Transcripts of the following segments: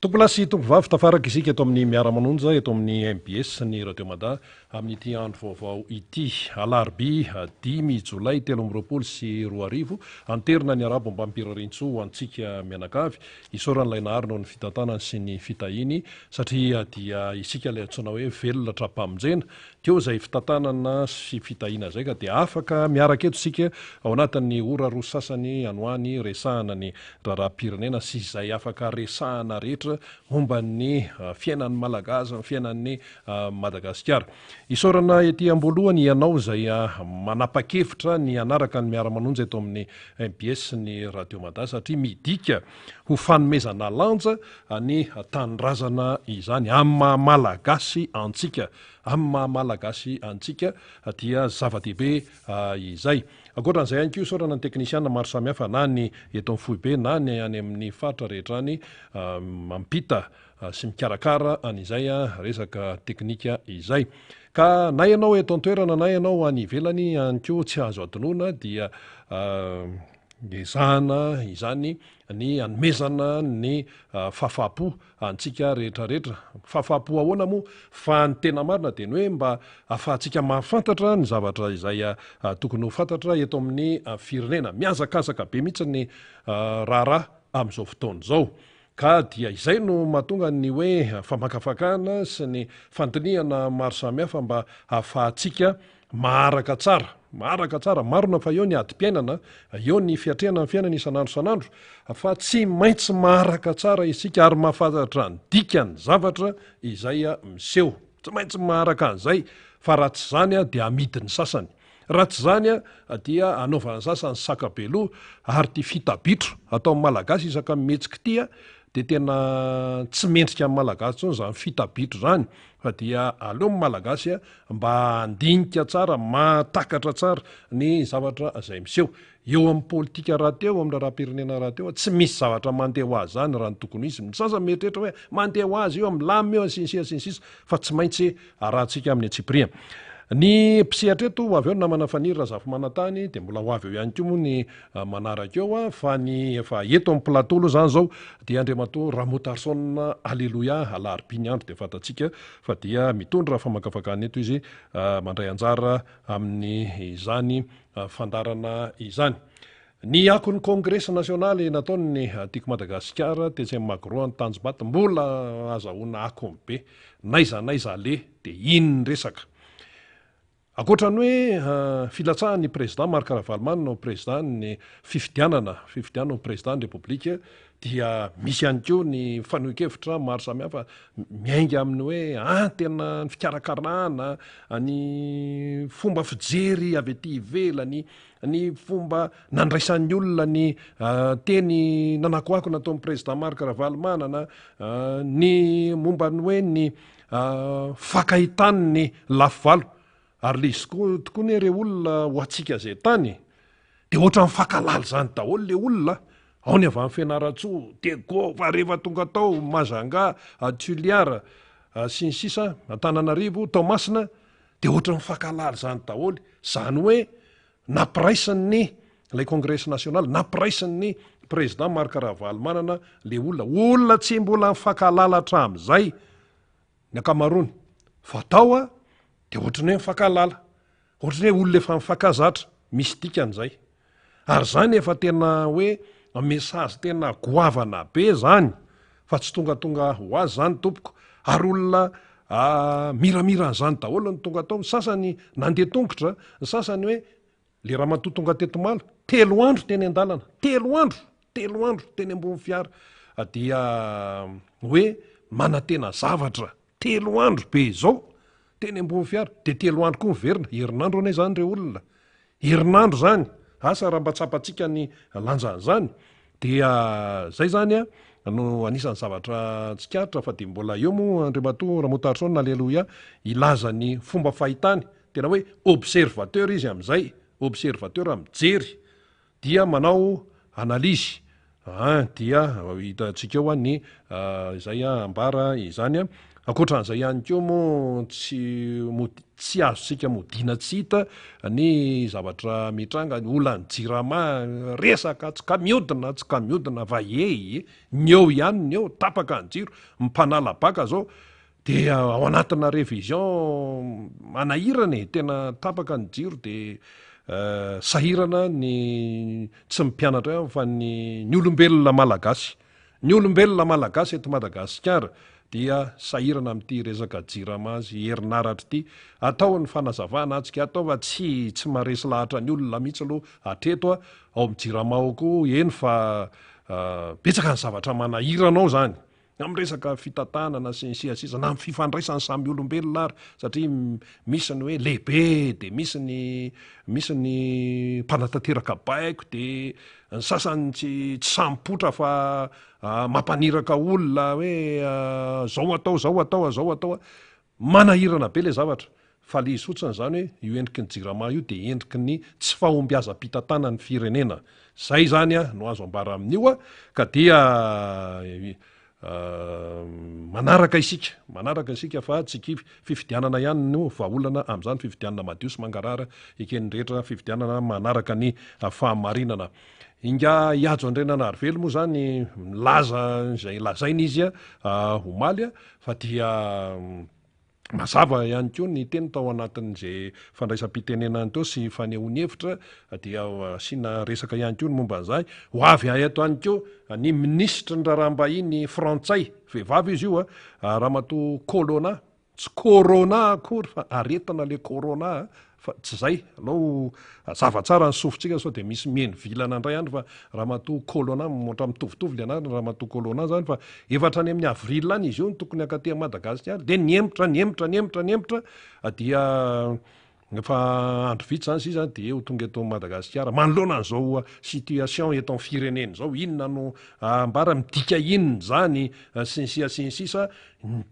Tompolasy tompovavy tafaraka isika eto amin'ny miara-manonja eto amin'ny MBS ny Radio Mada amin'ity andro vaovao ity alarobia 10 jolay 2024 anterina ny arabo ambam-pirarintso antsika mianakavy isoran'ilay naharina ny fitantanany sy ny fitahiny satria dia isika ilay antsoina hoe velona trapamonjena teo izay fitantanana sy fitahina zay ka dia afaka miaraka eto isika ao anatin'ny ora roa sasany anoany resahana ny raharaham-pirenena sy izay afaka resahana rehetra momba ny fiainan'ny malagasy ny fiainan'ny Madagasikara. Isorana ety ambolohany ianao izay manapa-kevitra ny anaraka ny miara-manonja eto amin'ny MBS ny Radio Mada satria midika ho fanomezana lanja ny tanindrazana izany amin'ny maha-malagasy antsika dia zava-dehibe izay. Ankoatran'izay ihany koa isorana ny teknisiana maro samihafa na ny eto amin'ny Fohibe na ny any amin'ny faritra rehetra any mampita sy mikarakara an'izay resaka teknika izay. Ka na ianao eto an-toerana na ianao any ivelany ihany koa tsy azo adinoina dia ezahana izany ny anomezana ny fahafapo antsika rehetrarehetra. Fahafapo ahoana moa fa ny tena marina dia ny hoe mba ahafahantsika mahafantatra ny zavatra izay tokony ho fantatra eto amin'ny firenena. Miazakazaka be mihitsy ny raharaha amin'izao fotoana izao. Ka dia izay no mahatonga ny hoe famakafakana sy ny fandinihana maro samihafa mba ahafahantsika maharaka tsara. Marona fa eo ny adi-piainana, eo ny fiatrehana ny fiainana isan'andro isan'andro, fa tsy maintsy maharaka tsara isika ary mahafantatra ny dikany zavatra izay miseho. Tsy maintsy maharaka an'izay fa raha tsy izany dia amidiny sasany. Raha tsy izany dia anaovana sasany sakabelo ary ty fitabitro atao amin'ny malagasy isaka mihetsika ity dia tena tsy mendrika amin'ny malagasy tsony izany fitabitro izany fa dia aleo amin'ny malagasy mba handinika tsara, mahatakatra tsara ny zavatra izay miseho. Eo amin'ny politika rahateo, eo amin'ny raharaham-pirenena rahateo tsy misy zavatra mandeha ho azy zany raha ny tokony izy. Ny sasany mieritreritra hoe mandeha ho azy eo amin'ny lamina eo sinsisa fa tsy maintsy arahantsika amin'ny antsipiriana. Ny mpisehatra eto avy eo ny namana faniry Razafy Manantany dia mbola ho avy eo ihany koa moa ny manaraka eo fa ny efa eto amin'ny plateau aloha izany izao dia Andriamatoa Ramotarson Aleloia alarobia ny andro dia fantatsika fa dia mitondra famakafakana eto izy mandray anjara amin'ny izany fandarana izany. Ny akon'ny Congrès nasionaly nataony tiako Madagasikara tetsy amin'ny Magroa ny Tanjombato mbola azahoana akony be naiza le dia iny ny resaka. Ankoatra ny hoe filatsahany président Marc Ravalomanana président ny fifidianana président Repoblika dia misy ihany koa ny fanohan-kevitra maro samihafa miainga amin'ny hoe tena ny fikarakarana ny fomba fijery avy ety ivelany ny fomba nandraisan'ny olona ny teny nanakoako nataon'ny président Marc Ravalomanana ny momba ny hoe ny fakahitany ny lafo-valo. Ary le izy tokoa ny ireo olona ho atsika izay tany dia ohatra ny fakalala izany daholo le olona. Ao ny avy amin'ny Fianaratsoa, Tego, fa rehefa tonga tao Majanga, Tuliara, sy ny sisa, Antananarivo, Toamasina dia ohatra ny fakalala izany daholo. Izany hoe nampiraisiny ilay Congrès nasionaly, nampiraisiny président Marc Ravalomanana le olona tsy mbola mifakalala hatramin'izay ny ankamaroany fa tao dia ohatrany hoe mifakalala, ohatrany hoe olona efa mifankazatra, misy dikan'izay. Ary izany efa tena hoe mesazy tena goavana be izany fa tsy tonga ho azy izany tompoko. Ary olona miramira an'izany daholo ny tonga tao, ny sasany nandeha tongotra, ny sasany hoe le ramatoa tonga tetomala 3 andro teny an-dalana, 3 andro teny ambony fiara dia hoe manantena zavatra 3 andro be izao teny ambony fiara dia 3 andro koa miverina. Herinandro anie izany ireo olona, herinandro izany asa raha mba tsapantsika ny lanjan'izany dia zay zany no anisan'ny zavatra tsikaritra fa dia mbola eo moa Andriamatoa Ramotarson Aleloia ilaza ny fomba fahitany tena hoe observateur izy amin'izay, observateur mijery dia manao analizy dia hitantsika eo any izay ambara izany akoatran'izay ihany koa moa tsy azosika modina tsy hita ny zavatra mitranga ny olany jirama resaka tsy ka miodina vahe ny eo ihany ny eo tapaka ny jiro mpanalabaka zao dia ao anatina révision manahirana tena tapaka ny jiro de sahirana ny tsy mimpianatra fa ny olombelona malagasy eto Madagasikara dia sahirana amin'ity resaka jirama azy herinaratra ity atao ny fanazavana atsika atao fa tsy maresy lahatra ny olona mihitsy aloha atreto ao amin'ny jiramaoko eny fa betsaka ny zavatra manahirana ao zany amin'ny resaka fitantanana sy ny sisa na amin'ny fifandraisany samy olombelona ary satria misy ny hoe lehibe de misy ny mpanatanteraka baiko de ny sasany tsy sampotra fa mampaniraka olona hoe zao atao manahirana be le zavatra fa le izy fotsiny zany hoe io endriky ny jirama io de endriky ny tsy fahombiazam-pitantanany firenena zay zany no azo ambara amin'io ka dia manaraka isika fa tsy fifidianana ihany no vahaolana amin'izany fifidianana madio sy mangarara ekeny rehetra fifidianana manaraka ny fahamarinana inga hiajo andrenana arivelo moa zany milaza zay lazaina izy omaly fa dia mazava ihany koa ny teny tao anatin'izay fandraisam-pitenenany teo sy fanehoany hevitra dia asiana resaka ihany koa ny momba an'izay ho avy eto ihany koa ny ministra ny raharaham-bahiny frantsay vehivavy izy io Ramatoa Colonna tsy corona akory fa aretina le corona fa tsy zay alao zavatsara ny sofintsika sao de misy meny vilana indray ihany fa Ramatoa Colonna motra mitovitovy le anarany Ramatoa Colonna zany fa efatra any amin'ny avril any izy io ny tokony akaty Madagasikara de niemitra dia efa andro vitsy zany sisa de eo tonga eto Madagasikara manoloana an'izao situation eto amin'ny firenena zao inona no ambara midika inona zany sy ny sisa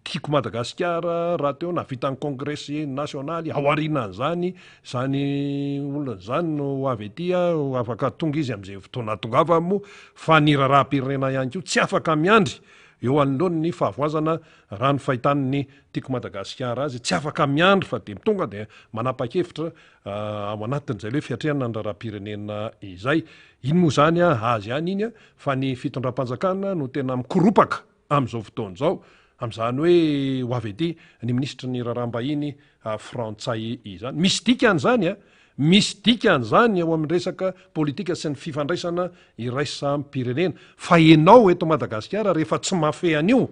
tiako Madagasikara raha teo navita ny congrès nasionaly aorinan'izany zany olona zany no avy ety afaka tonga izy amin'izay fotoana tongava moa fa ny raharaham-pirenena ihany koa tsy afaka miandry eo anoloany ny fahavoazana raha ny fahitan'ny tiako Madagasikara azy tsy afaka miandry fa de tonga de manapa-kevitra ao anatin'izay le fiatrehana ny raharaham-pirenena izay iny moa zany azy ihany iny fa ny fitondram-panjakana no tena mikoropaka amin'izao fotoana zao amin'izany hoe ho avy ety ny ministra ny raharaham-bahiny frantsay izany misy dikan'izany eo amin'ny resaka politika sy ny fifandraisana iraisa pirenena fa enao eto Madagasikara rehefa tsy mahafeh an'io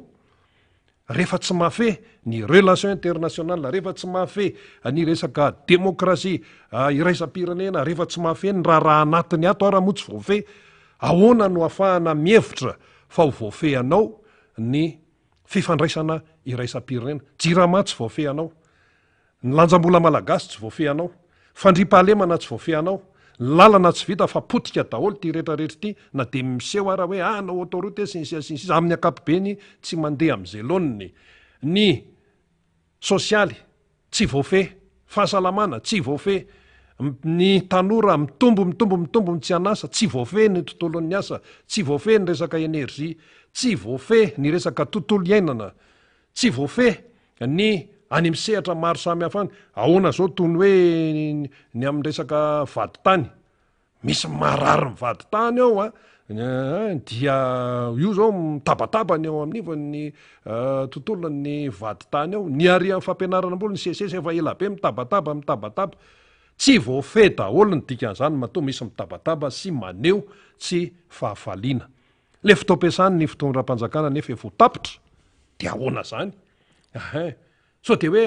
rehefa tsy mahafeh ny relation internationale rehefa tsy mahafeh ny resaka demokrasia iraisam-pirenena rehefa tsy mahafeh ny raha anatiny ato ara moa tsy voafeh ahoana no ahafahana mihevitra fa ho voafehanao ny fifandraisana iraisam-pirenena jirama tsy voafehanao ny lanjambola malagasy tsy voafehanao fandriampahalemana tsy voafehanao lalana tsy vita fa potika daholo ty rehetrarehetra ity na de miseho ara hoe na autoroute sy sisa amin'ny akapobeny tsy mandeha amin'izay loniny ny sosialy tsy voafeh fahasalamana tsy voafeh ny tanora mitombo tsy anasa tsy voafeh ny tontolon'ny asa tsy voafeh ny resaka energia tsy voafeh ny resaka tontolo iainana tsy voafeh ny any amin'ny sehatra maro samy hafa any ahoana zao toy ny hoe ny amin'ny resaka vaditany misy marary ny vaditany ao dia io zao mitabataba eo amin'ivany tontolon'ny vaditany ao ny arian'ny fampianarana mbola ny sesesy efa ela be mitabataba tsy voafeh daholo ny dikan'izany matoa misy mitabataba sy maneho tsy fahafaliana le fotoam-piasany ny fitondram-panjakana nefa voatapitra de ahoana zany so de hoe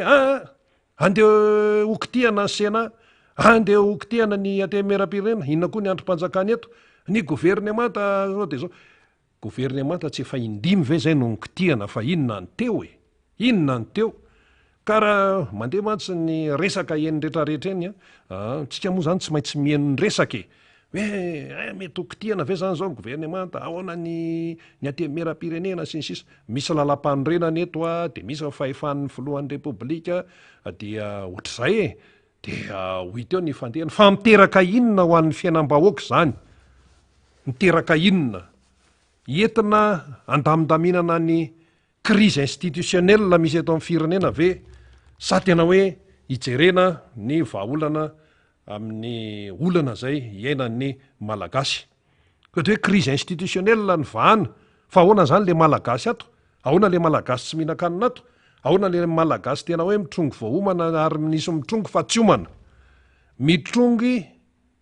andeha okitiana ny sena andeha okitiana ny atemeram-pirenena inona koa ny androm-panjakana eto ny gouvernemanta zao de zao gouvernemanta tsy efa indimy ve zay no nikitiana fa inona ny teo ka raha mandeha mantsy ny resaka eny rehetrarehetra eny tsika moa zany tsy maintsy mihaino ny resaka hoe mety okitiana ve zany zao ny gouvernemanta ahoana ny atemeram-pirenena sy ny sisa misy lalam-panorenana eto de misy fahefan'ny filohan'ny repoblika dia ohatr'izay dia ho hita eo ny fandehany fa miteraka inona ho an'ny fiainam-bahoaka zany miteraka inona entina andamidaminana ny crise institutionnel misy eto amin'ny firenena ve sa tena hoe hijerena ny vahaolana amin'ny olana zay iainan'ny malagasy ka de hoe crise institutionnel ny vahana fa ahoana zany le malagasy ato ahoana le malagasy tsy mihinan-kanina ato ahoana le malagasy tena hoe mitrongy voaomana ary nisy mitrongy fa tsy omana mitrongy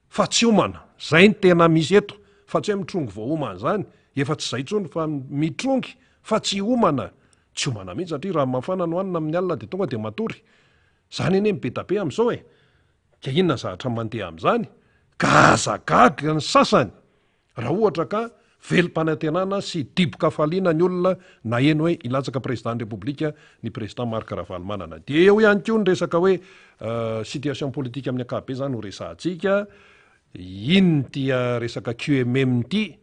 fa tsy omana zay ny tena misy eto fa tsy hoe mitrongy voaomana zany efa tsy zay tsony fa mitrongy fa tsy omana tsy omana mihitsy satria raha mafana no hanina amin'ny alina de tonga de matory zany eny be tabe am'izao ka inona zavatra mandeha am'zany gazagaga ny sasany raha ohatra ka velom-panantenana sy diboka faliana ny olona na eny hoe ilatsaka président république ny président Marc Ravalomanana de eo ihany koa ny resaka hoe situation politique amin'ny akabe zany ho resahantsika iny dia resaka QMM ty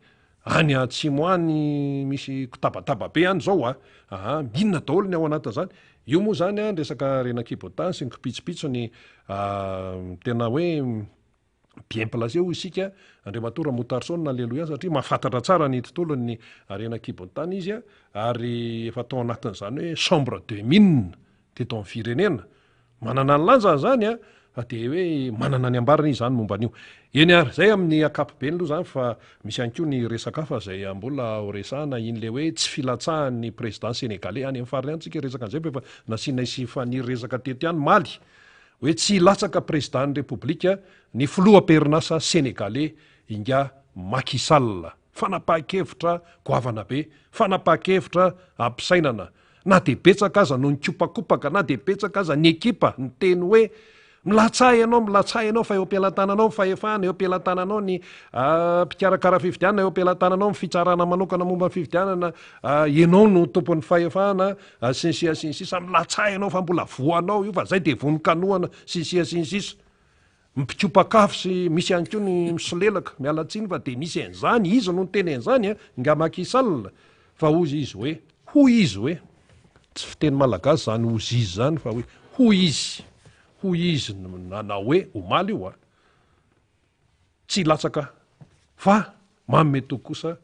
any atsimo any misy tabataba be any zao inona daholo ny ao anatin'zany io moa zany resaka renakibotany sy ny kipitsopitsony tena hoe bien placé ho isika Andriamatora Motarsona aleluia satria mahafantatra tsara ny tontolon'ny renakibotany izy ary efa tao anatin'zany hoe chambre de mine teto amin'ny firenena manana ny lanja zany de hoe manana ny ambarana izy zany momba an'io eny ary zay amin'ny akapobe aloha zany fa misy ihany koa ny resaka hafa zay mbola horesahana in'le hoe tsy filatsahan'ny président sénégalais any amin'ny farany antsika resaka an'izay fa nasiana sy faniry resaka teto ihany maly hoe tsy latsaka président ny république ny filoham-perinasa sénégalais inga Macky Sall fanapahan-kevitra goavana be fanapahan-kevitra ampisainana na de betsaka aza no nikopakopaka na de betsaka aza ny ekipa ny teny hoe milatsay ianao fa eo am-pialantananao fahefana eo am-pialantananao ny mpikarakara fifidianana eo am-pialantananao ny fitsarana manokana momba ny fifidianana ianao no tompon'ny fahefana sinsisa milatsay ianao fa mbola voanao io fa zay de vonikanoana sinsisa mipikopakafo sy misy ihany koa ny misolelaka mialatsiny fa de misy an'zany izy no nyteny an'zany nga Macky Sall fa ozy izy hoe tsy fiteny malagasy zany ozy izy zany fa hoe hoy izy nanao hoe omaly io tsy latsaka fa manome toko kosa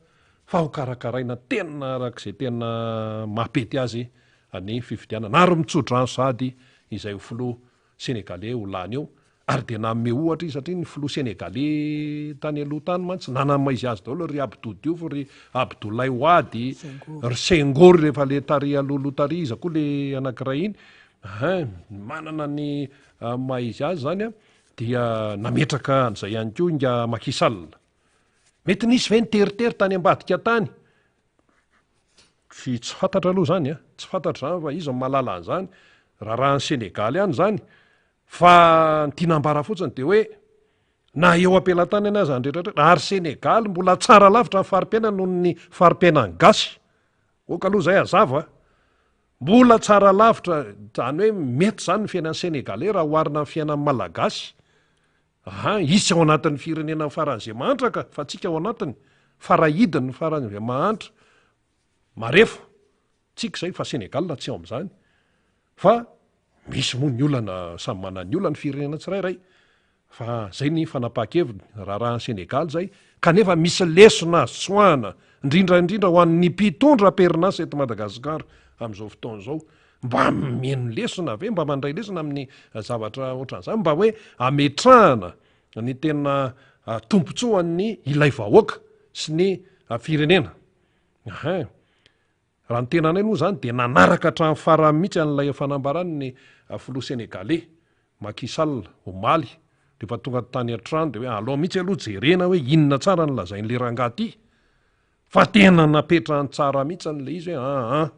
fa ho karakaraina tena arak'izay tena mahapety azy any fifidianana ary mitsodrano sady izay ho filoha sénégalais ho lany eo ary de nanome ohatra izy satria ny filoha sénégalais tany aloha tany mantsy nanamaizy azy daholo ry Abdou Diouf ry Abdoulaye Wade ry Senghor rehefa le tary alohaloha tary izy koa le anankiray iny manana ny maizy azy zany dia nametraka an'izay ihany koa nga Macky Sall mety nisy ve niteritery tany ambadika tany tsy fantatra aloha zany tsy fantatra zany fa izy malala an'zany raha ny Sénégal any zany fa ny tinambara fotsiny de hoe na eo am-pelatany any azy andretraretra ary Sénégal mbola tsara lavitra ny farimpiaina noho ny farimpiainany gasy oka aloha zay azava mbola tsara lavitra zany hoe mety zany ny fiainan'ny sénégalais raha hoarina ny fiainan'ny malagasy isy ao anatin'ny firenena faran'izay mahantraka fa tsika ao anatiny farahidiny faran'izay mahantra marefo tsika zay fa Sénégal tsy ao am'zany fa misy moa ny olana samy manana ny olana firenena tsirairay fa zay ny fanapahan-keviny raha ny Sénégal zay kanefa misy lesona soana indrindraindrindra ho an'ny mpitondra perinasa eto Madagasikara am'izao fotoana zao mba mieno lesona ve mba mandray lesona amin'ny zavatra ohatran'izany mba hoe ametrahana ny tena tompontsoan'ny ilay vahoaka sy ny firenena raha ny tena anay moa zany de nanaraka hatramin'ny farany mihitsy an'ilay fanambarany ny filoha sénégalais Macky Sall omaly rehefa tonga tany an-trano de hoe aloha mihitsy aloha jerena hoe inona tsara ny lazain'le rangahy ty fa tena napetrahany tsara mihitsy an'le izy hoe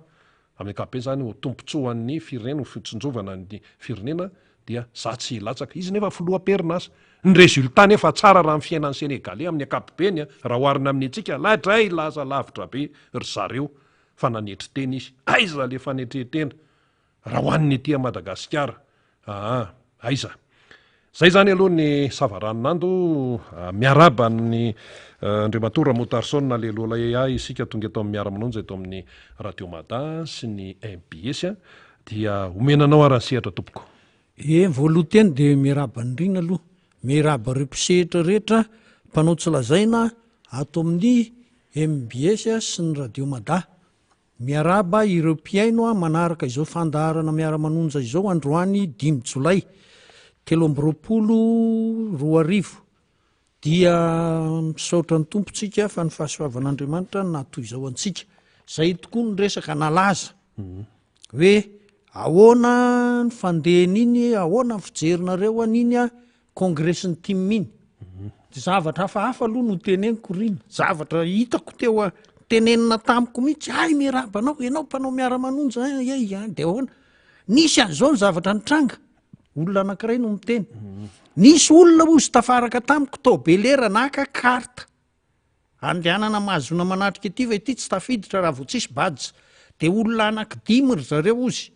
amin'ny akabe zany ho tompontsoan'ny firenena ho fitsonjovana ny firenena dia za tsy latsaka izy nefa filoham-perinasa ny résultat nefa tsara raha ny fiainan'ny sénégalais amin'ny akapobeny raha hoarina amin'ny antsika latray lasa lavitra be ry zareo fa nanetry teny izy aiza le fanetretena raha hoan'ny ety Madagasikara aiza zay zany aloha ny savaranonando miaraba ny Andriamatora Motarsona aleloha isika tonga eto amin'ny miara-mononjy eto amin'ny Radio Mada sy ny MBS dia omenanao aransehatra tompoko voaloha teny de miaraba ndrina aloha miaraba ireo mpisehitra rehetra mpanao tsy lazaina ato amin'ny MBS sy ny radio mada miaraba ireo mpiaino a manaraka izao fandaharana miara-manonja izao androany 5 jolay 2024 dia misaotra ny tompontsika fa ny fahasoavan'Andriamanitra natoy izao antsika zay tokoa ny resaka nalaza hoe ahoana ny fandehan'iny ahoana ny fijerinareo an'iny a kongresin'ny timiny zavatra hafahafa aloha no teneniko rina zavatra hitako teo a tenenina tamiko mihitsy ay mirabanao ianao mpanao miara-manonja de ahoana nisy an'izao ny zavatra nitranga olona anankiray no miteny nisy olona ozy tafaraka tamiko tobelera naka karta andehanana mahazona manatrika ety va ety tsy tafiditra raha vo tsisy badja de olona anankidimy ry zareo ozy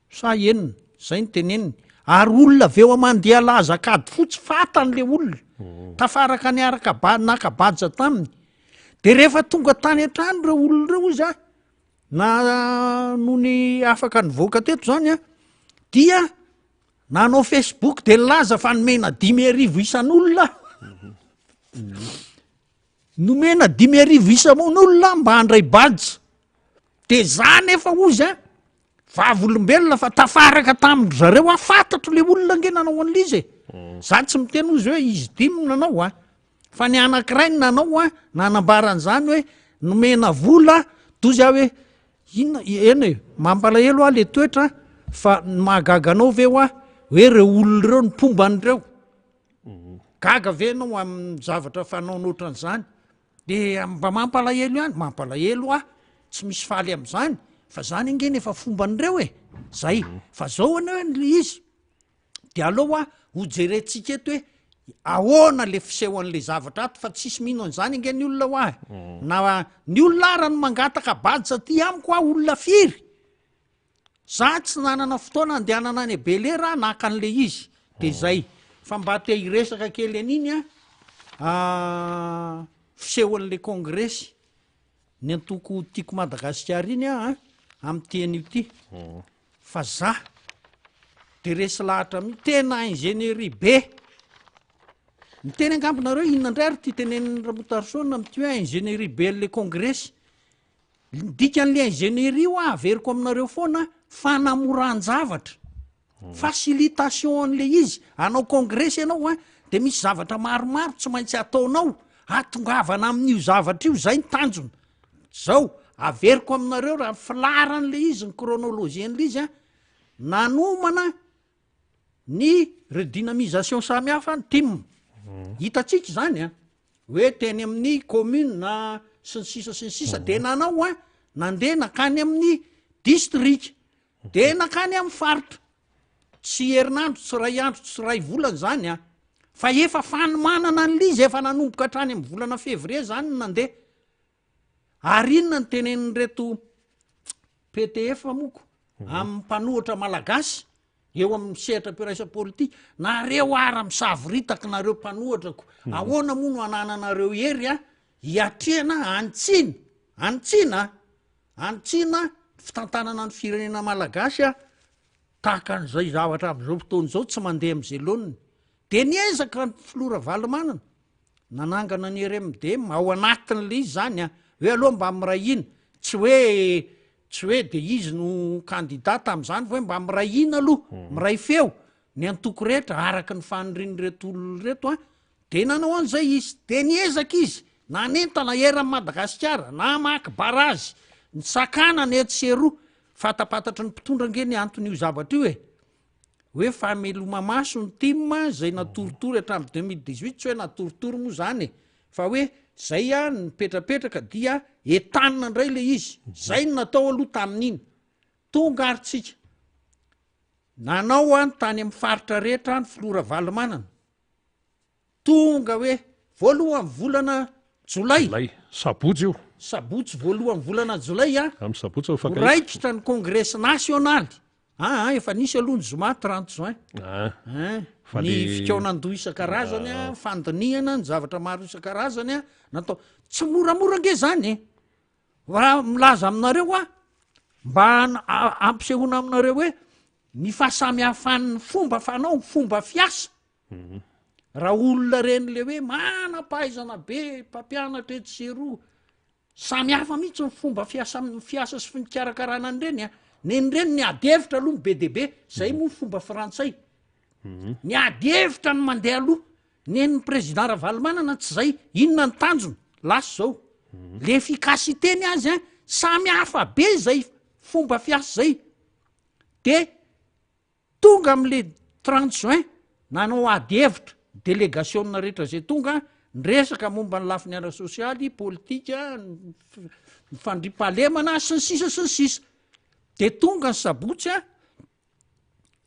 sa enina zay ny teneniny ary olona aveo amandeha lazakady fotsy fatan'le olona tafaraka niaraka naka badja taminy de rehefa tonga tany an-trano reo olona reo izy a na no ny afaka nivoaka teto zany a dia nanao Facebook de laza fa nomena 5,000 isan'olona nomena 5,000 isan'olona mba handray badja de zany efa ozy a vavolombelona fa tafaraka tamindry zareo a fantatro le olona nge nanao an'lizy za tsy miteny ozy hoe izy 5 nanao a fa ny anankiray ny nanao a nanambaran'zany hoe nomena vola tozy a hoe inona eny mampalahelo a le toetra fa mahagaganao veo a hoe reo olona reo ny pomban'reo gaga venao amin'ny zavatra fanao noatran'zany de mba mampalahelo ihany mampalahelo a tsy misy faly am'zany fa zany angeny efa fomban'reo zay fa zao anao le izy de aloha hojerentsika eto hoe ahoana le fisehoan'le zavatra ato fa tsisy mino an'zany ange ny olona hoa na ny olona ara no mangataka badja ty amiko a olona firy za tsy nanana fotoana andehanana any belera naka an'le izy de zay fa mba te hiresaka kely an'iny a fisehoan'le kongresy ny antoko tiako Madagasikara iny a am'tian'io ty fa za de resy lahatra mi tena ingénierie be miteny angambonareo inona indray ary ty tenenin'ny Ramotarsona amty hoe ingénierie be le kongresy dikan'le ingénierie io a averiko aminareo foana fanamoran-javatra facilitation an'le izy anao kongresy ianao a de misy zavatra maromaro tsy maintsy ataonao atongavana amin'io zavatra io zay ny tanjona zao averiko aminareo raha filaran'le izy ny chronologie an'le izy a nanomana ny redynamisation samy hafa ny tim hitatsika zany a hoe teny amin'ny commune na sy ny sisa de nanao a nandeha nakany amin'ny district de nakany amin'ny faritra tsy herinandro tsy ray andro tsy ray volana zany a fa efa fanomanana an'le izy efa nanomboka hatrany amin'ny volana février zany ny nandeha ary inona ny tenen'ny reto PTF moko amin'ny mpanohatra malagasy eo amin'ny sehatra pirasa politika nareo ara misavoritaka nareo mpanohatrako ahoana moa no anananareo hery a hiatrena antsina fitantanana ny firenena malagasy a tahaka an'izay zavatra am'izao fotoana zao tsy mandeha am'izay loniny de niezaka ny filora valomanana nanangana ny RMD ao anatin'le izy zany a hoe aloha mba mirahina tsy hoe de izy no kandidata am'zany fa hoe mba mirahina aloha miray feo ny antoko rehetra araky ny faniriny reto olona reto a de nanao an'izay izy de niezaka izy nanentana eran'ny Madagasikara na maky barazy ny sakana ny etseroa fatapatatry ny mpitondra nge ny anton'io zavatra io hoe fameloma maso ny tim zay natoritory hatramin'ny 2018 tsy hoe natoritory moa zany fa hoe zay a nipetrapetraka dia etanina indray le izy zay no natao aloha tamin'iny tonga arytsika nanao a ny tany amin'ny faritra rehetra ny filora valomanana tonga hoe voalohany volana jolay sabotsy io sabotsy voalohany volana jolay a amin'ny sabotsy raikitra ny congrès nasionaly efa nisy aloha ny zoma 30 juin ny fikaonandoha isan-karazany a fandiniana ny zavatra maro isan-karazany a natao tsy moramora nge zany raha milaza aminareo a mba ampisehoana aminareo hoe ny fahasamihafan'ny fomba fanao fomba fiasa raha olona reny le hoe manam-pahaizana be mpampianatra etsy seroa samy hafa mihitsy ny fomba fiasa sy fikarakarana an'ireny a nenyreny ny adihevitra aloha ny be deaibe zay moa ny fomba frantsay ny adihevitra ny mandeha aloha neny ny président Ravalomanana tsy zay inona ny tanjony lasy zao le efficacité-ny azy a samy hafa be zay fomba fiasa zay de tonga am'le 30 juin nanao adihevitra délégationna rehetra zay tonga nyresaka momba ny lafiny ara sosialy politika ny fandripahalemana sy ny sisa sy ny sisa de tonga ny sabotsy a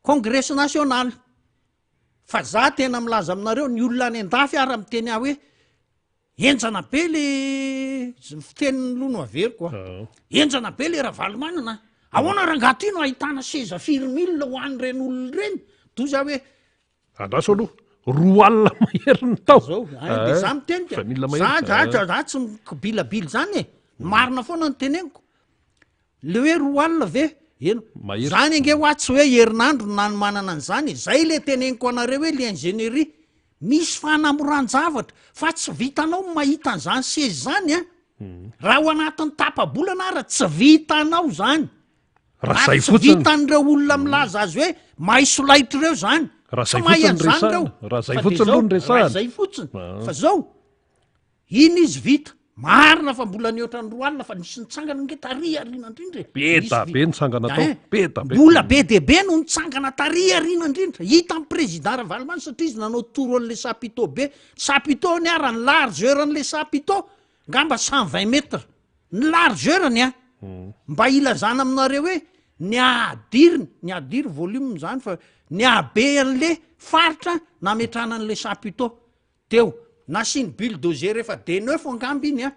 congrès national fa za tena milaza aminareo ny olona any an-dafy ara miteny ah hoe enjana be le fiteniny lono averiko a enjana be le Ravalomanana ahoana rangato ino ahitana seza 4 000 ho an'ireny olona ireny toza hoe andraso aloha roa alina maherin'ny tao zao de za mitenika za tsy mibilabily zany e marina foana ny teneniko le hoe roa alina ve eno zany ange hoa tsy hoe herinandro na ny manana an'izany zay le teneniko anareo hoe le ingénierie misy fanamoran-javatra fa tsy vitanao mahita an'izany sezy zany a raha ho anatin'ny tapabolana ara tsy vitanao zany raha zay tsy fotsiny vitan'ireo olona milaza azy hoe maisolaitra ireo zany raha tsy zay mahay fotsiny an'izany resahana reo raha zay Fa fotsiny de aloha ny zao, resahana raha zay fotsiny fa zao iny izy vita marina fa mbola nioatra ny roa alina fa nisy nitsangana nge tary arina indrindra beta be nitsangana tao beta be mbola be deaibe no nitsangana tary arina indrindra hita amin'ny président Ravalomanana satria izy nanao toro an'le sapito be sapito ny ara ny largeur'an'le sapito ngamba 120 metres ny largeurny a mba ilazana aminareo hoe ny adiry volume zany fa ny abe an'le faritra nametrana an'le sapito teo nasiny bulldozer rehefa de neuf angamba iny a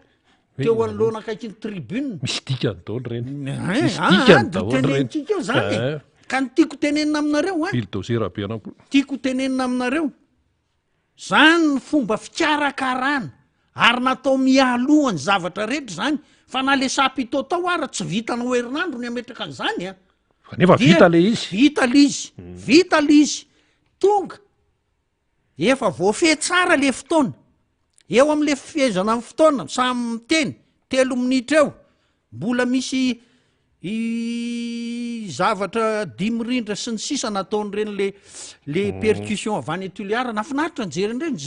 teo anoloana akaikiny tribune misy dikany daholo reny tenentsika eo zany ka ny tiako tenenina aminareo a bulldozer be anako tiako tenenina aminareo zany ny fomba fikarakarana ary natao mialohany zavatra rehetra zany fa na le sapito tao ara tsy vitanao herinandro ny ametraka an'izany a nefa vita le izy vita le izy tonga efa voafe tsara le fotoana eo am'le fihezana amin'ny fotoana samy miteny 3 minitra eo mbola misy zavatra 10 mirindra sy ny sisa nataon'ireny le percussion avy any Tuléar nafinaritra nijeren'ireny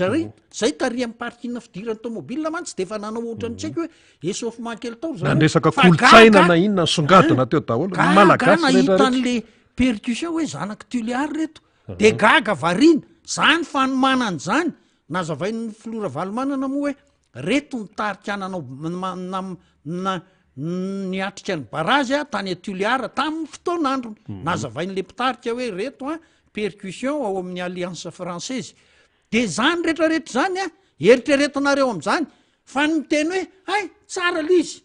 zay tary amin'ny parkina fidiran'ny tomobile mantsy de efa nanao ohatrany tsy haiko hoe échauffement kely tao nandresaka kolotsaina na inona songadina teo daholo malagasy nahita an'le percussion hoe zanaka Tuléar reto de gaga varina zany fanomanana zany nazavain'ny filoha Ravalomanana moa hoe reto nitarika nanao niatrika ny barazy a tany Tuléar tamin'ny fotoan'andro nazavain'le mpitarika hoe reto a percussion ao amin'ny alliance française de zany rehetrarehetra zany a eritreretinareo am'zany fa ny miteny hoe ay tsara le izy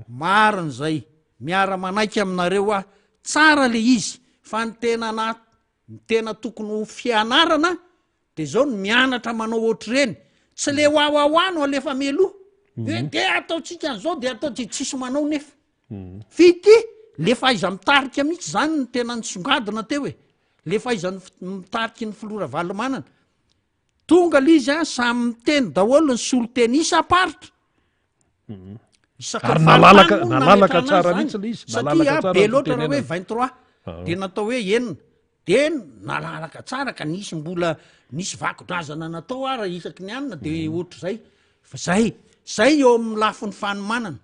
mariny zay miara manaiky aminareo a tsara le izy fa ny tena tokony ho fianarana de zao ny mianatra manao ohatr'ireny tsy le hoahoahoano alefa meloha de ataotsika an'izao de atao de tsisy manao nefa fity le faiza mitarika mihitsy zany ny tena nisongadina teo e le faiza mitariky ny filoha Ravalomanana tonga le izy a samy miteny daholo ny soloteny isa-paritra ary nalalaka tsara mihitsy le izy satria be loatra raha hoe 23 de natao hoe enina de nalalaka tsara ka nisy mbola nisy vakodrazana natao ara isaky ny anina de ohatr'zay fa zay eo amin'ny lafiny fanomanana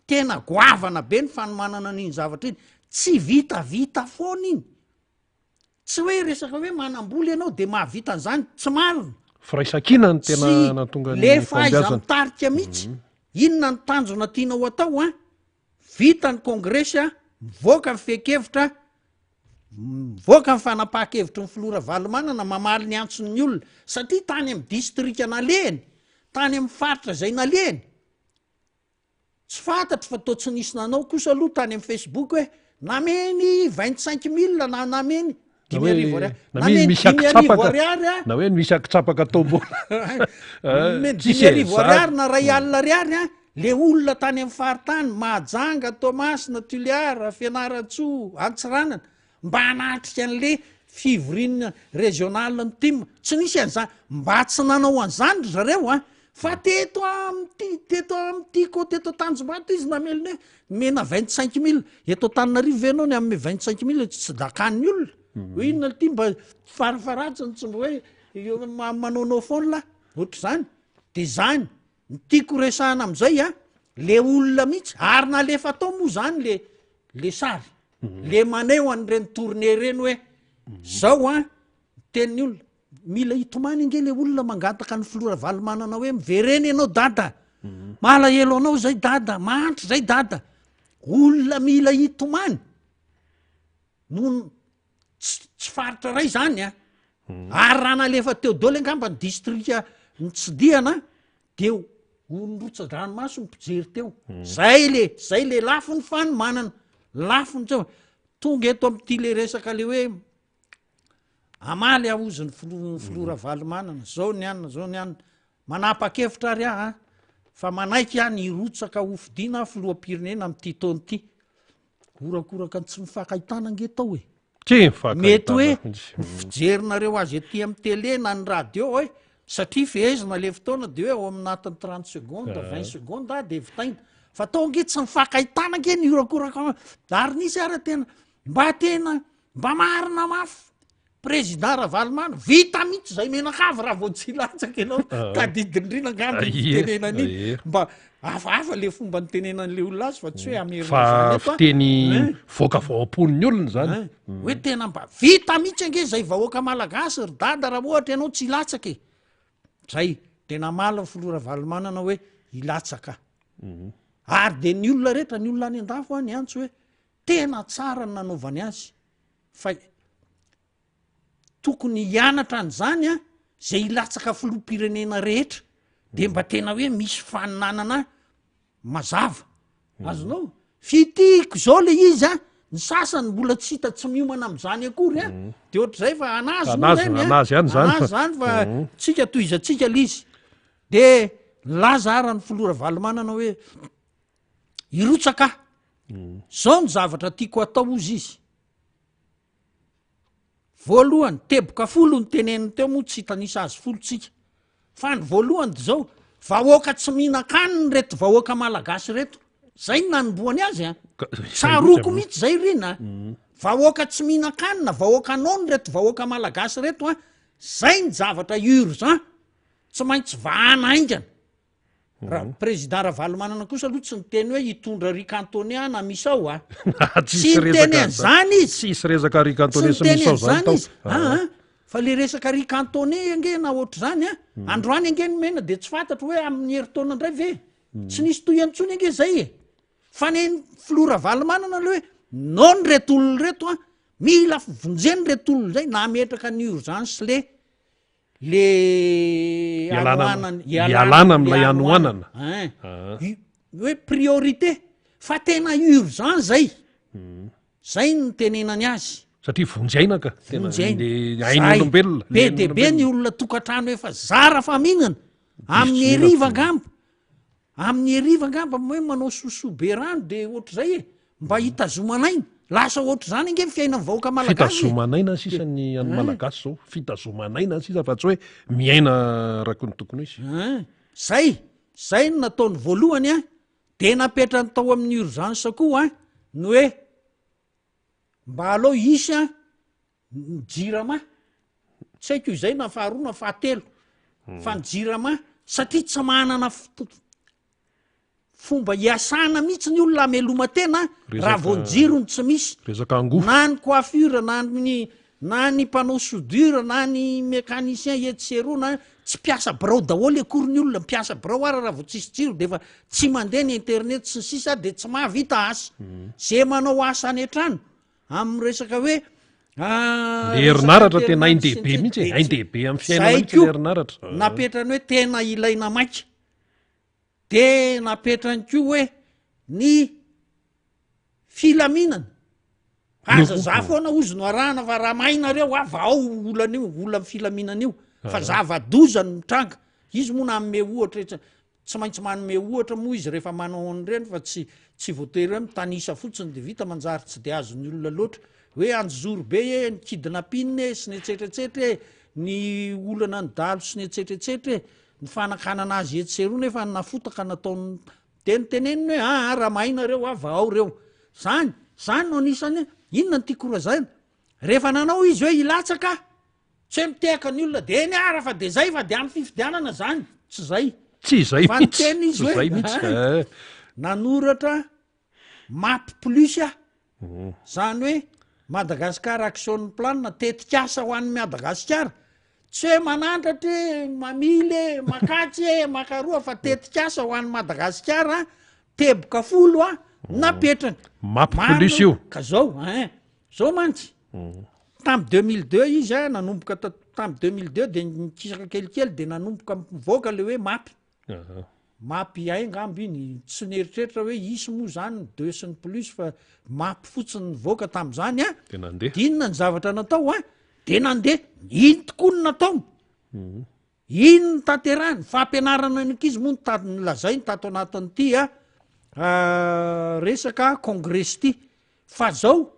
tena goavana be ny fanomanana n'iny zavatra iny tsy vitavita foana iny tsy hoe resaka hoe manamboly ianao de mahavita an'izany tsy marina firaisakina ny tena natonga le faiza mitarika mihitsy inona ny tanjona tianao atao a vita ny congrès a mivoaka ny fekevitra mivoaka ny fanapaha-kevitry ny filoha Ravalomanana mamaly ny antson'ny olona satria tany amin'ny distrika nalehany tany amin'ny faritra zay nalehany tsy fantatry fa toa tsy nisy nanao kosa aloha tany amin'ny Facebook hoe nameny 25 000 na nameny 10 ariary a na hoe misy akitsapaka tombola 10 ariary na ray alina ariary a le olona tany amin'ny faritany Mahajanga Tomasina Tuléar Fianaratsoa Antsiranana mba hanatrika an'le fivoriana régional ny tim tsy nisy an'izany mba tsy nanao an'izany zareo a fa teto am'tiko teto Tanjombato izy namelony hoe mena 25 000 eto Tananarivo venao ny ame 25 000 tsy dakan'ny olona hoe inona ty mba farafaratsiny tsy mba hoe manaonao foana la ohatr' zany de zany ny tiako resahana am'izay a le olona mihitsy ary na le fatao moa zany le sary le maneo an'ireny tourné reny hoe zao a tenin'ny olona mila hitomany inge le olona mangataka ny filora valomanana hoe mivereny ianao dada malahelo anao zay dada mahantry zay dada olona mila hitomany no tsy faritra ray zany a ary raha nalefa teo dolo angamba ny distrika ny tsidiana de olonrotsa-dranomaso mpijery teo zay le lafo ny fanomanana lafony tsao tonga eto am'ty le resaka le hoe amaly ahoziny filora valomanana zao ny anina manapa-kevitra ary ah fa manaiky a ny rotsaka hofidiana filoam-pirenena am'ty taony ty orakoraka ny tsy mifakahitana nge tao mety hoe fijerinareo azy ety amy tele na ny radio hoe satria fehezina le fotoana de hoe ao aminatiny 30 seconde 20 seconde de vitaina fa tao nge tsy mifakahitana nge ny orakoraka ary nisy ara tena mba marina mafy président Ravalomana vita mihitsy zay menakavy raha vao tsy latsaka ianao ka didindrina angamba tenenany mba hafahafa le fomba ny tenenan'le olona azy fa tsy hoe amerifa fiteny voaka vaoampon'ny olona zany hoe tena mba vita mihitsy ange zay vahoaka malagasy ry dada raha ohatra ianao tsy hilatsaka zay tena mala filora valomanana hoe hilatsaka ary de ny olona rehetra ny olona any an-dafo any antso hoe tena tsara ny nanaovany azy fa tokony hianatra an'zany a zay hilatsaka filoam-pirenena rehetra de mba tena hoe misy faninanana mazava azonao fitiko zao le izy a ny sasany mbola tsy hita tsy miomana am'zany akory a de ohatr'zay fa anazy zany fa tsika toizatsika lizy de laza ara ny filora valomanana hoe irotsaka zao ny zavatra tiako atao ozy izy voalohany teboka folo ny teneniny teo moa tsy hitanisa azy folotsika fa ny voalohany de zao vahoaka tsy mihinan-kaniny reto vahoaka malagasy reto zay ny nanomboany azy a tsaroko mihitsy zay rina vahoaka tsy mihinan-kanina vahoaka anao ny reto vahoaka malagasy reto a zay ny zavatra urgent tsy maintsy vahanaingana raha président Ravalomanana kosa aloha tsy niteny hoe hitondra ricantonné na misao a tsy niteny an'zany izy tsisy resaka ricantonné sy misao zany tao fa le resaka ricantonné ange na ohatr' zany a androany ange ny mena de tsy fantatro hoe amin'ny heritaona indray ve tsy nisy toy antsony ange zay fa ny filora valomanana le hoe nao ny reto olona reto a mila vonjeny reto olona zay na metraka ny urgence le ialana am'lay anoanana hoe priorité fa tena urgent zay ny tenenany azy satria vonjaina ka ain'olombelona be de be ny olona tokantrano efa zara fa mihinana amin'ny eriva angamba hoe manao sosobe rano de ohatr'zay mba hitazomanaina lasa ohatr' zany ange fiaina ny vahoaka malagasy fitazomanaina sisa ny any malagasy zao fitazomanaina sisa fa tsy hoe miaina rako ny tokony izy zay no nataony voalohany a de napetra ny tao amin'ny urgence koa a ny hoe mba alao isy a jirama tsy haiko izay na faharoa na fahatelo fa ny jirama satria tsy manana fomba hiasana mihitsy ny olona ameloma-tena raha vonjirony tsy misy na ny coiffure na ny mpanao soudure na ny mécanicien etserona tsy piasa birao daholo akory ny olona mipiasa birao ara raha vo tsisy jiro de fa tsy mandeha ny internet sy sisa de tsy mahavita asa zay manao asa any an-trano amin'ny resaka hoe le herinaratra tena aindehibe mihitsy aindehibe amin'ny fiainana mihitsy le herinaratra napetrany hoe tena ilaina maika de napetrany ko hoe ny filaminana aza za foana ozy no arahana fa raha mainareo a va ao olan'io ola my filaminana io fa zava-doza ny mitranga izy moa na ame ohatra tsy maintsy manome ohatra moa izy rehefa manao an'ireny fa tsy voatery hoe mitanisa fotsiny de vita manjary tsy de azony olona loatra hoe anjozoro be ny kidnapine sy ny etsetretsetre ny olana ny dalo sy ny etsetretsetre ny fanakanana azy etseroa nefa nafotaka nataony teniteneniny hoe raha mainareo avao reo zany no anisany inona ny tiako razana rehefa nanao izy hoe ilatsaka tsy hoe mitehaka ny olona de ny ara fa de zay fa de amin'ny fifidianana zany tsy zay fa nyteny izy hoe nanoratra mapy plusy zany hoe Madagasikara action plan tetikasa ho an'ny Madagasikara tsy hoe manandratra mamily makatsy makaroa fa tetikasa ho an'ny Madagasikara teboka folo napetrany mapy plusy io ka zao mantsy tamy 2002 izy nanomboka tamy 2002 de nikisaka kelikely de nanomboka mivoaka le hoe mapy aingamby iny tsy neritreritra hoe isy moa zany 2 sy ny plus fa mapy fotsiny nivoaka tam'zany de inona ny zavatra natao de nandeha iny tokoa ny natao iny ny tanterahany fampianarana nykizy moa nlazainy tato anatin'ity resaka congrès ty fa zao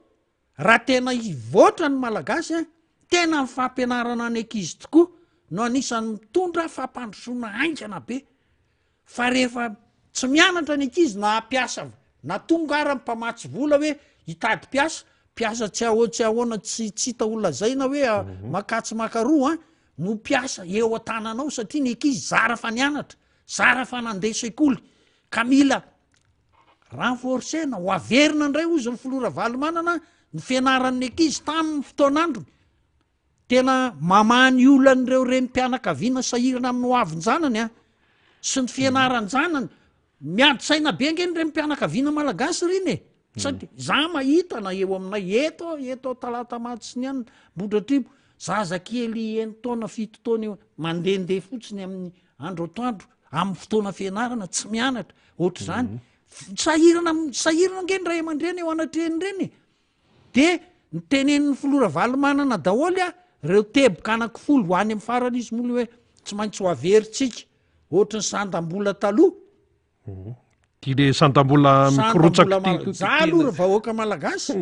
raha tena ivoatra ny malagasy tena ny fampianarana ny ankizy tokoa no anisan'ny mitondra fampandrosoana ainjana be fa rehefa tsy mianatra ny ankizy na piasa na tonga ara mpamatsy vola hoe hitady piasa tsy ahoana tsy hita olona zay na hoe makatsy makaroa no piasa eo an-tananao satria ny ankizy zara fa nianatra zara fa nandeha sekoly ka mila renforcena ho averina indray ozy ny filora valomanana ny fianaran'ny ankizy tamin'ny fotoanandrony tena mamany olan'ireo renympianakaviana sahirana amin'ny hoavin-janany sy ny fianaran-janany miady-saina be ngeny renympianakaviana malagasy riny satria za mahita na eo aminay eto talata matsiny any Bodratribo zazakely 9 taona 7 taona eo mandehandeha fotsiny amin'ny andro atoandro amin'ny fotoana fianarana tsy mianatra ohatr' zany sahirana ngeny ray aman-dreny eo anatreny reny de nytenen'ny filora valomanana daholy reo teboka anaky folo ho any amin'ny farany izy mola hoe tsy maintsy ho averitsika ohatry ny sandam-bola taloha ty le sandam-bola mikorotsaka za aloha raha vahoaka malagasy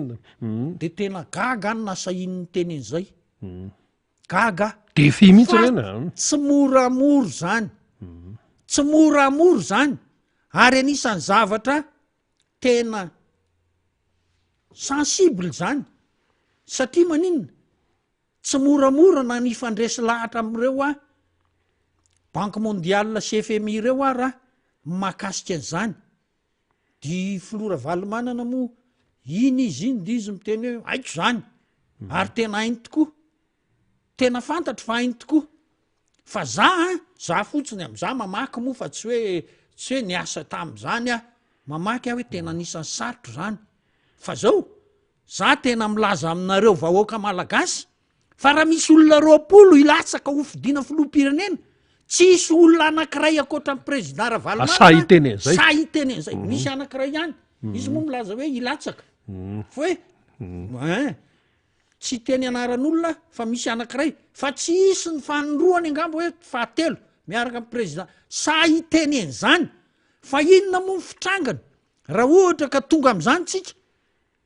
de tena gaga any nasahin'ny tenen'zay gaga defi mihitsy reny tsy moramoro zany tsy moramoro zany ary anisan'ny zavatra tena sensible zany satria maninona tsy moramora na nifandresy lahatra am'ireo banque mondiale CFMI ireo raha mahakasika an'zany di filora valomanana moa iny izy de izy miteny hoe aiko zany ary tena hainy tokoa tena fantatry fa hainy tokoa fa za fotsiny am'za mamaky moa fa tsy hoe niasa tam'zany mamaky hoe tena nisan'ny sarotro zany fa zao za tena milaza aminareo vahoaka malagasy fa raha misy olona 20 ilatsaka ho fidiana filoham-pirenena tsisy olona anankiray akoatra amin'ny président Ravalomanana itenen'zay misy anankiray ihany izy moa milaza hoe ilatsaka fa hoe tsy teny anaran'olona fa misy anankiray fa tsy isy ny fanondroany angamba hoe fahatelo miaraka amin'ny président itenen'zany fa inona moa ny fitrangana raha ohatra ka tonga am'zany tsika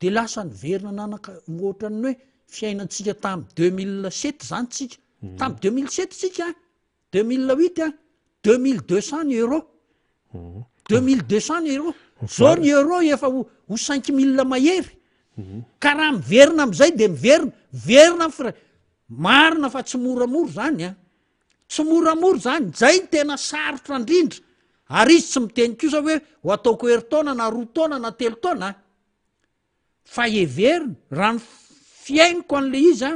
de lasa niverina nanaka ohatran'ny hoe fiainantsika tamy 2007 zany tsika tamy 2007 tsika 2008 2200 euro 2200 euro zao ny euro efa ho 5000 mahery ka raha miverina am'izay de miverina marina fa tsy moramoro zany tsy moramoro zany zay ny tena sarotra indrindra ary izy tsy miteny kosa hoe ho ataoko heritaona na 2 taona na 3 taona fa everina raha ny fiainiko an'le izy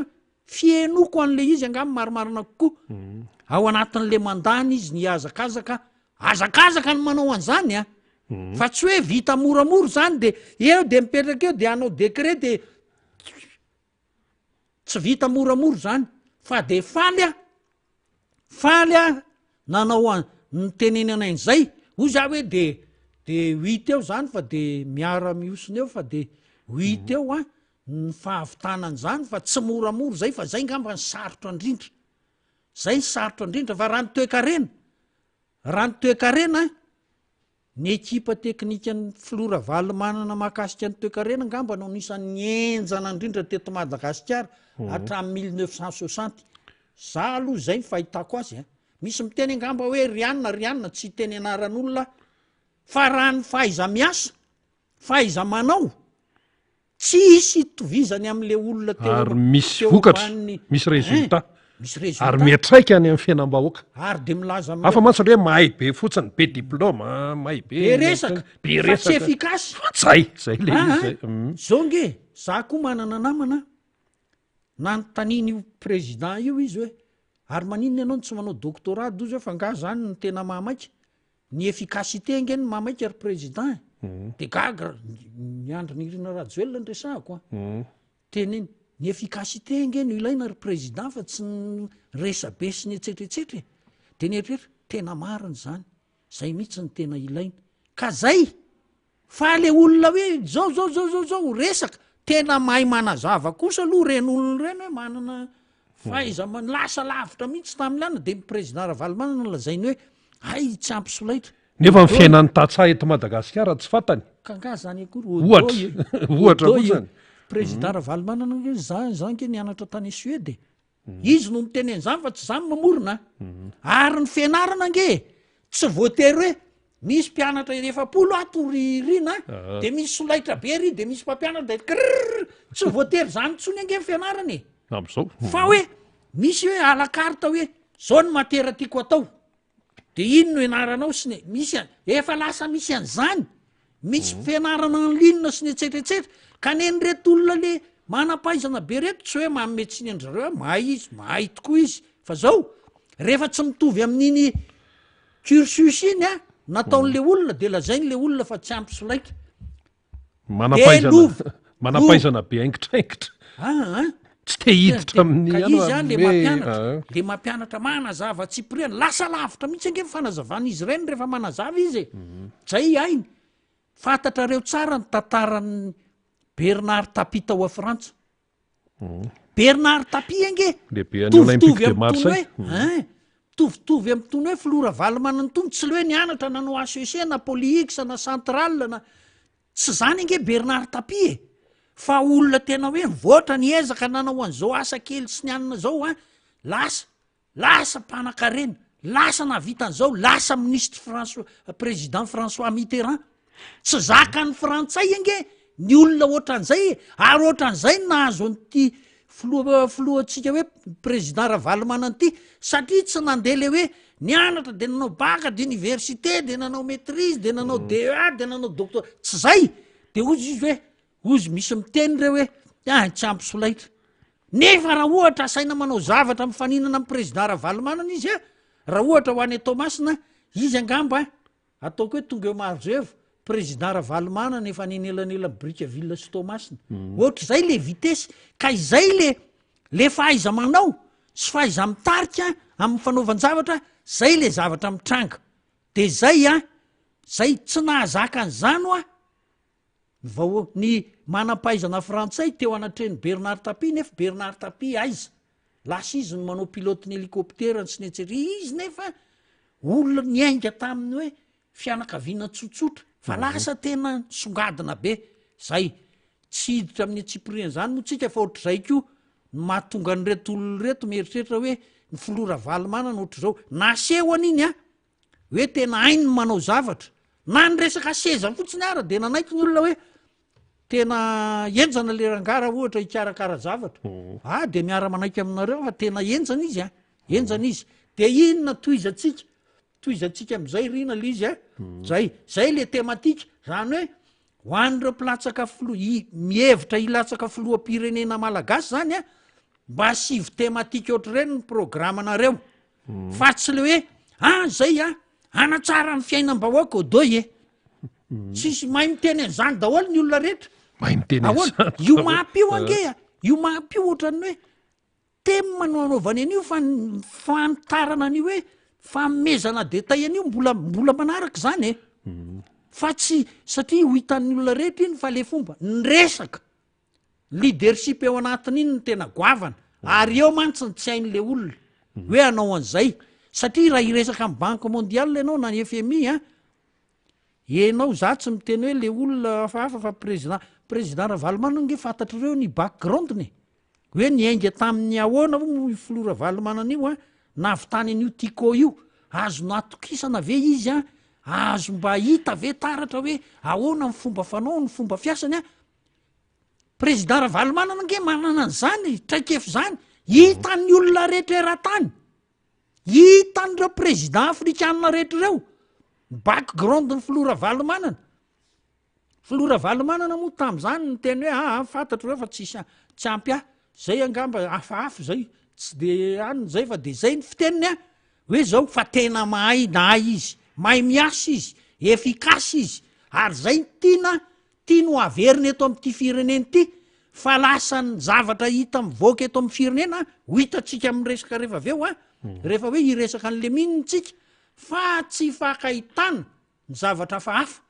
fienoko an'le izy angamy marimarina kokoa ao anatin'le mandany izy ny azakazaka ny manao an'zany fa tsy hoe vita moramoro zany de eo de mipetraka eo de anao décret de tsy vita moramoro zany fa de faly nanao ny teneny anain'zay ho za hoe de 8 eo zany fa de miara miosiny eo fa de 8 eo ny fahavitanany zany fa tsy moramoro zay fa zay ngamba ny sarotra indrindra fa raha ny toekarena ny ekipa teknikan'ny filora valomanana mahakasika ny toekarena ngamba no nisan'ny enjana indrindra teto Madagasikara hatramin'ny 1960 za aloha zay ny fahitako azy misy miteny angamba hoe rianina tsy teny anaran'olona fa raha ny fahaiza miasa fahaiza manao tsy isy tovizany am'le olona ary misy vokatra misy résultat misy résultat ary miatraika any amin'ny fiainam-bahoaka ary de milaza hafa matsatra hoe mahay be fotsiny be diplôma mahay be resaka be fa tsy resaka efficace zay le izy zay zao nge za koa manana namana nanotaniny io président io izy hoe ary maninona ianao tsy manao doctorat dozy hoe fa nga zany ny tena mahamaika ny efficacité nge ny mahamaika ary président de gaga miandro nirina rajoelona nresahako teneny ny efficacité nge no ilaina ry président fa tsy ny resabe sy ny etsetretsetra de ny eritreritra tena mariny zany zay mihitsy ny tena ilaina ka zay fa le olona hoe zao resaka tena mahay manazava kosa aloha ren'olona reny hoe manana faiza lasa lavitra mihitsy tam'lana de my président Ravalomanana nolazainy hoe ay tsy ampy solaitra nefa ny fiainan'ny tatsaha eto Madagasikara tsy fantany ka nga zany akory ohatra kotsany président Ravalomanana hoe zany ke nianatra tany Suède izy no miteneny zany fa tsy zany mamorona ary ny fianarana nge tsy voatery hoe misy mpianatra 7 ato rina de misy solaitra be ry de misy mpampianatra de tsy voatery zany tsony ange fianarany am'izao fa hoe misy hoe alakarta hoe zao ny matera tiako atao de ino no ianaranao sy ny misy efa lasa misy an'zany misy fianarana anlinina sy ny etsetretsetra ka neny reto olona le manampaizana be reto tsy hoe mametsiny andrareo mahay tokoa izy fa zao rehefa tsy mitovy amin'iny cursus iny nataon'le olona de lazain'le olona fa tsy ampy solaitra manampaizana be aingitraingitra tsy te hiditra amin'ny le mampianatra manazava tsipiriana lasa lavitra mihitsy ange fanazavana izy reny rehefa manazava izy zay ainy fantatrareo tsara ny tantaran'ny Bernard Tapie tao a Frantsa Bernard Tapie ange tovitovy am'tony hoe Flora Valomana ny tony tsy le hoe nianatra nanao HEC na Polyx na Central na tsy zany ange Bernard Tapie fa olona tena hoe voatra ny ezaka nanao an'izao asa kely sy ny anina zao lasa mpanakarena lasa navitan'izao lasa ministre président François Mitterrand tsy zaka ny frantsay ange ny olona ohatran'izay ary ohatran'izay nahazo an'ity filohantsika hoe président Ravalomanana an'ity satria tsy nandeha le hoe nianatra de nanao baka d'université de nanao maîtrise de nanao DEA de nanao doctorat tsy zay de ozy izy hoe ozy misy miteny reo hoe tsy ampy solaitra nefa raha ohatra asaina manao zavatra mifaninana amin'ny président Ravalomanana izy raha ohatra ho any Tomasina izy angamba ataoko hoe tonga eo Marzevo président Ravalomanana efa nenelanela Brickaville sy Tomasina ohatra zay le vitesy ka izay le fahaiza manao sy fahaiza mitarika amin'ny fanaovan-javatra zay le zavatra mitranga de zay tsy nahazaka an'zany ny manampaizana frantsay teo anatreny Bernard Tapie nefa Bernard Tapie aiza lasa izy no manao pilotiny hélicoptère sy ny etsetra izy nefa olona niainga tamin'ny hoe fianakaviana tsotsotra fa lasa tena songadina be zay tsy hiditra amin'ny tsipiriana zany moa tsika fa ohatr'izay ko mahatonga ny reto olona reto mieritreritra hoe ny Flora Valomana ohatr'izao naseho an'iny hoe tena ainy ny manao zavatra na ny resaka seza fotsiny ara de nanaiky ny olona hoe tena enjana le rangara ohatra hikarakara zavatra de miara manaiky aminareo fa tena enjana izy enjana izy de inona toizatsika am'izay rina le izy zay le tematika zany hoe ho an'ireo mpilatsaka mihevitra hilatsaka filoham-pirenena malagasy zany mba sivy tematika ohatr'ireny ny programanareo fa tsy le hoe zay anatsara ny fiainam-bahoaka odoy tsisy mahay miteny an'izany daholo ny olona rehetra io mahampio ange io mahampio ohatrany hoe temanaovany an'io fa fanitarana an'io hoe famezana detay an'io mbola manaraka zany fa tsy satria ho hitan'ny olona rehetra iny fa le fomba ny resaka leadership eo anatin'iny ny tena goavana ary eo mantsy ny tsy hain'le olona hoe anao an'izay satria raha iresaka amin'ny banque mondiale ianao na ny FMI enao za tsy miteny hoe le olona hafahafa fa président Ravalomanana nge fantatrareo ny backgroundny hoe niainga tamin'ny ahoana Flora Valomanana io navitany an'io tiako io azo natokisana ve izy a azo mba hita ve taratra hoe ahoana ny fomba fanao ny fomba fiasany a président Ravalomanana nge manana an'zany traikefa zany hitan'ny olona rehetra era-tany hitan'ireo président afrikanina rehetra ireo background ny filoha Ravalomanana filoha Ravalomanana moa tam'zany ny teny hoe fantatro reo fa tsy ampy zay angamba hafahafa zay tsy de aniny zay fa de zay ny fiteniny hoe zao fa tena mahay izy mahay miasa izy efikasy izy ary zay tia no averiny eto am'ty fireneny ty fa lasany zavatra hita mivoaka eto am'ny firenena ho hitatsika am'ny resaka rehefa aveo rehefa hoe iresaka an'le minintsika fa tsy fakahitana ny zavatra hafahafa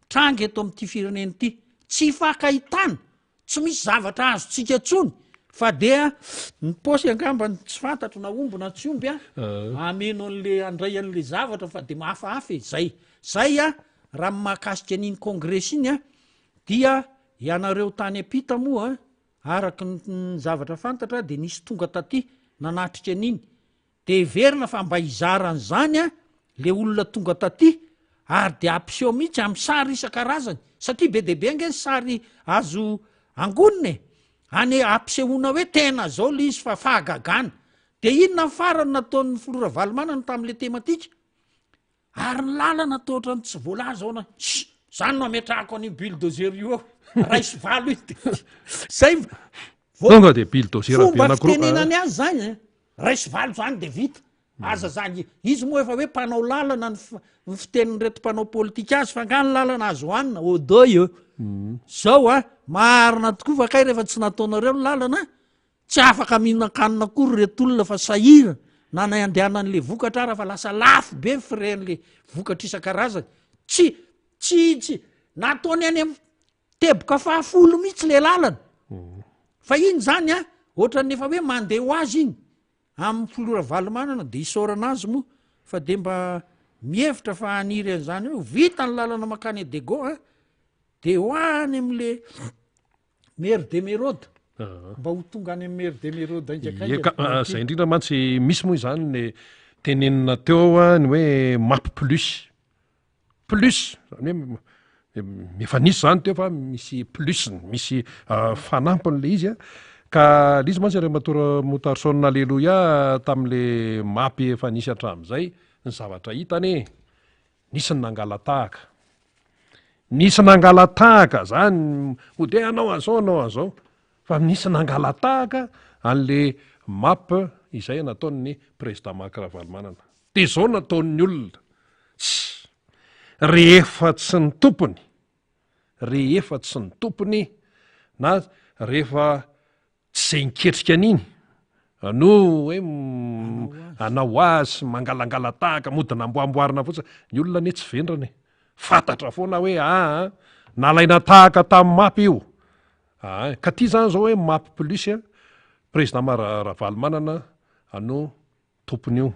tranga eto am'ty fireneny ty tsy fakahitana tsy misy zavatra azotsika tsony fa de ny posy angamba tsy fantatro na omby na tsy omby ameno an'le andray an'le zavatra fa de mahafahafa zay raha mahakasika an'iny congrès iny dia ianareo tany apita moa araky ny zavatra fantatra de nisy tonga taty nanatrika an'iny de verina fa mba izaran'zany le olona tonga taty ary de ampiseho mihitsy am'y sary isan-karazany satria be debe nge ny sary azo angoniny any ampisehoana hoe tena zao le izy fa fahagagana de inona farany nataon'ny filoha Ravalomanana tam'le tematika ary ny lalana toatra ny tsy voalaza aona zany no ametrahako an'io bulldozer io raisy valo zay tonga de bulldozer fomba fitenenany azy zany raisy valo zany de vita aza zany izy moa efa hoe mpanao lalana ny fiteniny reto mpanao politika azy fa ngany lalana azo hoanina odo zao marina tokoa fa kay rehefa tsy nataonareo ny lalana tsy afaka mihinan-kanina kory retolona fa sahira na andehanan'le vokatra raha fa lasa lafo be frean'le vokatra isan-karazany tsy nataony any am teboka fahafolo mihitsy le lalana fa iny zany ohatran'ny efa hoe mandeha ho azy iny am'ny filoha Ravalomanana de isaorana azy moa fa de mba mihevitra fa aniry an'zany hoe vita ny lalana makany Dego de hoany am'le maire de Merode mba ho tonga any am'y maire de Merode zay indrindra mantsy misy moa zany le tenenina teo ny hoe map plus zany hoe efa nisy zany teo fa misy plus misy fanampiny le izy ka lizy mantsy re motarson aleloia tam'le mapy efa nisy hatram'zay ny zavatra hitany nisy ny nangalatahaka zany ho de anao anzao fa nisy nangalatahaka an'le map izay nataon'ny président Marc Ravalomanana de zao nataon'ny olona rehefa tsy ny tompony na rehefa tsy zay niketrika an'iny no hoe anao azy mangalangalatahaka modina amboamboarina fotsiny ny olona ne tsy vendrany fantatra foana hoe nalaina tahaka tamin'ny mapy io ka ty zany zao hoe mapy plus président Ravalomanana ano tompony io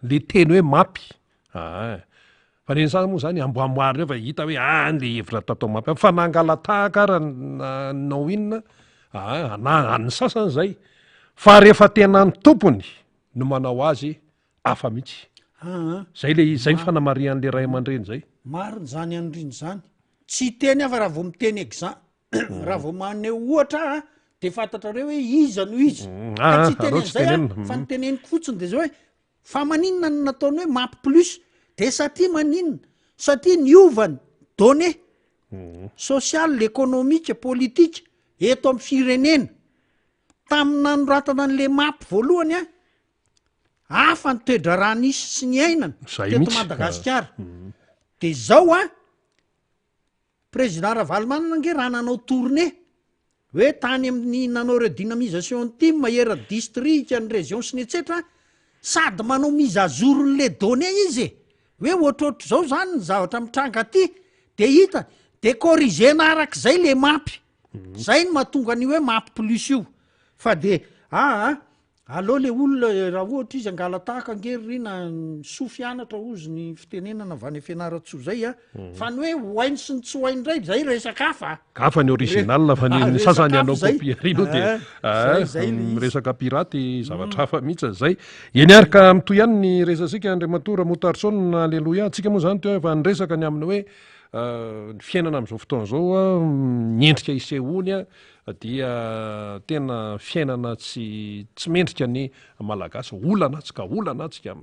le teny hoe mapy fa reny zany moa zany amboamboarina eo fa hita hoe le hevitra tatao mapy fa nangalatahaka raha nao inona any sasany zay fa rehefa tena ny tompony no manao azy afa mihitsy zay fanamarian'le ray aman-dreny zay mariny zany an'riny zany tsy teny fa raha vo miteny exa raha vo maneho ohatra de fantatrareo hoe iza no izy ka tsy teny an'zay fa niteneniko fotsiny de zao hoe fa maninona ny nataony hoe mapy plus de satria maninona satria niovany donné social l'économique politique eto am'ny firenena tamina noratana an'le mapy voalohany hafa ny toedra raha nisy sy ny ainana teto Madagasikara de zao président Ravalomanana nge raha nanao tournée hoe tany amin'ny nanao reo dynamisation ty mahera district ny région sy ny etsetra sady manao mise à jour n'le données izy hoe ohatrohatro zao zany ny zavatra mitranga ty de hita de corrigena arak'zay le mapy zay ny mahatonga ny hoe mapy plus io fa de aloha le olona raha ohatra izy angala tahaka angery rina soa fianatra ozy ny fitenenana avy any fianaratsoa zay a fa ny hoe hoainy sy ny tsy hoainy ndray zay resaka hafa kafa ny original fa ny sasany anao kopia rino dia zay resaka piraty zavatra hafa mihitsy zay eniarika mitoy ihany ny resasika andriamatora motarsona aleloia antsika moa zany to fa nyresaka ny aminy hoe ny fiainana am'izao fotoana zao a miendrika isehony a dia tena fiainana tsy mendrika ny malagasy olana atsika olana atsika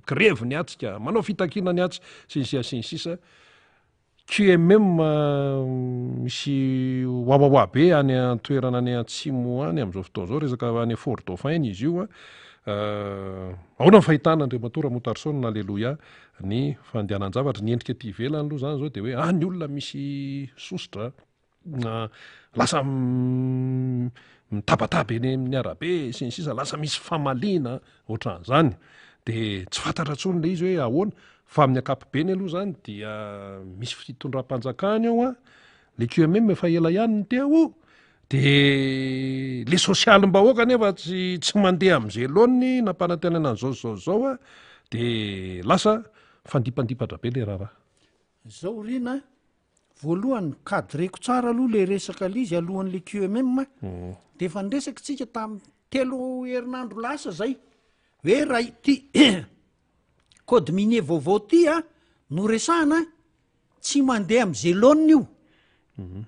kreviny atsika manao fitakinany atsy sinsisa QMM misy wawawa be any antoerana any atsimo any am'izao fotoana zao resaka any Fort Dauphin izy io aona fahitana andriamatora motarsona aleloia ny fandehanan-javatra ny endrika ty ivelany aloha zany zao de hoe ny olona misy sositra lasa mitabataba eny amin'ny arabe sinsisa lasa misy famalina ohatran'izany de tsy fantatra tsony le izy hoe ahoana fa amin'ny akapobeny aloha zany dia misy fitondram-panjakana ao le QMM efa ela ihany ny teo de le sosialim-bahoaka nefa tsy mandeha am'izay loany nampanantenana zao de lasa fandipandipatra be le raharaha zao rina voalohany kadreko tsara aloha le resaka lizy alohan'le QMM de efa nresaky tsika tamin'ny 3 herinandro lasa zay hoe raha ity code minier vaovao ty no resahana tsy mandeha am'izay loany io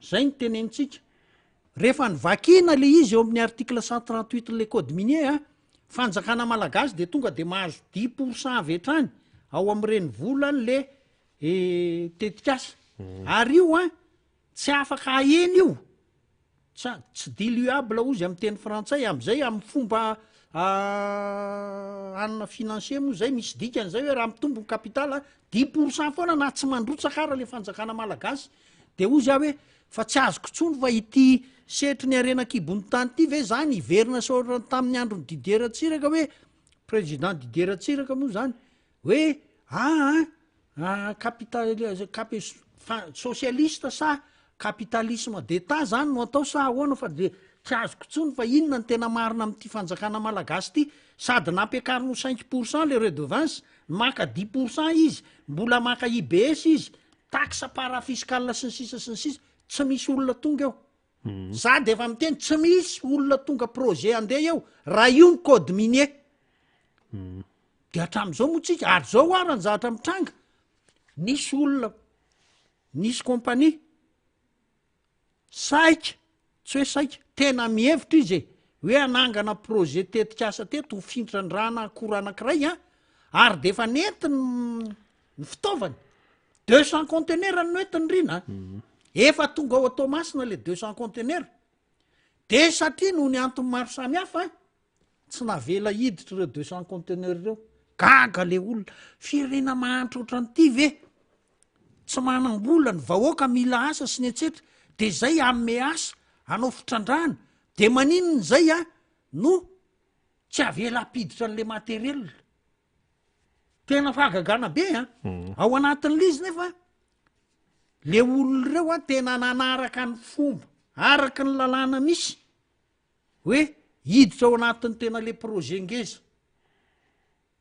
zay ny tenenitsika rehefa nyvakina le izy eo amin'ny article 138 le code minier fanjakana malagasy de tonga de mahazo 10% avetrany ao am'ireny volany le tetikasa ary io tsy afaka aheny io tsy diluable ozy am'y teny frantsay am'izay am'y fomba anina financier moa zay misy dikany zay hoe raha mitombo ny kapitala 10% foana na tsy mandrotsaka ara le fanjakana malagasy de ozy hoe fa tsy azoko tsony fa ity setry ny arenakibony tany ity ve zany iverina saora tamin'ny androny Didier Ratsiraka hoe président Didier Ratsiraka moa zany hoe socialiste sa capitalisme d'État zany no atao sa ahoana fa de tsy azoko tsony fa inona ny tena marina am'ty fanjakana malagasy ty sady nampiakarino 5% le redevance maka 10% izy mbola maka IBS izy taxe parafiscale sy ny sisa tsy misy olona tonga eo sady efa miteny tsy misy olona tonga projet andeha eo raha io ny code minier de hatram'izao moa tsika ary zao arany zahatra mitranga nisy olona nisy compagnie saika tsy hoe saika tena mihevitra izy hoe anangana projet tetikasa teto ho fintrandrana akora anankiray ary de efa nentiny ny fitaovany 200 conteneur no entiny rina efa tonga ao Tomasina le 200 conteneur de satria noho ny antony maro samy hafa tsy navela hiditra ireo 200 conteneur ireo gaga le olona firena mahantra ohatran'ity ve tsy manambola ny vahoaka mila asa sy ny etsetra de zay amme asa anao fitrandrana de maninony zay no tsy avela apiditra an'le materiel tena fahagagana be ao anatin'le izy nefa le olona ireo tena nanaraka ny fomba araka ny lalàna misy hoe hiditra ao anatin'ny tena le projet ngeza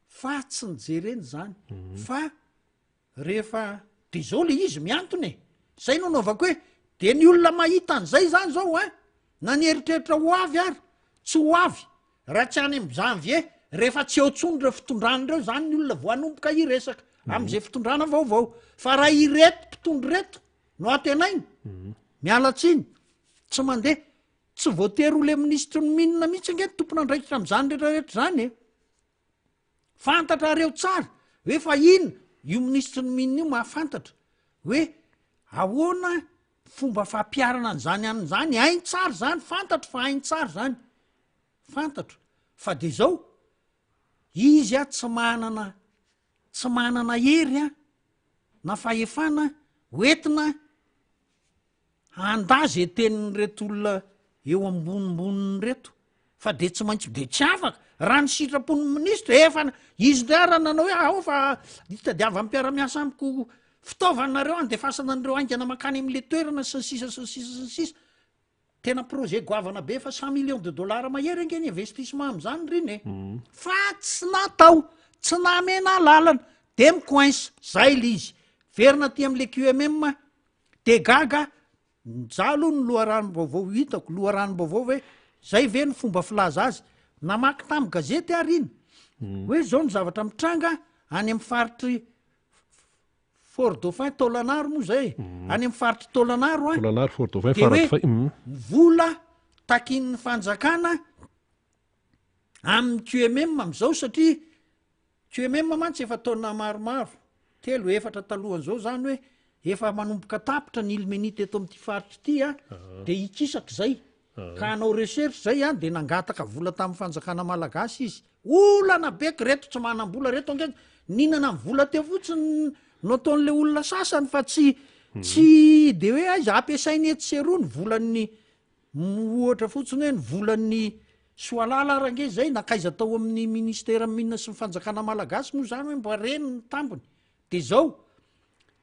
fa tsy nijereny zany fa rehefa de zao le izy miantony zay no naovako hoe de ny olona mahita an'izay zany zao na nieritreritra ho avy ary tsy ho avy raha tsy any am' janvier rehefa tsy eo tsony reo fitondrany reo zany ny olona voanomboka iresaka am'izay fitondrana vaovao fa raha ireto mpitondry reto no atenainy mialatsiny tsy mandeha tsy voatery ho le ministre ny minina mihitsy ange tompona andraikitra am'zany rehetrarehetra zany fantatra reo tsara hoe fa ina io ministre ny minina io mahafantatra hoe ahoana fomba fampiarana an'zany an'zany ainy tsara zany fantatra fa ainy tsara zany fantatra fa de zao izy tsy manana hery na fahefana hoentina andazy tenin'ny reto olona eo ambonimboniny reto fa de tsy maintsy de tsy afaka raha ny sitrapon'ny ministra efa izy ndray raha nanao hoe ao fa hitadiava mpiara-miasa amiko fitaovanareo andefasana an'ireo aingana makany am'le toerana sy ny sisa tena projet goavana be fa 100 millions de dollars mahery angeny investissement am'izany reny e fa tsy natao tsy namena lalana de micoince zay le izy verina ty am'le QMM de gaga za aloha ny loharanom-baovao hitako loharanom-baovao hoe zay ve ny fomba filaza azy namaky tamy gazety ariny hoe zao ny zavatra mitranga any am'ny faritry Fort Dauphin Tôlanaro moa zay any am'ny faritry Tôlanaro Tôlanaro Fort Dauphin de hoe Faradofay vola takin'ny fanjakana amin'ny QMM am'izao satria QMM mantsy efa taona maromaro 3-4 talohan'izao zany hoe efa manomboka tapitra ny ilmenity eto am'ty faritry ty de hikisaky zay ka hanao recherche zay de nangataka vola tamin'ny fanjakana malagasy izy olana beky reto tsy manam-bola reto ange ninana ny vola teo fotsiny no ataon'le olona sasany fa tsy de hoe aiza ampiasainy etsy seroa ny volan'ny ohatra fotsiny hoe ny volan'ny soalala range zay nakaiza tao amin'ny ministera minina sy mifanjakana malagasy moa zany hoe mba reny ny tambony de zao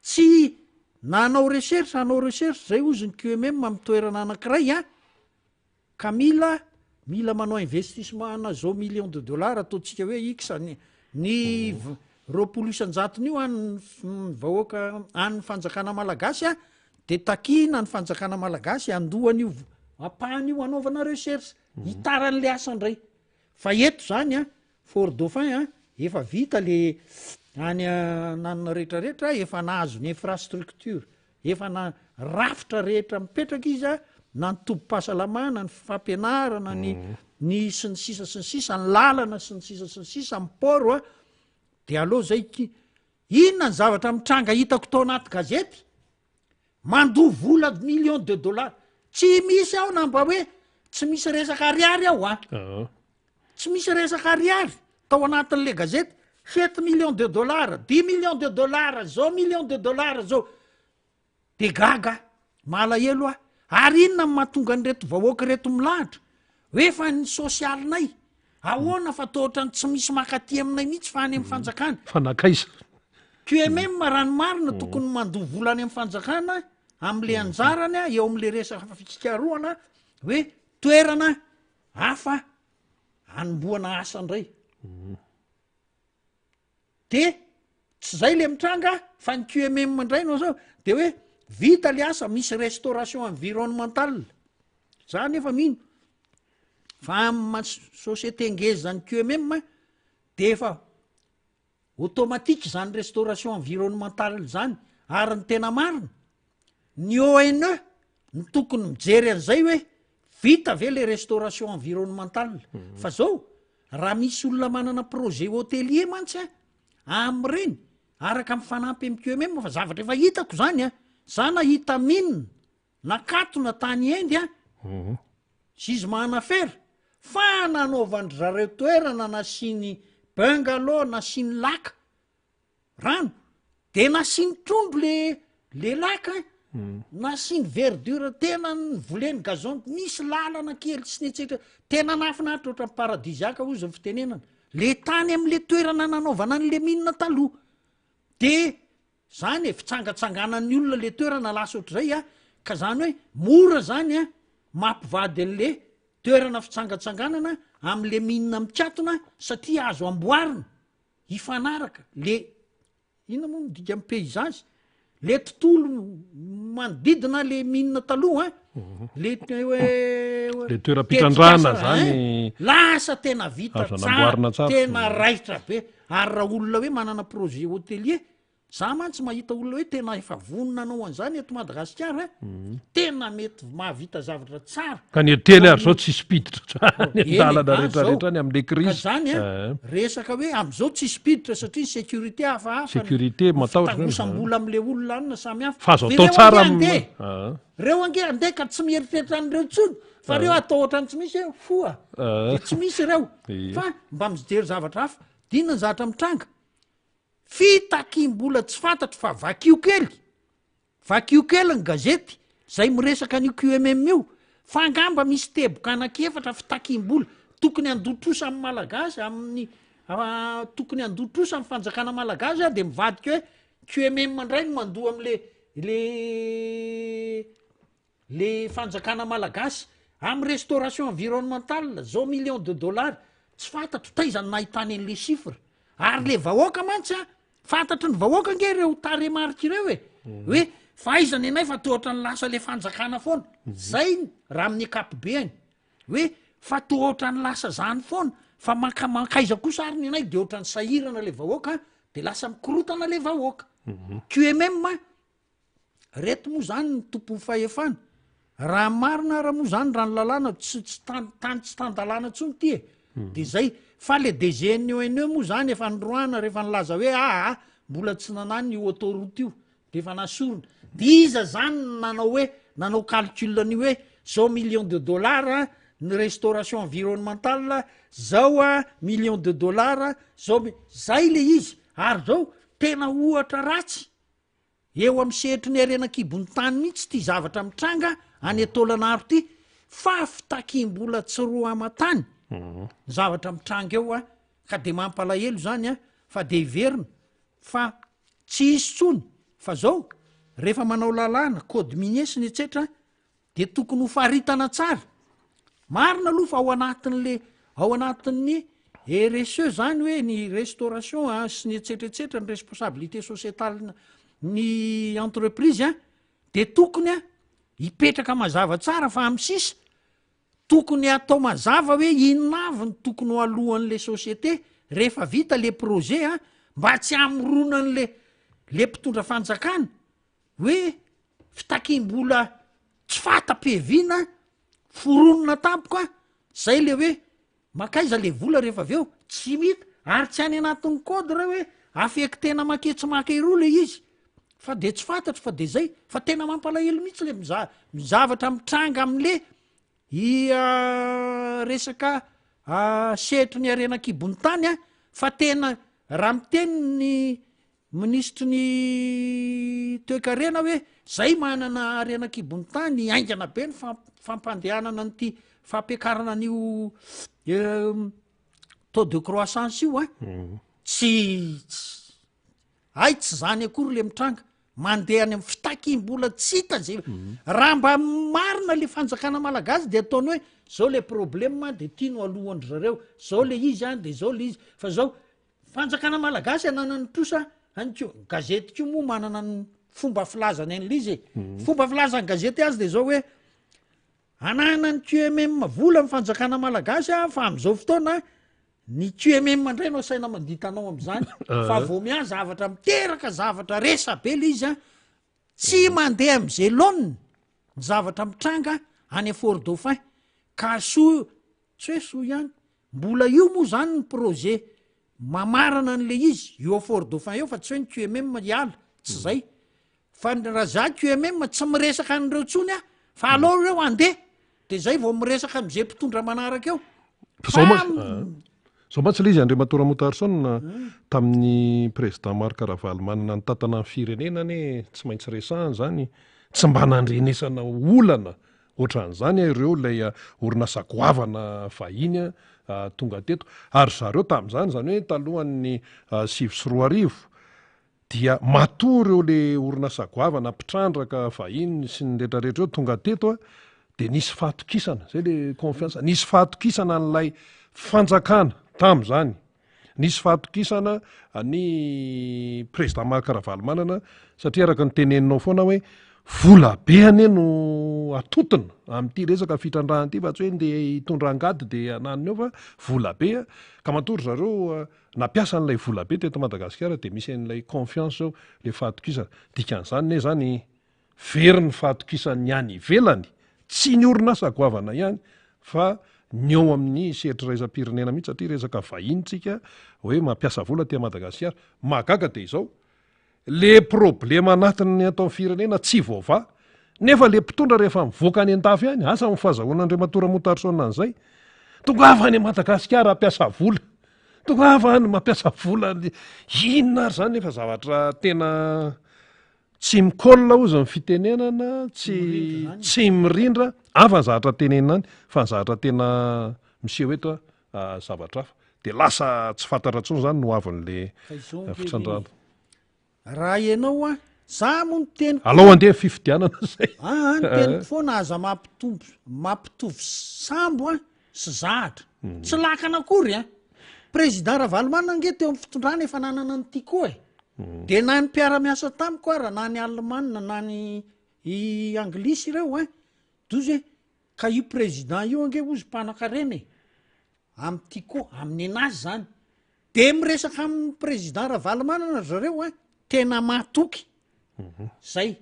tsy nanao recherche anao recherche zay ozy ny QMM am'toerana anankiray ka mila manao investissement na zao millions de dollars ataotsika hoe iksa ny roapolo isanjaton'io any vahoaka any fanjakana malagasy de takina ny fanjakana malagasy andohan'io apahan'io anaovana recherche hitaran'le asandray fa eto zany Fort Dauphin efa vita le any nanona rehetrarehetra efa nahazo ny infrastructure efa na rafitra rehetra mipetraka izy na ny tobo-pahasalamana ny fampianarana ny sy ny sisa ny lalana sy ny sisa ny poro de aloha zay inona ny zavatra mitranga hitako tao anaty gazety mando vola millions de dollars tsy misy aho na mba hoe tsy misy resaka ariary aho tsy misy resaka ariary tao anatin'le gazety 7 millions de dollars 10 millions de dollars zao millions de dollars zao de gaga malahelo ary inona ny mahatonga ny reto vahoaka reto milahatra hoe fa ny sosialinay ahoana fa tohatra ny tsy misy makaty aminay mihitsy fa any am'ny fanjakana fanakaiza QMM ranomarina tokony mandoa vola any am'ny fanjakana am'le anjarany eo am'le resaka fitsikaroana hoe toerana hafa anomboana asandray de tsy zay le mitranga fa ny QMM ndray nao zao de hoe vita le asa misy restauration environnementale zany efa mino fa société ngezany QMM de efa automatique zany restauration environnementale zany ary ny tena marina ny ONE ny tokony mijery an'izay hoe vita ve le restauration environnementale fa zao raha misy olona manana projet hôtelier mantsy am'reny araka mifanampy amy QMM fa zavatra efa hitako zany zana hita minina nakatona tany endy sy izy manafera fa nanaovandry zareo toerana nasiany bungalow nasiany laka rano de nasiany trondro le laka nasiany verdure tena ny voleny gazon misy lalana kely sy netsetra tena nafinahitra oatra paradisiaka ozy ny fitenenana le tany am'le toerana nanaovana an'le minina taloha de zany fitsangatsanganan'ny olona le toerana lasa ohatr'zay ka zany hoe mora zany mampivady an'le toerana fitsangatsanganana am'le minina mikatona satria azo amboarina hifanaraka le inona moa midika amy paysazy le tontolo manodidina le minina taloha le toeram-pitrandrana zany lasa tena vita namboarina tsara tsara. tena raitra be ary raha olona hoe manana projet hôtelier za mantsy mahita olona hoe tena efa vonina anao an'izany eto Madagasikara tena mety mahavita zavatra tsara ka ny hotely ary zao tsisy piditra ny dalana rehetrarehetra any am'le ka crise zany resaka hoe am'izao tsisy piditra satria sécurité hafahafa sécurité matahotra tagosambola am'le olona anina samy hafa fa azo De atao reo tsara ange andeha. Reo ange andeha ka tsy mieritreritra an'ireo tsony fa reo atao ohatrany tsy misy foa de tsy misy reo fa mba mijery zavatra hafa dinona ny zavatra mitranga fitakim-bola tsy fantatro fa vakio kely ny gazety zay miresaka ny QMM io fa angamba misy teboka anakefatra fitakim-bola tokony andotrosa amin'ny malagasy amin'ny tokony andotrosa amin'ny fanjakana malagasy de mivadika hoe QMM ndray no mandoa am'le fanjakana malagasy amy restauration environnementale zao million de dollars tsy fantatro taizany nahitany an'le chiffre ary le vahoaka mantsy a fantatry ny vahoaka nge reo taremarika ireo hoe fahaizany anay fa tohatra ny lasa le fanjakana foana zay raha amin'ny akapobeany hoe fa tohatra ny lasa zany foana fa makaiza kosa ariny anay de ohatra ny sahirana le vahoaka de lasa mikorotana le vahoaka qmm reto moa zany ny tompon'ny fahefana raha marina raha moa zany raha ny lalàna tsy tandalàna tsony ty de zay fa le DGNE moa zany efa nydroana rehefa nilaza hoe mbola tsy nanany io autoroute io de efa nasorona de iza zany nanao hoe nanao calculany hoe zao million de dollars ny restauration environnementale zao million de dollars zao zay le izy ary zao tena ohatra ratsy eo amy sehetry ny arenakibony tany mihitsy ty zavatra mitranga any atolanaro ty fa fitakimbola tsy roa amatany zavatra mitranga eo ka de mampalahelo zany fa de iverina fa tsy isy tsony fa zao rehefa manao lalàna code minier sy ny etsetra de tokony ho faritana tsara marina aloha fa ao anatin'ny RSE zany hoe ny restauration sy ny etsetretsetra ny responsabilité sociétale ny entreprise de tokony hipetraka mazava tsara fa amy sisa tokony atao mazava hoe inavy ny tokony ho alohan'le société rehefa vita le projet mba tsy amironan'le mpitondra fanjakana hoe fitakimbola tsy fata-pevina foronona tampoka zay le hoe makaiza le vola rehefa aveo tsy mita ary tsy any anatin'ny kody raha hoe afeky tena maketsy maka iroa le izy fa de tsy fantatro fa de zay fa tena mampalahelo mihitsy le mizavatra mitranga am'le resaka sehetry ny arenakibony tany fa tena raha miteny ny ministry ny toekarena hoe zay manana arenakibony tany aingana be ny fampandehanana nyty fampiakarana an'io taux de croissance io tsy zany akory le mitranga mandeha any amy fitakimbola tsy hita zay raha mba marina le fanjakana malagasy de ataony hoe zao le problème de tia no alohandry zareo zao le izy de zao le izy fa zao fanjakana malagasy ananany trosa anko gazety ko moa manana ny fomba filazany an'le izy fomba filazany gazety azy de zao hoe anana ny QMM vola my fanjakana malagasy fa am'izao fotoana ny QMM ndray no asaina manditanao am'zany fa vo mia zavatra miteraka zavatra resa be le izy tsy mandeha am'zay lona ny zavatra mitranga any Fort Dauphin ka so tsy hoe so ihany mbola io moa zany ny projet mamarana an'le izy io Fort Dauphin eo fa tsy hoe ny QMM iala tsy zay fa raha za QMM tsy miresaka an'ireo tsony fa aleo reo andeha de zay vao miresaka am'izay mpitondra manaraka eo zao mantsy le izy Andriamatora Motaharson tamin'ny président Marc Ravalomanana manana ny tantana ny firenenany tsy maintsy resahany zany tsy mba nandrenesana olana ohatran'izany ireo lay orinasa goavana vahiny tonga teto ary zareo tam'izany zany hoe talohan'ny 2024 dia matory eo le orinasa goavana mpitrandraka vahiny sy ny rehetrarehetra eo tonga teto de nisy fahatokisana zay le confiance nisy fahatokisana n'lay fanjakana tam'izany nisy fahatokisana ny président Marc Ravalomanana satria araka ny teneninao foana hoe vola be ane no atotona am'ty resaka fitrandrahana ty fa tsy hoe ndeha hitondra angady de ananiny eo fa vola be ka matory zareo nampiasa n'lay vola be teto Madagasikara de misy an'lay confiance eo le fahatokisana dikan'izany ne zany very ny fahatokisany any ivelany tsy ny orinasa goavana ihany fa ny eo amin'ny sehatra raisam-pirenena mihitsy satria resaka vahintsika hoe mampiasa vola ty Madagasikara mahagaga de izao le problema anatiny atao firenena tsy vaova nefa le mpitondra rehefa mivoaka any an-tafy ihany asa ny fahazahoan'Andriamatora Motaharson an'izay tonga any Madagasikara ampiasa vola tonga any mampiasa vola inona ary zany nefa zavatra tena tsy mikolla ozy ny fitenenana tsy mirindra afa ny zavatra tenenina any fa ny zavatra tena miseho eto zavatra hafa de lasa tsy fantatra tsony zany no avin'le fitrandrana raha ianao za mo nyteny alao andeha fifidianana zay ny teniko foana aza mampitovy sambo a sy zahatra tsy lakana akory a président Ravalomanana nge teo amin'ny fitondrana efa nanana ny tia koa de na ny mpiara-miasa tamiko raha na ny Alemana na ny anglisy ireo dozy hoe ka io président io ange ozy mpanan-karena am'ty koa amin'ny anazy zany de miresaka amin'ny président Ravalomanana zareo tena matoky zay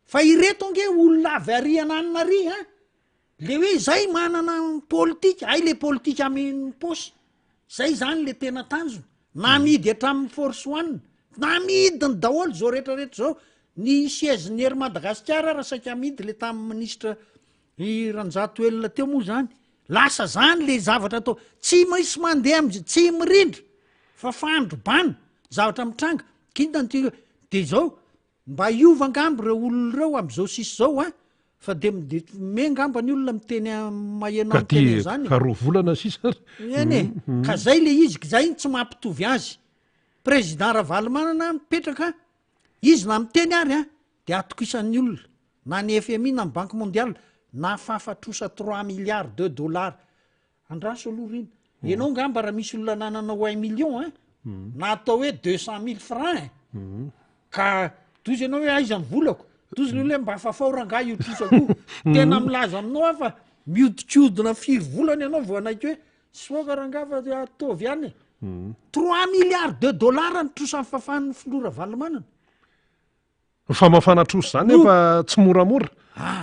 fa ireto ange olona avy ariana anina ry le hoe zay manana politika ay le politika amin'ny posy zay zany le tena tanjona na midy hatramin'ny force one na midiny daholo zao rehetrarehetra zao ny siège ery Madagasikara raha saika midy le tamin'ny ministre i Ranjatoelina teo moa zany lasa zany le zavatra atao tsy misy mandeha tsy mirindra fa fandrobana zavatra mitranga kindany de zao mba iovangamby reo olona reo am'izao sisy zao fa de mengamba ny olona miteny maheno amteny zany ka roa volana sisa eny ka zay le izy zay tsy mampitovy azy président Ravalomanana mipetraka izy na miteny ary de atokisan'ny olona na ny FMI na ny banque mondiale na fafatrosa 3 milliards de dollars andraso aloha riny ianao ngamba raha misy olona nananao 1 million na atao hoe 200 000 francs ka tozy ianao hoe aiza ny volako tozy ny olona hoe mba afafaoranga io trosako tena milaza aminao fa miodikodina 5 volana ianao vao anaiky hoe soka rangava atovy ihany 3 milliards de dollars ny trosa fafahan'ny filora Valomanana famafana troso zany efa tsy moramora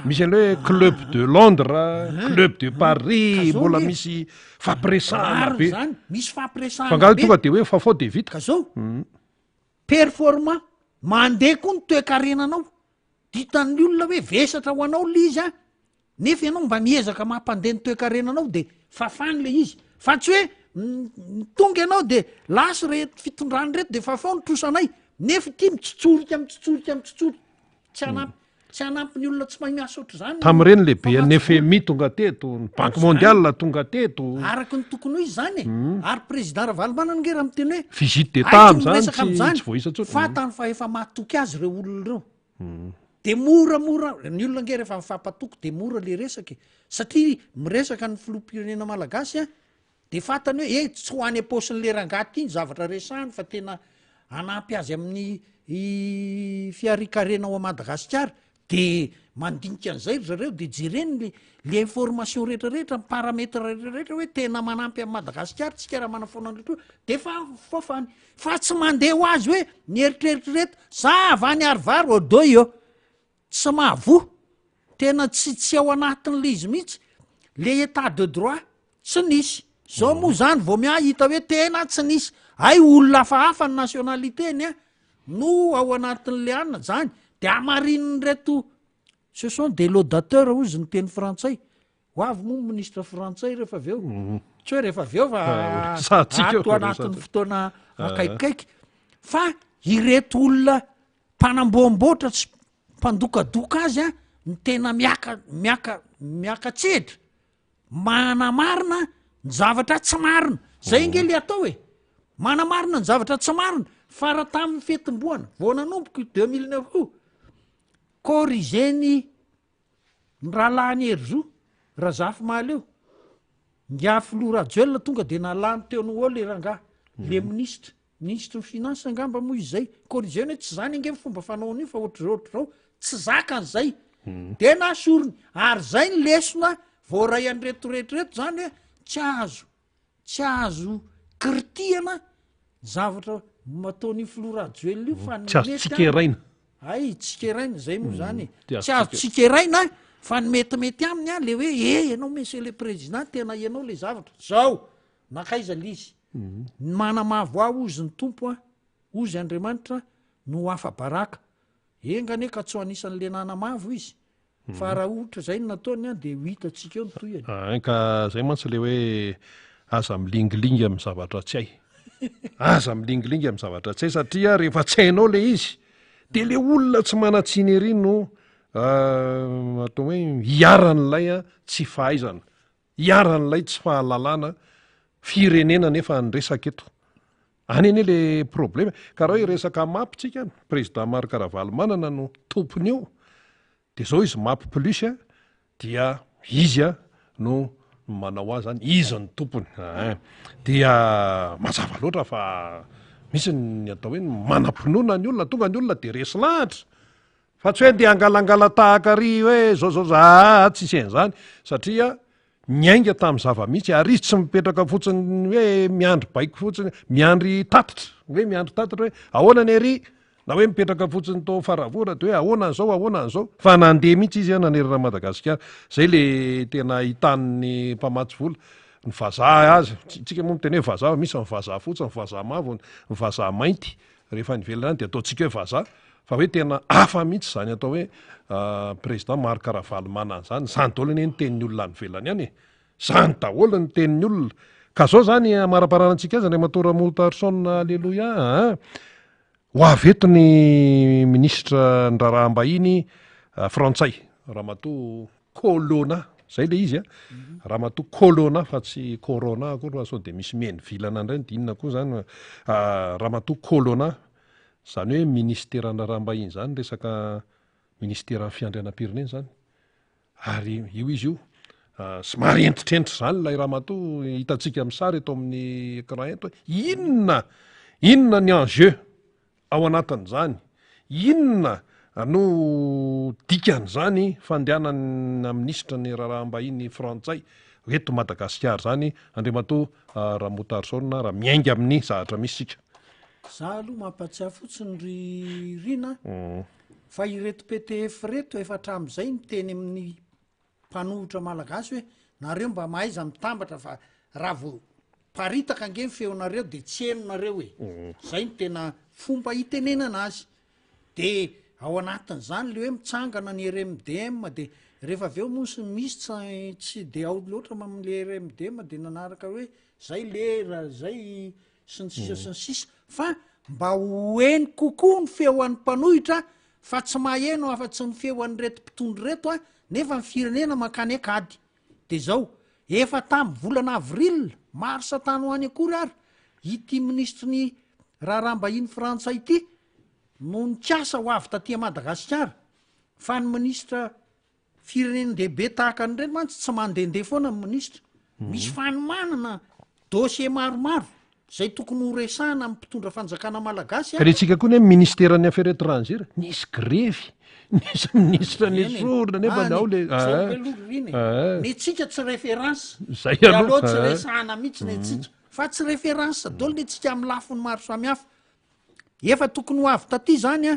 misy an'le hoe club de Londres club de Paris mbola misy fampiresahana be zany misy fampiresahana fa ngaho tonga de hoe fa fao de vita ka zao performant mandeha koa ny toe-karenanao ditan'ny olona hoe vesatra ho anao le izy nefa ianao mba miezaka mampandeha ny toe-karenanao de fafany le izy fa tsy hoe tonga ianao de lasy rehetra fitondrany reto de fa fao ny trosanay nefa ty mitsotsorika tsy anampy ny olona tsy mahay miasa oatra zany tam'ireny lehibe ny FMI tonga teto ny banque mondiale tonga teto araky ny tokony ho izy zany ary président Ravalomanana nge raha miteny hoe visite d'état am'zany tsy voaisa-tsotry fatany fa efa matoky azy reo olona reo de moramora ny olona nge rehefa mifampatoky de mora le resaky satria miresaka ny filoham-pirenena malagasy de fatany hoe tsy ho any aposin'le rangaty iny zavatra resahany fa tena anampy azy amin'ny fiarikarena ao a Madagasikara de mandinika an'izay zareo de jereny le information rehetrarehetra parametre rehetrarehetra hoe tena manampy amin'ny Madagasikara tsika raha manafoana rehetra de fafany fa tsy mandeha ho azy hoe nieritreritrereto sa avy any arivary odo io tsy mahavo tena tsy ao anatin'le izy mihitsy le état de droit tsy nisy zao moa zany vao hita hoe tena tsy nisy ay olona hafahafa ny nationalité-ny no ao anatin'le anina zany de amarininy reto ce sont des laudateurs ozy ny teny frantsay ho avy moa ministre frantsay rehefa aveo tsy hoe rehefa aveo fa ato anatin'ny fotoana akaikikaiky fa ireto olona mpanamboamboatra sy mpandokadoka azy ny tena miaka tsedra manamarina ny zavatra tsy marina zay nge le atao manamarina ny zavatra tsy marina fa raha tamin'ny fetim-boana vao nanomboka 2009 corrigeny ny rahalany hery raha zafy maly eo nga filoha rajoelona tonga de nalany teo ny olo le rangaha le ministre ny finance angamba moa izy zay corrigeny hoe tsy zany ange fomba fanaon'io fa ohatr'zao tsy zakan'zay de nasorony ary zay ny lesona vao ray any retorehetrareto zany hoe tsy azo kiritiana zavatra mataony filoha rajoelona io fa tsy azo tsikeraina ay tsikeraina zay moa zany tsy azo tsikeraina fa ny metimety aminy le hoe ianao monsieur le président tena ianao le zavatra zao nakaiza le izy manamavo ozy ny tompo ozy Andriamanitra no afa-baraka engane ka tsy ho anisan'le nanamavo izy fa raha ohatra zay ny nataony de ho hitatsika eo nytoyany ka zay mantsy le hoe aza milingilingy amin'ny zavatra tsy hay aza milingilingy amin'ny zavatra tsy hay satria rehefa tsy hainao le izy de le olona tsy manatsiny ery no atao hoe hiaran'lay tsy fahaizana hiaran'lay tsy fahalalana firenena nefa nyresaka eto any anie le problema ka raha hoe resaka mapitsika président Marc Ravalomanana no tompony io de zao izy mapy plus dia izy no manao azy zany izy ny tompony dia mazava loatra fa misy ny atao hoe manam-pinoana ny olona tonga ny olona de resy lahatra fa tsy hoe de angalangala tahaka ry hoe zao tsisy an'izany satria nyainga tamin'ny zava-mihitsy ary izy tsy mipetraka fotsiny hoe miandry baiko fotsiny miandry tatitra hoe miandry tatitra hoe ahoana ny ery na hoe mipetraka fotsiny tao faravora de hoe ahoana n'izao fa nandeha mihitsy izy nanerana Madagasikara zay le tena hitan'ny mpamatsy vola ny vazaha azy tsika moa miteny hoe vazaha misy ny vazaha fotsy ny vazaha mavo ny vazaha mainty rehefa nivelona any de ataontsika hoe vazaha fa hoe tena hafa mihitsy zany atao hoe président Marc Ravalomanana zany daholo ny tenin'ny olona nivelany any zany daholo ny tenin'ny olona ka zao zany maraparanantsika azy Andriamatora Motarson alleloia ho avy eto ny ministra ny raharaha-mbahiny frantsay Ramatoa Colonna zay le izy Ramatoa Colonna fa tsy corona akory sao de misy meny vilana indray dinina koa zany Ramatoa Colonna zany hoe ministerana raharaha-mbahiny zany resaka ministeran'ny fiandrianam-pirenena zany ary io izy io somary entitrentitra zany lay Ramatoa hitantsika amin'ny sary eto amin'ny écran eto inona ny enjeu ao anatin'izany inona no dikan'izany fandehanana ministra ny raharaha-mbahiny frantsay eto Madagasikara zany Andriamato Ramotarson raha miainga amin'ny zavatra misy sika za aloha mampatsiahy fotsiny ry rina fa ireto PTF reto efa hatramin'izay miteny amin'ny mpanohitra malagasy hoe nareo mba mahaiza mitambatra fa raha vo paritaka ange feonareo de tsy henonareo zay ny tena fomba hitenenana azy de ao anatin'izany le hoe mitsangana ny RMDM de rehefa aveo misy tsy de ao loatra mamle RMDM de nanaraka hoe zay lera zay sy ny sisa fa mba hoeny kokoa ny feo an'ny mpanohitra fa tsy maheno afa-tsy ny feo an'ny reto mpitondry reto nefa ny firenena makany akady de zao efa tamin'ny volana avril marsa tany ho any akory ary ity ministry ny raharaha-mbahiny frantsay ity no nikiasa ho avy tatia Madagasikara fa ny ministra firenenandehibe tahaka ny reny mantsy tsy mandehandeha foana ny ministra misy fanomanana dossier maromaro zay tokony ho resahana amin'ny mpitondra fanjakana malagasy karetsika koa ny ministeran'ny affaires étrangères nisy grevy nisy ministra nisorona nefa nao le ny tsika tsy référence zay aloha tsy resahana mihitsy ny tsika fa tsy référence daholo ny tsika amin'ny lafiny maro samihafa efa tokony ho avy taty zany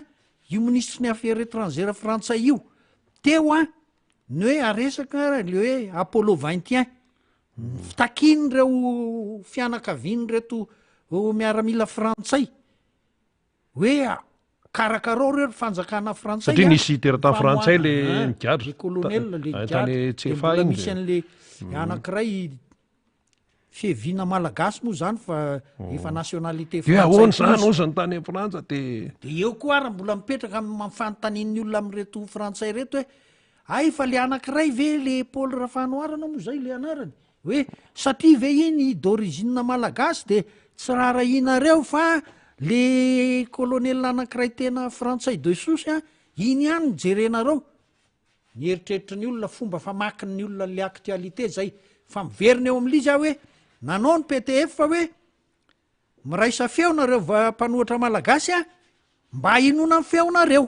io ministre ny affaires étrangères frantsay io teo ny hoe aresaka le hoe Apollo 21 fitakiny reo fianakaviany reto miaramila frantsay hoe karakarao reo fanjakana frantsay satria nisy teratany frantsay le migadra colonel le gadra misy an'le anakiray fevina malagasy moa zany fa efa nationalité ahoana zany ozy ny tany frantsa de eo koa ary mbola mipetraka mifanontanian'ny olona am'reto frantsay reto hoe ay fa le anakiray ve le Paul Rafanoarana moa zay le anarany hoe satria ve iny d'origine malagasy de tsy raharahinareo fa le colonel anakiray tena frantsay de sosy iny ihany nijerenareo ny eritreritra ny olona fomba famakiny ny olona le actualité zay fa miverina eo amin'lizy hoe nanao ny PTF fa hoe miraisa feonareo mpanohatra malagasy mba inona ny feonareo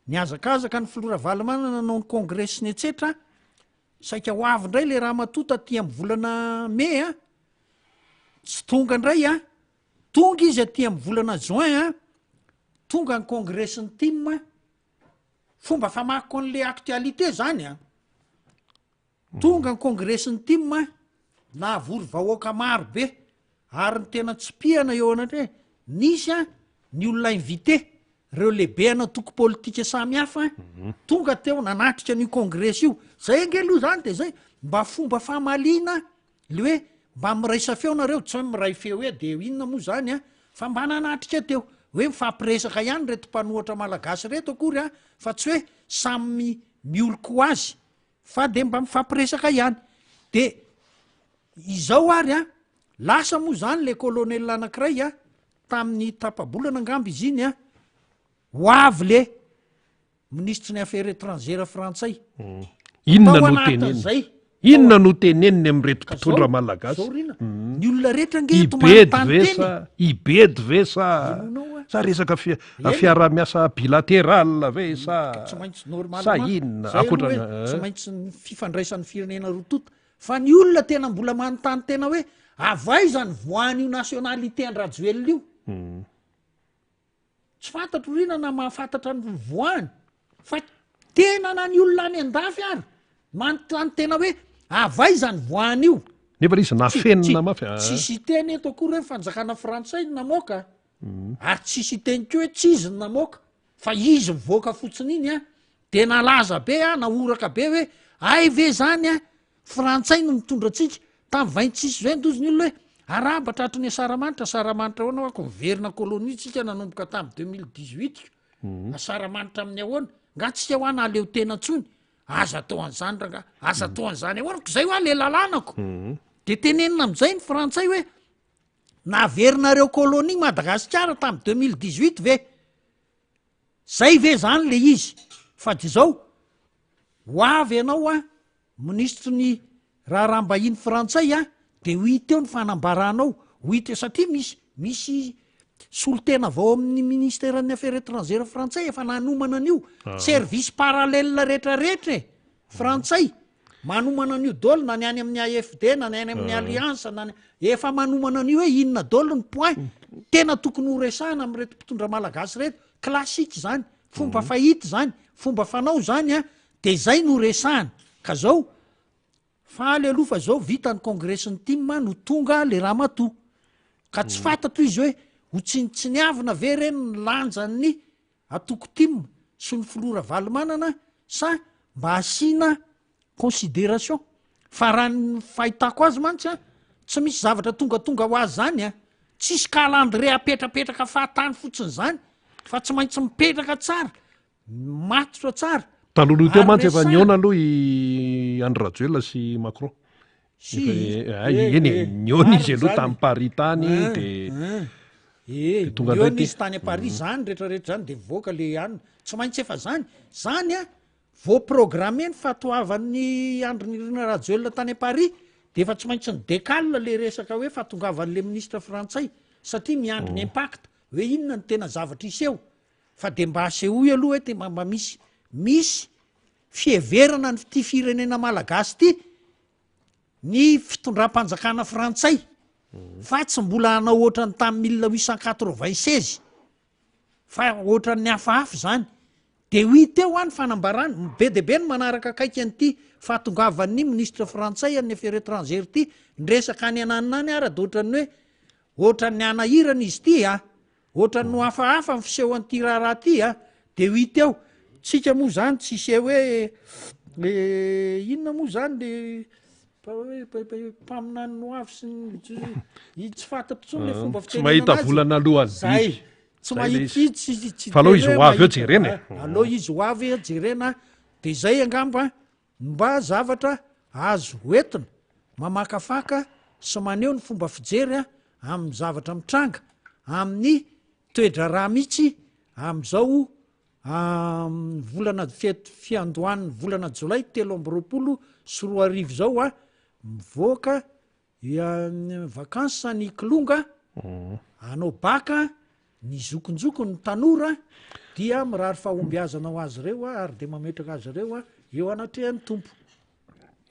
niazakazaka ny filora Valomana nanao ny congrès sy ny etsetra saika ho avy indray le raha matota ty amin'ny volana mai tsy tonga indray tonga izy aty amin'ny volana juin tonga ny congrès ny tim fomba famakiko an'le actualité zany tonga ny congrès ny tim na avory vahoaka maro be ary ny tena tsipihana eo anatra hoe nisy ny olona invité reo lehibe anatoko politika samy hafa tonga teo nanatrika n'io congrès io zay angeloha zany de zay mba fomba famalina le hoe mba miraisa feonareo tsy hoe miray feo hoe de inona moa zany fa mba nanatrika teo hoe mifampiresaka ihany reto mpanohatra malagasy reto akory fa tsy hoe samy mioloko azy fa de mba mifampiresaka ihany de izao ary lasa moa zany le colonel anakiray tamin'ny tapabolana angamby izy iny a ho avy le ministry ny affaires étrangères frantsay inona tao no teneniny anatin'izay inona no teneniny am'reto mpitondra malagasy zao rina ny olona rehetra ngeto ibedy manontany ve teny sa ibedy ve sa Inonao a? sa resaka fiara-miasa bilateral ve tsy sa maintsy normal sa inona zay akoatra aloha hoe tsy maintsy ny fifandraisan'ny firenena rototo fa ny olona tena mbola manontany tena hoe avaiza ny voan'io nationalité andrajoelona io tsy fantatro rina na mahafantatra ny voany fa tena na ny olona any an-dafy ary manontany tena hoe avaiza ny voany io nefa izy nafenina mafy tsisy teny eto akory hoe fanjakana frantsay ny namoaka ary tsisy teny ko hoe tsy izy ny namoaka fa izy mivoaka fotsiny iny a de nalaza be a naoraka be hoe ay ve zany a frantsay no mitondra atsika tamy vaintsisy zay ndozy ny olona hoe araba tratry ny saramanitra hoana ako miverina kolonia tsika nanomboka tamy 2018 saramanitra amin'ny ahoana nga tsika ho ana aleo tena ntsony aza atao an'izany raga aza atao an'izany ahoanako zay ho a le lalanako de tenenina am'izay ny frantsay hoe naverinareo kolonia madagasikara tamy 2018 ve zay ve zany le izy fa dy zao ho avy ianao a ministry ny raha rahambahiny frantsay a de ho hita eo ny fanambaranao ho hita eo satria misy solotena avao amin'ny ministèren'ny affaires étrangères frantsay efa nanomana an'io service parallèle rehetrarehetra frantsay manomana an'io dolo na ny any amin'ny afd na ny any amin'ny alliance efa manomana an'io hoe inona dolo ny point tena tokony ho resahana am'reto mpitondra malagasy reto klasika zany fomba fahity zany fomba fanao zany a de zay no resahana ka zao faly aloha fa zao vita ny congressny tima no tonga le raha mato ka tsy fantatro izy hoe ho tsinitsiniavina ve reny ny lanjany atoko tima sy ny filora valimanana sa mba asiana considération fa raha ny fahitako azy mantsy a tsy misy zavatra tongatonga ho azy zany a tsisy kalandre apetrapetraka fahatany fotsiny zany fa tsy maintsy mipetraka tsara matotra tsara taloloha teo mantsy efa niona aloha i Andry Rajoelina sy Macron eny niona izy aloha tamy Paris tany de tonga eo izy tany a Paris zany rehetrarehetra zany de voaka le anina tsy maintsy efa zany a voaprogramme ny fatoavan'ny Andry Rajoelina tany a Paris de efa tsy maintsy ny décale le resaka hoe fahatongavan'le ministre frantsay satria miandry ny impact hoe inona ny tena zavatra iseho fa de mba asehoy aloha hoe te mba misy fieverana ny ty firenena malagasy ty ny fitondram-panjakana frantsay fa tsy mbola hanao ohatrany tamy 1896 fa ohatran'ny hafahafa zany de ho hita eo any fanambarany be de be ny manaraka akaiky an'ity fahatongavan'ny ministre frantsay amin'ny affaires étrangères ty nyresaka any ananina any ara de ohatran'ny hoe ohatran'ny anahirana izy ty a ohatran'ny no hafahafa ny fiseho an'ity raharaha ty a de ho hita eo tsika moa zany tsy iseho hoe inona moa zany le mpaminany no avy sy tsy fantatro tsony le fomba tsy mahita volana alohany zay tsy mahitsy fa aloha izy ho avy eo jerena aloha izy ho avy jerena de zay angamba mba zavatra azo hoentina mamakafaka sy maneho ny fomba fijery a amin'ny zavatra mitranga amin'ny toedra raha mihitsy am'izao volana fiandohan'ny volana jolay 3 sy 4 zao a mivoaka vakansy ny kilonga anao baka ny zokonjoko ny tanora dia mirary fahombiazana ho azy reo a ary de mametraka azy reo a eo anatrehan'ny tompo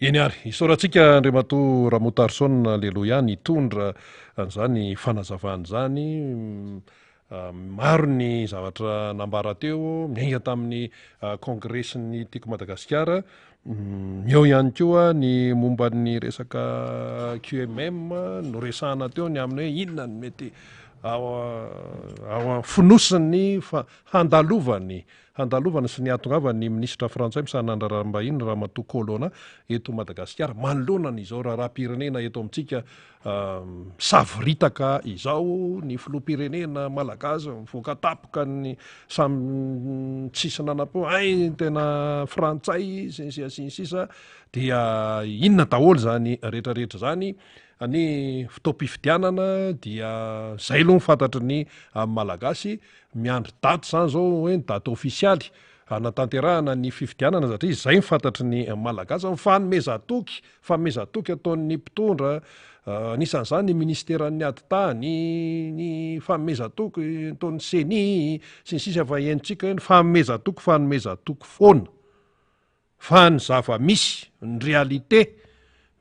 eny ary isaorantsika Andriamato Ramotarsona leloha ihany hitondra an'izany fanazavany zany maro ny zavatra nambara teo miainga tamin'ny congressny tiako Madagasikara eo ihany koa ny momban'ny resaka QMM no resahana teo ny aminy hoe inona ny mety ao finosiny fa handalovany handalovana sy niatongava ny ministra frantsay misanandrarambahiny Ramatoa Kolona eto Madagasikara manoloana izao raharaham-pirenena eto amintsika savoritaka izao ny filoham-pirenena malagasy mivoaka tapoka ny samy tsisy nanam-po tena frantsay sisa dia inona daholo zany rehetrarehetra zany ny fotoam-pifidianana dia zay aloha mifantatry ny malagasy miandry daty zany zao hoe ny daty ofisialy natanterahana ny fifidianana satria zay mifantatry ny malagasy fanomezatoky ataon'ny mpitondra nisan'izany ny ministeran'ny aditany ny fanomezatoky ataon'ny seni sy ny sisa fa enitsika ny fanomezatoky foana fa ny zava-misy ny réalité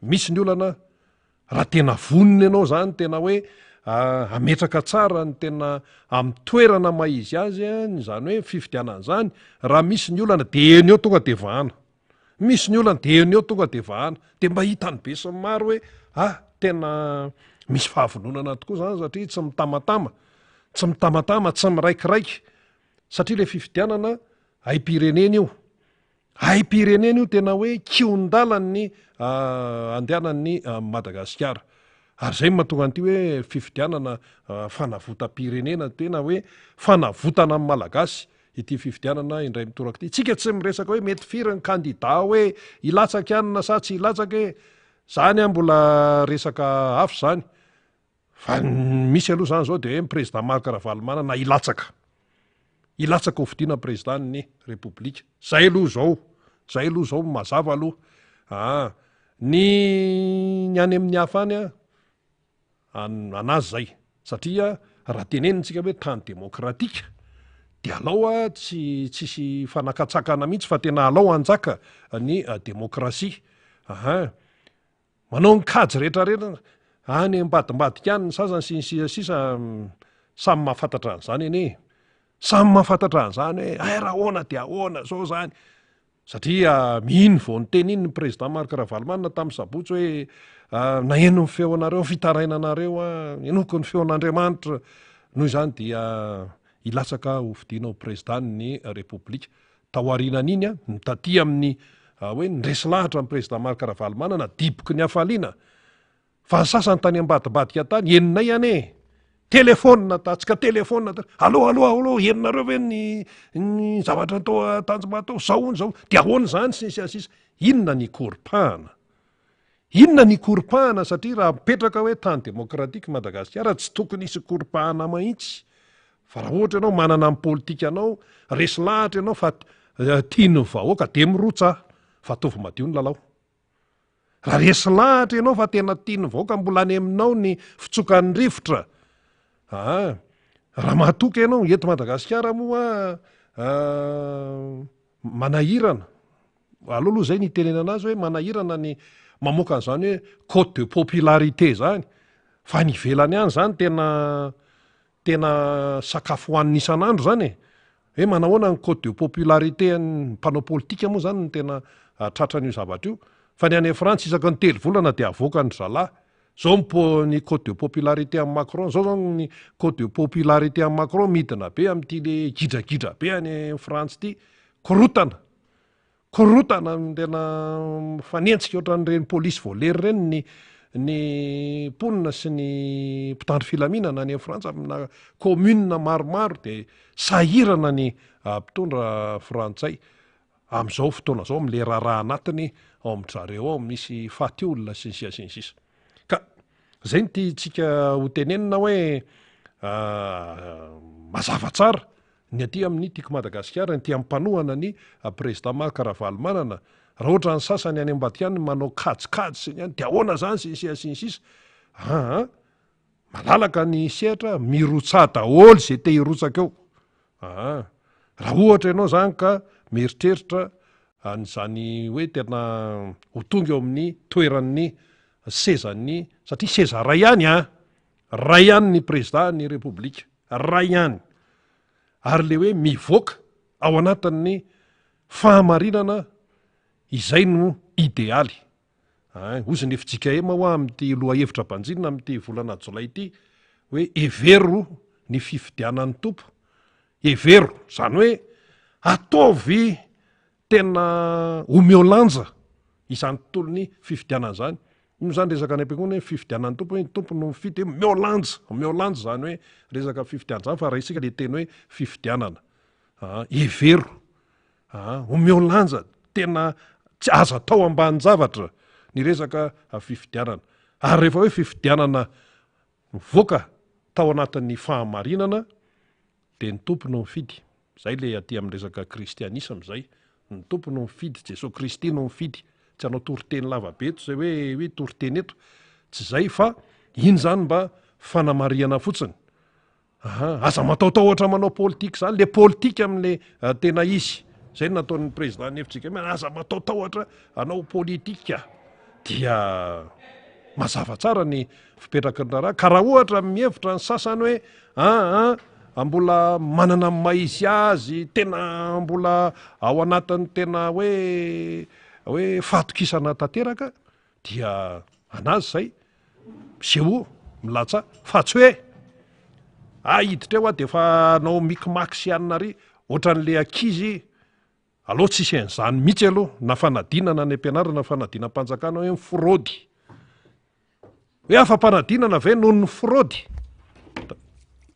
misy ny olana raha tena vonona ianao zany tena hoe ametraka tsara ny tena amin'ny toerana maizy azy zany hoe fifidianana zany raha misy ny olana de eny eo tonga de vahana misy ny olana de eny eo tonga de vahana de mba hitany be sy maro hoe tena misy fahavononana tokoa zany satria tsy mitamatama tsy miraikiraiky satria le fifidianana aim-pirenena io aim-pirenena io tena hoe kiondalany andehanan'ny Madagasikara ary zay mahatonga an'ity hoe fifidianana fanavotam-pirenena tena hoe fanavotana amin'ny malagasy ity fifidianana indray mitoraka ity tsika tsy miresaka hoe mety firy ny kandida hoe ilatsaka anina sa tsy ilatsaka zany mbola resaka hafa zany fa misy aloha zany zao de hoe président Marc Ravalomanana na ilatsaka ho fidiana présidentny république zay aloha zao mazava aloha ny any amin'ny hafa any anazy zay satria raha tenenitsika hoe tany demokratika de alao tsisy fanakatsakana mihitsy fa tena alao anjaka ny demokrasia manao ny kajy rehetrarehetra any ambadimbadika any ny sasany sy ny sisa samy mahafantatra an'izany anie samy mahafantatra an'izany hoe raha ahoana de ahoana zao zany satria mihiny vao ny teny iny ny président Marc Ravalomanana tamin'ny sabotsy hoe naeno ny feonareo fitarainanareo enoko ny feon'Andriamanitra noho izany dia ilatsaka ho fidiana ho présidentny république taorianan'iny mitaty amin'ny hoe nresy lahatra ny président Marc Ravalomanana diboky ny hafaliana fa ny sasany tany ambadimbadika tany eninay ane telefona tatsika telefona allo eninareo ve ny zavatra atao tanjombato zao de ahoana zany sisa inona ny koropahana satria raha mipetraka hoe tany demokratika Madagasikara tsy tokony isy koropahana mahitsy fa raha ohatra ianao manana amin'ny politika anao resy lahatra ianao fa tiany vahoaka de mirotsa fa tovy madio ny lalao raha resy lahatra ianao fa tena tiany vahoaka mbola any aminao ny fitsokan'ny rivotra raha mahatoka ianao eto Madagasikara moa manahirana aloha zay nitenena anazy hoe manahirana ny mamoaka an'izany hoe cote de popularité zany fa ny ivelany any zany tena sakafo hoan'ny isan'andro zany hoe manahoana ny cote de popularité ny mpanao politika moa zany ny tena tratran'io zavatra io fa ny any Frantsa isaky ny 3 volana de avoaka ny zalahy zao ny cote de popularité amin'ny Macron zao ny cote de popularité amin'ny Macron midina be amin'ity le gidragidra be any Frantsa ity korotana tena fanentsika ohatran'ireny polisy voalery reny ny mponina sy ny mpitandro filaminana any Frantsa amina commune maromaro de sahirana ny mpitondra frantsay amin'izao fotoana zao am'le raharaha anatiny ao amin'zareo ao misy faty olona sy ny sisa ka zay ntsika ho tenenina hoe mazava tsara ny aty amin'ny tiako Madagasikara ny ty ampanohana ny président Marc Ravalomanana raha ohatra ny sasany any ambadika any manao kajikajy sy ny any de ahoana zany sy ny sisa malalaka ny sehatra mirotsa daholo zay te hirotsaka eo raha ohatra ianao zany ka mieritreritra an'izany hoe tena ho tonga eo amin'ny toeran'ny sezan'ny satria seza ray ihany ny président ny république ray ihany ary le hoe mivoaka ao anatin'ny fahamarinana izay no idealy ozy ny fijika ema ho amin'ity loha hevitra banjinina amin'ity volana jolay ity hoe evero ny fifidianan'ny tompo evero zany hoe ataovy tena omeolanja izany tontolony fifidianana zany ino zany resaka any am-piangonana hoe fifidianany tompo hoe tompo no mifidy hoe meolanja zany hoe resaka fifidianana zany fa raha isika le teny hoe fifidianana evero omeolanja tena tsy azo atao ambany zavatra ny resaka fifidianana ary rehefa hoe fifidianana mivoaka tao anatin'ny fahamarinana de ny tompo no mifidy zay le aty amin'ny resaka kristianisma zay ny tompo no mifidy Jesosy Kristy no mifidy tsy anao toriteny lavabe eto zay hoe toriteny eto tsy zay fa iny zany mba fanamariana fotsiny aza mataotao ohatra manao politika zany le politika amin'le tena izy zay no nataon'ny président nevitsika aza mataotao ohatra anao politika dia mazava tsara ny fipetraky ny raha ka raha ohatra mihevitra ny sasany hoe mbola manana maizy azy tena mbola ao anatin'ny tena hoe fahatokisana tanteraka dia anazy zay zeo milatsa fa tsy hoe hiditra eo de fa nao mikimaky sy anina ry ohatran'le akizy aloha tsisy an'izany mihitsy aloha na fanadinana ny ampianarana na fanadinam-panjakana hoe fraudy hoe afa-panadinana ve noho ny fraudy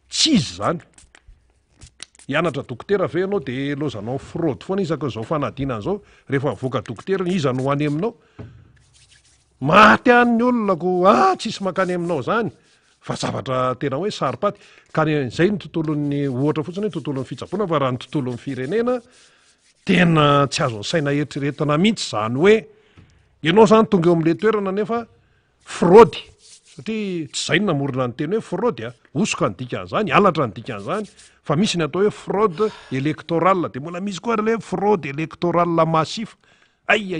tsy izy zany hianatra dokotera ve ianao de lozanao fraudy foana izaka zao fanadinana zao rehefa mivoaka dokotera iza no any aminao maty an'ny olonako tsisy makany aminao zany fa zavatra tena hoe saropaty ka zay ny tontolon'ny ohatra fotsiny hoe tontolon'ny fitsaboana fa raha ny tontolon'ny firenena tena tsy azo ny saina eritreretina mihitsy zany hoe ianao zany tonga eo am'le toerana nefa fraudy satria tsy zay ny namorona ny teny hoe fraudy osoka ny dikan'izany alatra ny dikan'izany fa misy ny atao hoe fraude électorale de mbola misy koa le fraude électorale massif ay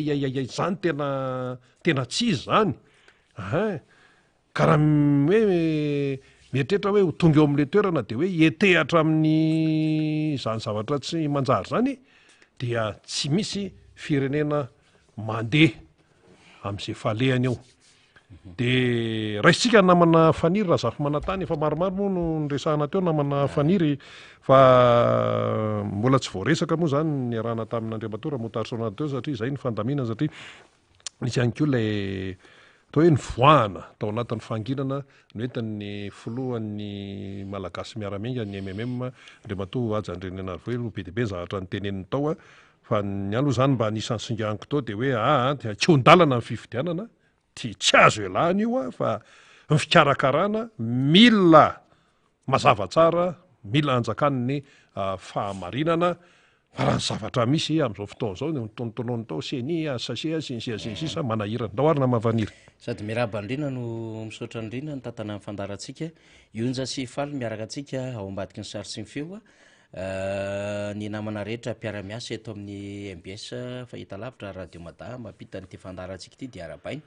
zany tena tsy izy zany ka raha hoe mietrehitra hoe tonga eo am'le toerana de hoe etehatra amin'ny zany zavatra tsy manjary zany dia tsy misy firenena mandeha am'izay fahalehany eo de raisitsika namana faniry raha zafy manantany efa maromaro moa no nyresahana teo namana faniry fa mbola tsy voaresaka moa zany ny arahana tamin'Andriamatora motarisona teo satria zay ny fandamina satria nisy ihany koa lay atao hoe nivoahana tao anatin'ny fanginana noentin'ny filohan'ny malagasy miaramianga ny MMM Andriamatoa Ajanrenena Arvoelo be dibe zavatra ny teneniny tao fa ny aloha zany mba anisan'ny singaniko tao de hoe tsy ondalana ny fifidianana tsy azo elahany io fa ny fikarakarana mila mazava tsara mila anjakany ny fahamarinana fa raha ny zavatra misy am'izao fotoana zao nytontonoany tao seny sase sinsisa manahirana ndahoarina mavaniry sady miraba andrina no misaotra andrina ny tantana amin'ny fandaratsika ionja sy faly miaraka atsika ao ambadiky ny sary sy ny feo ny namana rehetra mpiaramiasa eto amin'ny MBS fahita lavitra radio mada mampita nyity fandaratsika ity dia arabaina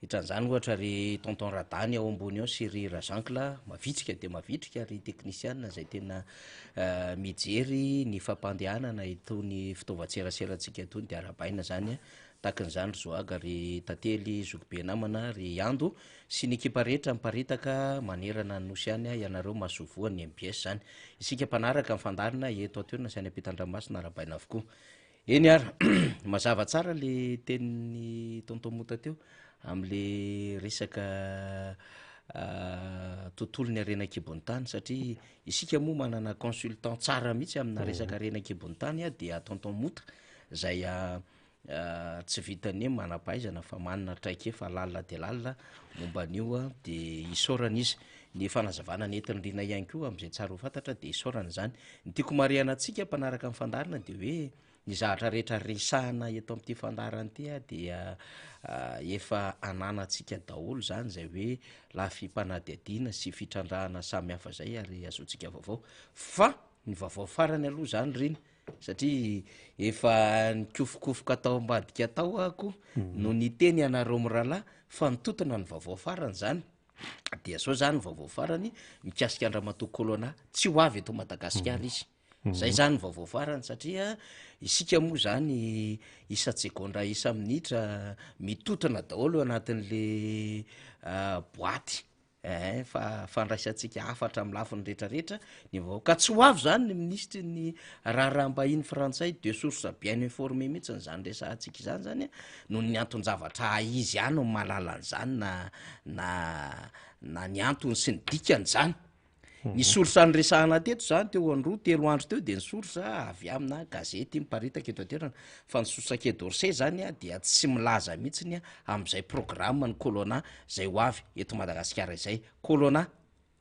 hitran'izany ohatra ry tonton radany ao ambony ao sy ry razankla mavitrika de mavitrika ry teknisiana zay tena mijery ny fampandehanana itony fitaovatseraseratsika itony de arabaina zany tahakan'izany ry zoaga ry tantely zokibe namana ry ando sy ny ekipa rehetra miparitaka manerana nosy any ianareo mahasovoany MBS zany isika mpanaraka mifandarina eto atoerina sy any ampitan-dranomasina arabaina avokoa eny ara mazava tsara le tenin'ny tontomota teo am'le resaka tontolony arena-kibony tany satria isika moa manana consultant tsara mihitsy amina resaka arena-kibony tany dia tonton mota zay tsy vitany manampahaizana fa manana traiky fa lalina de lalina momba an'io de isaorana izy ny fanazavana netiny rina ihany koa am'izay tsara ho fantatra de isaorana zany ny tiako mariana atsika mpanaraka amin'ny fandarina de hoe ny zavatra rehetra resahana eto am'ty fandarana ty dia efa ananatsika daholo zany zay hoe lafimpanadiadina sy fitrandrahana samy hafa zay ary azotsika vaovao fa ny vaovao farany aloha zany reny satria efa nikofokofoka atao ambadika atao ako no ny teny ianareo mirahalahy fa nitotona ny vaovao farany zany dia sao zany vaovao farany mikasika Andramatoa Kolona tsy ho avy eto Madagasikara izy zay zany vaovao farany satria isika moa zany isa segondra isa minitra mitotona daholo anatin'le boaty fa fandraisantsika afatra amin'ny lafiny rehetrarehetra ny vao ka tsy ho avy zany ny ministry ny raharaham-bahiny frantsay de source bien informé mihitsy nyzany resantsika izany zany noho ny anton-javatra izy ihany no malalan'zany na ny antony sy ny dikany zany ny sorsa ny resahana teto zany teo androa telo andro teo de ny sorsa avy amina gazety miparitaka eto atoerana fa ny source d'Orsay zany dia tsy milaza mihitsiny am'izay programme ny colonna zay ho avy eto Madagasikara izay colonna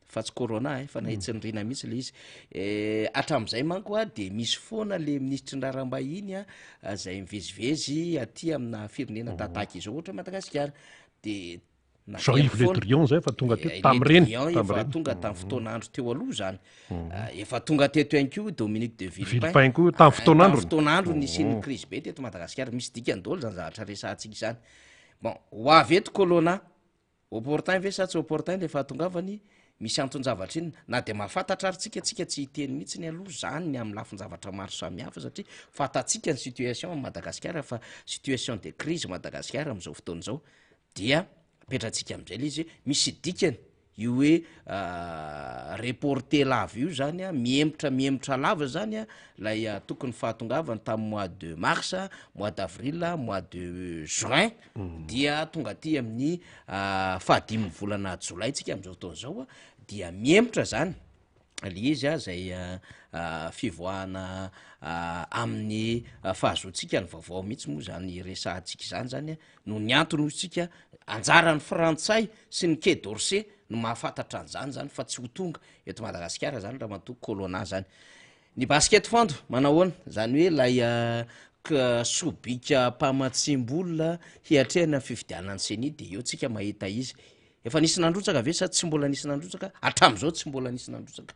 fa tsy corona fa nahitsiny rina mihitsy le izy atram'izay manko de misy foana le ministry ny raharaham-bahiny zay mivezivezy aty amina firenena tataka izao ohatra Madagasikara de Jean-Yves Le Drian zay fa tonga teto tam'ireny efa tonga tamin'ny fotoan'andro teo aloha zany efa tonga teto ihany ko Dominique de Villepin koa tamin'ny fotoan'andro nisy crise be teto Madagasikara misy dikany daholo zany zavatra resantsika izany bon ho avy eto colonna opportun ve sa tsy opportun le fahatongavany misy anton-javatra iny na de mahafantatra arytsika tsika tsy hiteny mihitsy ny aloha zany ny amin'ny lafin-javatra maro samihafa satria fantatsika ny situation Madagasikara fa situation de crise Madagasikara am'izao fotoan'izao dia petratsika am'izay le izy misy dikany io hoe reporter lava io zany miemitra lava zany lay tokony fahatongavany tamin'ny mois de mars mois d'avril mois de juin dia tonga aty amin'ny fahadimy volana jolay tsika am'izao fotoan'izao dia miemitra zany le izy zay fivoahana amin'ny fahazoantsika ny vaovao mihitsy moa zany resantsika zany no ny antony otsika anjaran'ny frantsay sy ny quai d'Orsay no mahafantatra an'zany fa tsy ho tonga eto Madagasikara zany raha matoa colonna zany ny basket fondo manahoana zany hoe lay sobika mpamatsimbola hiatrehana fifidianany seni de eo tsika mahita izy efa nisy nandrotsaka ve sa tsy mbola nisy nandrotsaka atram'izao tsy mbola nisy nandrotsaka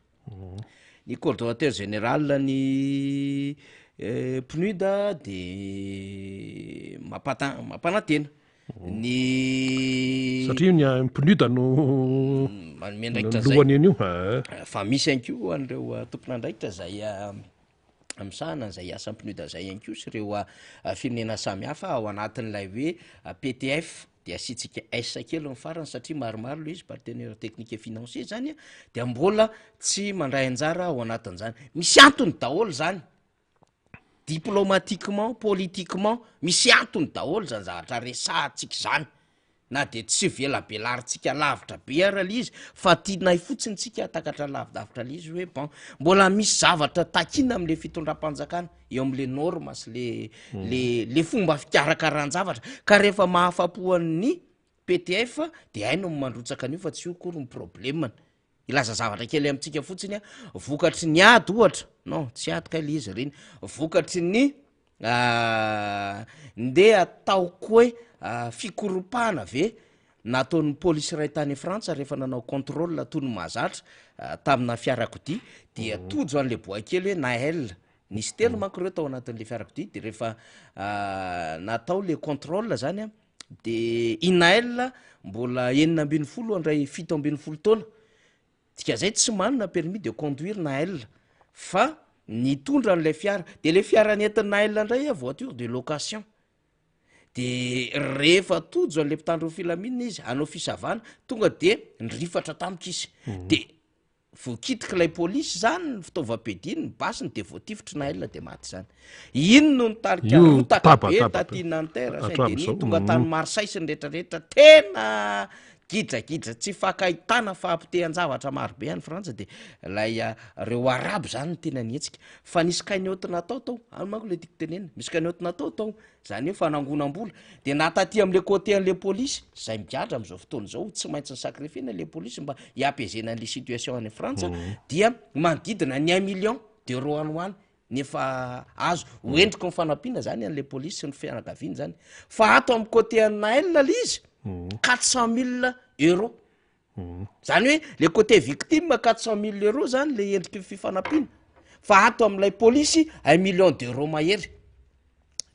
ny coordonnateur général ny PNUD de mampanantena ny satria ny PNUD no lohany io fa misy ihany ko an'ireo tompon'andraikitra zay am'sahana zay asa PNUD zay ihany ko sy ireo firenena samihafa ao anatin'ilay hoe PTF de asitsika S kely ny farany satria maromaro le izy partenaire technique et financier zany de mbola tsy mandray anjara ao anatin'zany misy antony daholo zany diplomatiquement politiquement misy antony daholo zany zavatra resahantsika zany na de tsy velabelarintsika lavitra be ara le izy fa tianay fotsiny tsika takatra lavidavitra le izy hoe bon mbola misy zavatra takina am'le fitondram-panjakana eo am'le norme sy le fomba fikarakarahany-javatra ka rehefa mahafapoan'ny PTF de haino mandrotsaka an'io fa tsy io kory ny problemany ilaza zavatra kely amitsika fotsiny vokatry ny ady ohatra non tsy ady ka le izy reny vokatry ny ndeha ataoko hoe fikoropahana ve nataon'ny polisy ray tany frantsa rehefa nanao contrôle toy ny mahazatra tamina fiarakodia dia tojo an'le boakely hoe Naël nisy telo manko reo tao anatin'le fiarakodia de rehefa natao le contrôle zany de i Naël mbola 9 andray 7 taona tika zay tsy manana permis de conduire Naël fa nitondra an'lay fiara de le fiara nentin'ny Naël indray voiture de location de rehefa tojo an'le mpitandro filaminina izy anao fisavana tonga de nirifatra tamika izy de voakitika lay polisy zany ny fitaovam-piadiny ny basiny de voatifitry Naël de maty zany ino no nitarika rotaka be taty Nanterre Saint-Denis tonga tany Marseille sy ny rehetrarehetra tena gidragidra tsy fakahitana fahampitehan-javatra marobe any frantsa de lay reo arabo zany ny tena nietsika fa nisy kainoty natao tao any manko le tiako tenenina misy kainoty natao tao zany hoe fanangonam-bola de nataty am'le côté an'le polisy zay migadra am'izao fotoana zao tsy maintsy ny sacrifiena le polisy mba hiampezena an'le situation any frantsa dia manodidina ny 1 million d'euros anoany nefa azo hoendrika ny fanampiana zany an'le polisy sy ny fianakaviany zany fa ato am'y côté any Naël le izy 400 000 euros zany hoe le côté victime 400 000 euros zany le endriky fifanampiana fa ato am'lay polisy 1 million d'euros mahery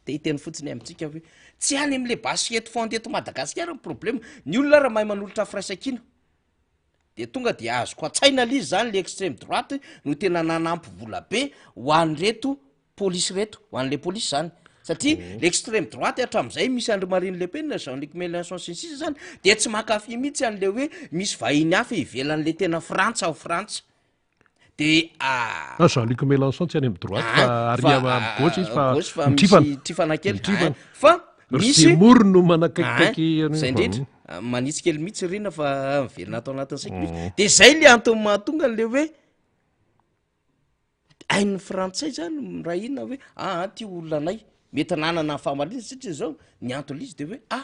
de hiteny fotsiny amitsika hoe tsy any am'le basket fond eto Madagasikara ny problème ny olona raha mahay manolotra firaisankina de tonga de azoko atsaina le izy zany le extrême droite no tena nanampy vola be ho an'reto polisy reto ho an'le polisy zany satria l'extrême droite hatramin'izay misy Andry Marine Le Pen, Jean-Luc Mélenchon sy ny sisa zany de tsy mankafy mihitsy an'le hoe misy vahiny hafa ivelan'le tena Frantsa ao Frantsa de Jean-Luc Mélenchon tsy any amin'ny droite fa ary amin'ny gauche izy fa misy trifanakely fa misy moro no manakaikaiky zay indrindra manitsy kely mihitsy rina fa miverina atao anatin'ny saiko mihitsy de zay le antony mahatonga an'le hoe hain'ny frantsay zany raha inona hoe ty olona anay mety nanana ny fahamalina satria zao ny antony izy de hoe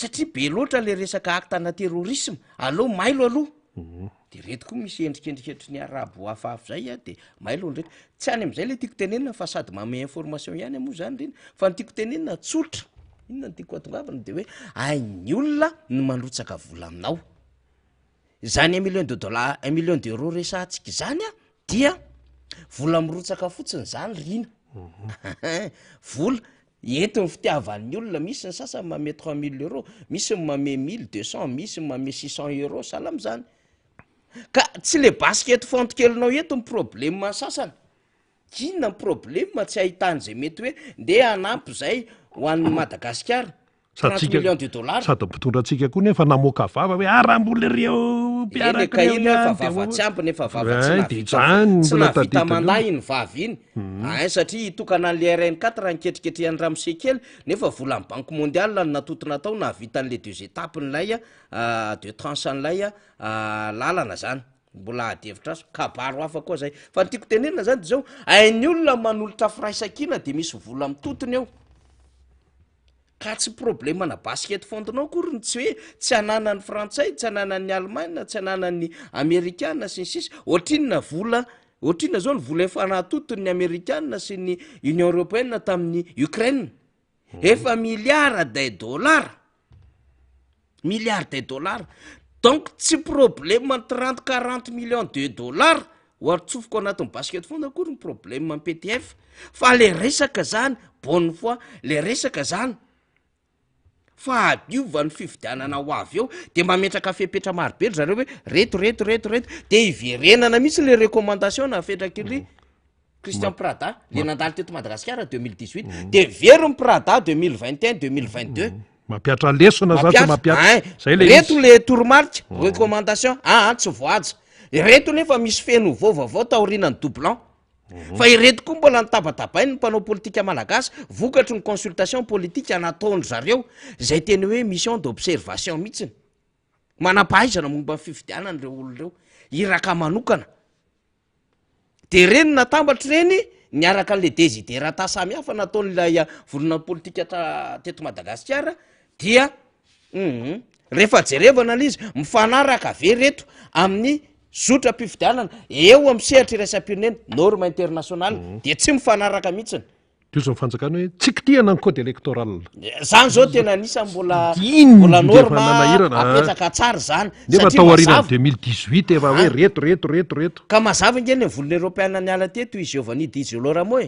satria be loatra le resaka acte na terrorisme allo mailo aloha de reto koa misy endrikendriketry ny arabo hafahafa zay de mailo ndraiky tsy any am'izay le tiako tenenina fa sady mame information ihany moa zany reny fa ny tiako tenenina tsotra inona ny tiako atongavana de hoe ny olona no manrotsaka vola aminao zany $1 million resantsika zany dia vola mirotsaka fotsiny zany rina vola entiny fitiavan'ny olona misy ny sasany mame 3000 €, misy mame 1200, misy mame 600 € sahala am'zany ka tsy le basket fonte kelinao eto ny problème sasany inona ny problème tsy ahitan'zay mety hoe ndeha anampy zay ho an'ny Madagasikara $30 million sady mpitondrantsika koa nefa namoaka vava hoe arambola ireo mpiaraka efa vava tsy ampy nefa vava tsy navita manday iny vavy iny satria hitokana an'le RN4 raha niketriketrehany Ramsekely nefa vola ny Banque mondiale ny natotona tao navita an'le 2 étapes nylay de tranche an'lay lalana zany mbola adevitra azo kabaro hafa koa zay fa nytiako tenenina zany de zao hain'ny olona manolotra firaisankina de misy vola mitotony eo ka tsy problème na basket fondinao kory tsy hoe tsy ananan'ny frantsay tsy ananan'ny Allemagne tsy ananan'ny Amerikana sy ny sisa ohatrinona vola ohatrinona zao ny vola efa natotony ny Amerikana sy ny Union Européenne tamin'ny Ukraine efa milliards de dollars donc tsy problème 30-40 millions de dollars oharitsofoko anatin'ny basket fond akory ny problème amin'ny PTF fa le resaka zany bonne foi le resaka zany fa abiova ny fividianana ho avy eo de mametraka fepetra marobe ry zareo hoe reto de iverenana mihitsy le recommandation nafetrak'ry Christian Prada le nandalo teto Madagasikara 2018 de veriny Prada 2021-2022 mampiatra lesona zany mampiatra zay le reto le tourmarque recommandation tsy voaja reto nefa misy feno vaovao taorinany doublan fa ireto koa mbola nitabatabainy ny mpanao politika malagasy vokatry ny consultation politique anataony zareo zay teny hoe mission d'observation mihitsiny manampahaizana momba fividianany reo olo reo iraka manokana de reny natambatra reny niaraka an'le desidérata samy hafa nataon'lay volona politika teto Madagasikara dia rehefa jerevana l izy mifanaraka ve reto amin'ny zotra mpividianana eo amin'ny sehatra iraisam-pirenena norme internationale de tsy mifanaraka mihitsiny teo fanjakana hoe tsy kitihana ny code électoral zany zao tena anisany mbola norma apetraka tsara zany nefa tao aoriana 2018 efa hoe reto ka mazava ngeny ny volona européenne ny ala teto izy Giovanni Di Girolamo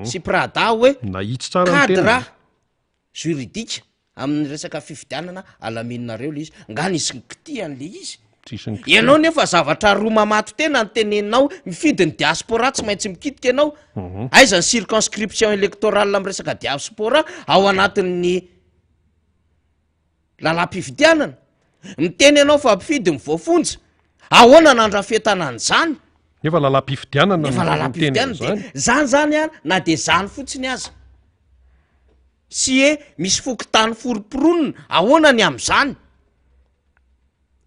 sy Prada hoe nahitsy tsara cadre juridique amin'ny resaka fividianana alaminareo le izy ngany izy nikitihan'le izy ianao nefa zavatra roa mamato tena ny teneninao mifidy ny diaspora tsy maintsy mikitika ianao aiza ny circonscription électorale amin'ny resaka diaspora ao anatin'ny lalam-pividianana miteny ianao fa mpifidy mivoafonja ahoana nandrafetana an'izany nefa lalam-pividianana nefa lalam-pividianana zany na de zany fotsiny aza sy e misy fokontany foroporonina ahoana ny am'izany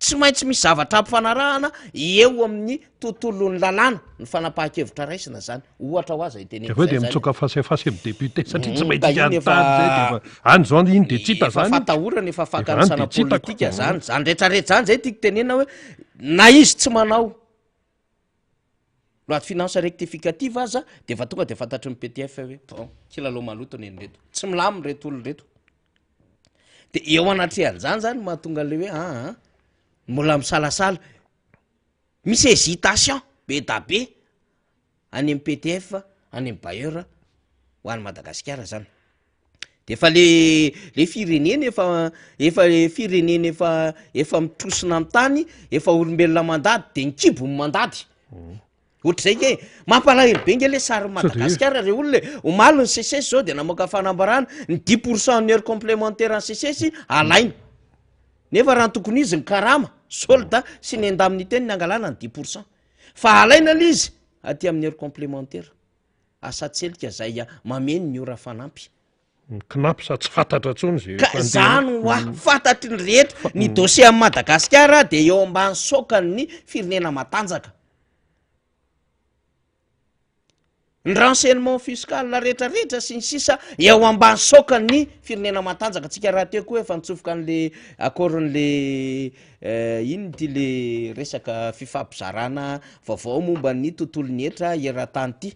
tsy maintsy misy zavatra ampifanarahana eo amin'ny tontolon'ny lalàna ny fanapahan-kevitra raisina zany ohatra ho aza itenenizay zany de mitsoka fasefasy amin'ny député satria tsy maintsy antady zay de any zao iny de tsita zany fatahorana efa fakanosana politika zany rehetrarehetra zany zay tiako tenena hoe na izy tsy manao loaty finance rectificative aza de fa tonga de fantatry ny PTF hoe bon kilaloha maloto neny reto tsy milamy reto olo reto de eo anatrehan'zany zany mahatonga le hoe mbola misalasala misy hésitation be da be any amin'ny PTF any amin'ny bailleur ho an'ny Madagasikara zany de efa le firenena efa le firenena efa mitrosina amin'ny tany efa olombelona mandady de ny kibo ny mandady ohatrzay ke mampalahelo be nge le sary Madagasikara re olona omaly ny CCS zao de namoaka fanambarana ny 10% ny heure complémentaire ny CCS alaina nefa raha tokony izy ny karama solda sy ny andaminy teny ny angalana ny 10% fa alaina le izy aty amin'ny heure complémentaire asatselika zay mameno ny ora fanampy knapo sa tsy fantatra tsony zay ka zany hoa fantatry ny rehetra ny dossier amin'ny Madagasikara de eo ambany sokany ny firenena matanjaka ny renseignement fiscal rehetrarehetra sy ny sisa eo ambany sokany ny firenena matanjaka tsika raha teo koa efa nitsofoka an'le akoron'le ino ty le resaka fifampizarana vaovao momba ny tontolony hetra era-tany ty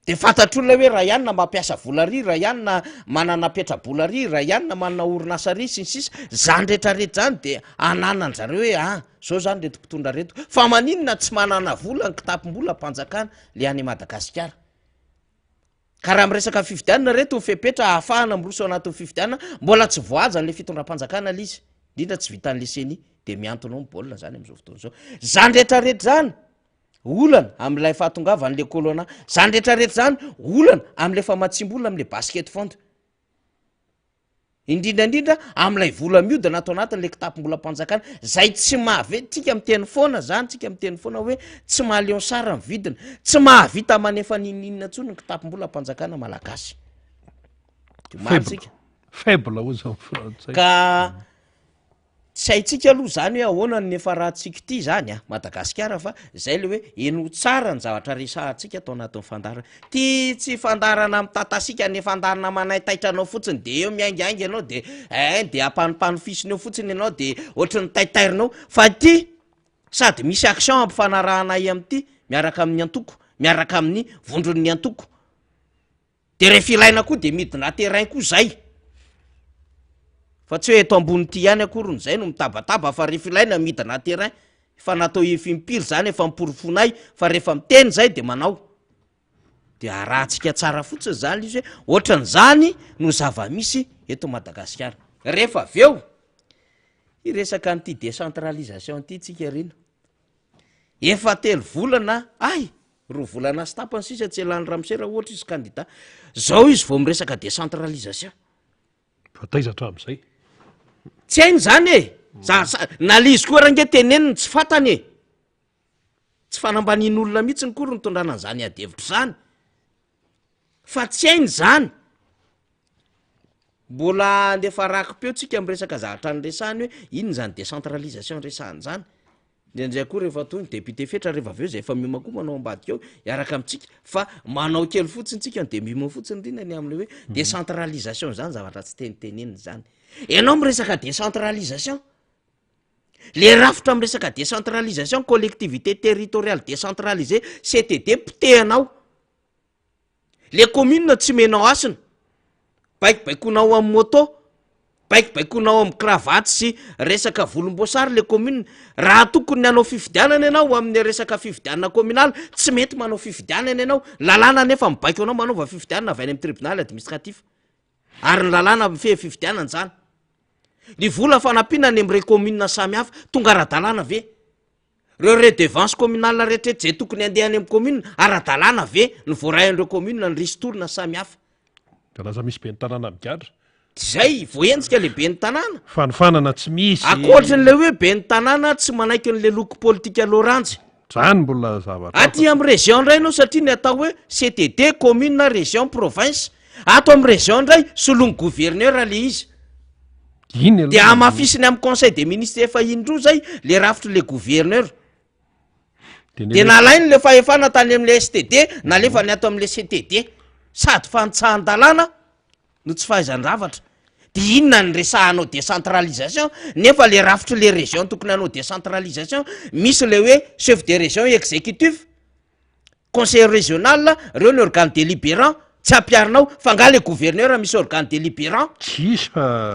de fantatr'olona hoe raha ihany na mampiasa volary raha ihany na manana petrabolary raha ihany na manana orinasary sy ny sisa zany rehetrarehetra zany de ananany zareo hoe zao zany reto mpitondra reto fa maninona tsy manana vola ny kitapom-bola mpanjakana le any Madagasikara ka raha miresaka fifidianana reto fepetra ahafahana miroso anatin'ny fifidianana mbola tsy voaja n'le fitondram-panjakana le izy indrindra tsy vitan'le seny de miantona ao baolina zany am'izao fotoana zao zany rehetrarehetra zany olana am'ilay fahatongavan'le kolona zany rehetrarehetra zany olana am'le famatsimbola am'le basket fond indrindraindrindra am'ilay vola miodina atao anatin'le kitapom-bola mpanjakana zay tsy mahavety tsika miteny foana zany tsika miteny foana hoe tsy mahaleon sara ny vidina tsy mahavita manefa nininina tsony ny kitapom-bola mpanjakana malagasy maritsika faible ho zany frantsay ka tsy haitsika aloha zany hoe ahoana ny efa rahantsika ity zany Madagasikara fa zay le hoe eno tsara ny zavatra resahantsika atao anatin'ny fandara ty tsy fandarana mitatasika ny fandarana manaytaitranao fotsiny de eo miaingaingy ianao de de ampanopanofisiny eo fotsiny ianao de ohatry ny taitairinao fa ty sady misy action ampifanarahanay am'ty miaraka amin'ny antoko miaraka amin'ny vondron'ny antoko de rehefa ilaina koa de midina terrain koa zay fa tsy hoe eto ambony ty ihany akorony zay no mitabataba fa rehefa ilaina midina terrain fa natao efimpiry zany efa miporofonay fa rehefa miteny zay de manao de arahantsika tsara fotsiny zany izy hoe ohatran'izany no zava-misy eto Madagasikara rehefa avy eo iresaka n'ity décentralisation ty tsika rino efa 3 volana roa volana sy tapany sisa tsy elany ramosera ohatra izy candidat zao izy vao miresaka décentralisation taizatra am'izay tsy hainy zany nalizy koa raha nge teneniny tsy fantany tsy fanambanin'olona mihitsy ny kory nytondrana an'izany adevitra zany fa tsy hainy zany mbola ndefa rakim-peo tsika miresaka zavatra nyresahany hoe inony zany décentralisation resahan'zany ndraindray koa rehefa tony député fetra rehefa aveo zay efa mima koa manao ambadika eo iaraka amitsika fa manao kely fotsiny tsika de mima fotsiny rinany am'le hoe décentralisation zany zavatra tsy teniteneniny zany ianao miresaka décentralisation le rafitra miresaka décentralisation collectivité territoriale décentralisée CTD pitehanao le commune tsy menao asina baikibaikonao amin'ny moto baikibaikonao amin'ny cravaty sy resaka volomboasary le commune raha tokony anao fifidianana ianao amin'ny resaka fifidianana communal tsy mety manao fifidianana ianao lalàna nefa mibaiko anao manaova fifidianana avy any amin'ny tribunal administratif ary ny lalàna mifehy fifidianana zany ny vola fanampinany am'ireo commune samy hafa tonga ara-dalàna ve reo redevance communal rehetraretra zay tokony andehany amin'ny commune ara-dalàna ve ny voarahan'ireo commune ny ristourna samy hafa laza misy be ny tanàna migadra zay voentsika le be ny tanàna fanofanana tsy misy akoatrin'le hoe be ny tanàna tsy manaiky n'le loko politika loranjy zany mbola zavatra aty amin'ny région ndray anao satria ny atao hoe CTD commune région province ato amin'ny région ndray solon'ny gouverneur le izy iny de amafisiny amin'ny conseil des ministres efa indro zay le rafitry le gouverneur de nalainy le fahefana tany am'le STD nalefa ny ato am'le CTD sady fantsahan-dalàna no tsy fahaizan-javatra de inona ny resahanao décentralisation nefa le rafitry le région tokony anao décentralisation misy le hoe chef de région exécutif conseil régional reo ny organe délibérant tsy ampiarinao fa nga le gouverneur misy organe délibérant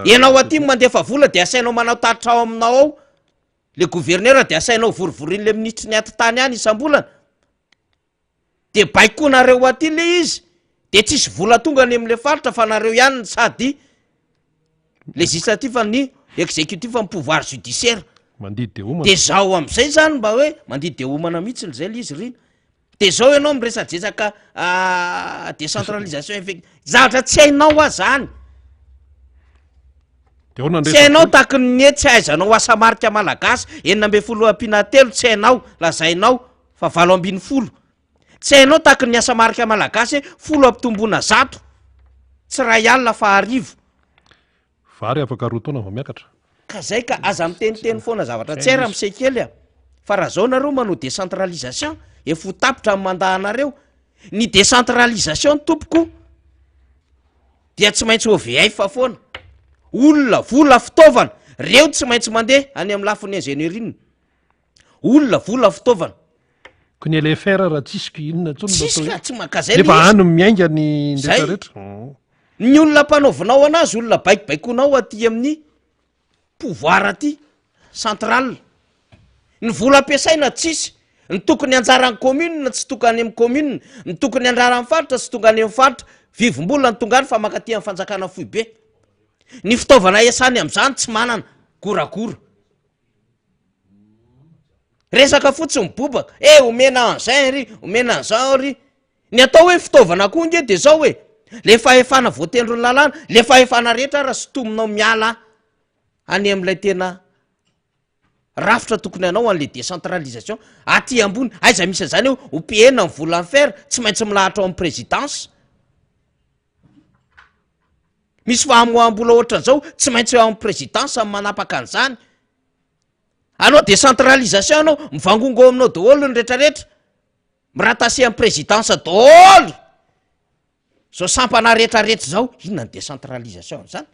ianao aty mandefa vola de asainao manao taritra ao aminao ao le gouverneur de asainao vorovorin'le ministry ny atitany any isam-bolana de baiko nareo aty le izy de tsisy vola tonga any am'le faritra fa nareo ihany sady législatif ny exécutif amin'ny pouvoir judiciaire mandidy de homana de zao am'izay zany mba hoe mandidy de homana mihitsy zay l izy riny de zao ianao miresadresaka décentralisation zavatra tsy hainao a zany de ahoana tsy hainao tahaky ny e tsy aizanao asa marika malagasy 9 tsy hainao lazainao fa 7 tsy hainao tahaky ny asa marika malagasy 10 tsy ray alina fa 5 vary afaka roa taona va miakatra ka zay ka aza miteniteny foana zavatra tsy hay raha misekely a fa raha zao nareo manao décentralisation efa ho tapitra amin'ny mandahanareo ny décentralisation tompoko dia tsy maintsy OVF foana olona vola fitaovana reo tsy maintsy mandeha any amin'ny lafiny ingénierie olona vola fitaovana ko ny LFR raha tsisika inona tsisika tsy maka zay efa ano miainga ny rehetrarehetra ny olona mpanaovanao anazy olona baikibaikonao aty amin'ny pouvoir aty central ny vola ampiasaina tsisy ny tokony anjaran'ny commune tsy tokany amin'ny commune ny tokony andraran'ny faritra tsy tonga any amin'ny faritra vivombolona ny tonga any fa makaty amin'ny fanjakana foy be ny fitaovana iasany am'izany tsy manana goragora resaka fotsy mibobaka omena an'izay ry omena an'izao ry ny atao hoe fitaovana koa nge de zao hoe le fahefana voatendrony lalàna le fahefana rehetra raha sytominao miala any am'ilay tena rafitra tokony anao an'le décentralisation aty ambony aiza misy an'izany eo opena ny vola ny fer tsy maintsy milahatra ao amin'ny présidence misy fahamoam-bola ohatran'izao tsy maintsy eo amin'ny présidence amin'ny manapaka an'izany anao décentralisation anao mivangongo aminao daholo ny rehetrarehetra miratase amin'ny présidence daholo zao sampana rehetrarehetra zao inona ny décentralisation zany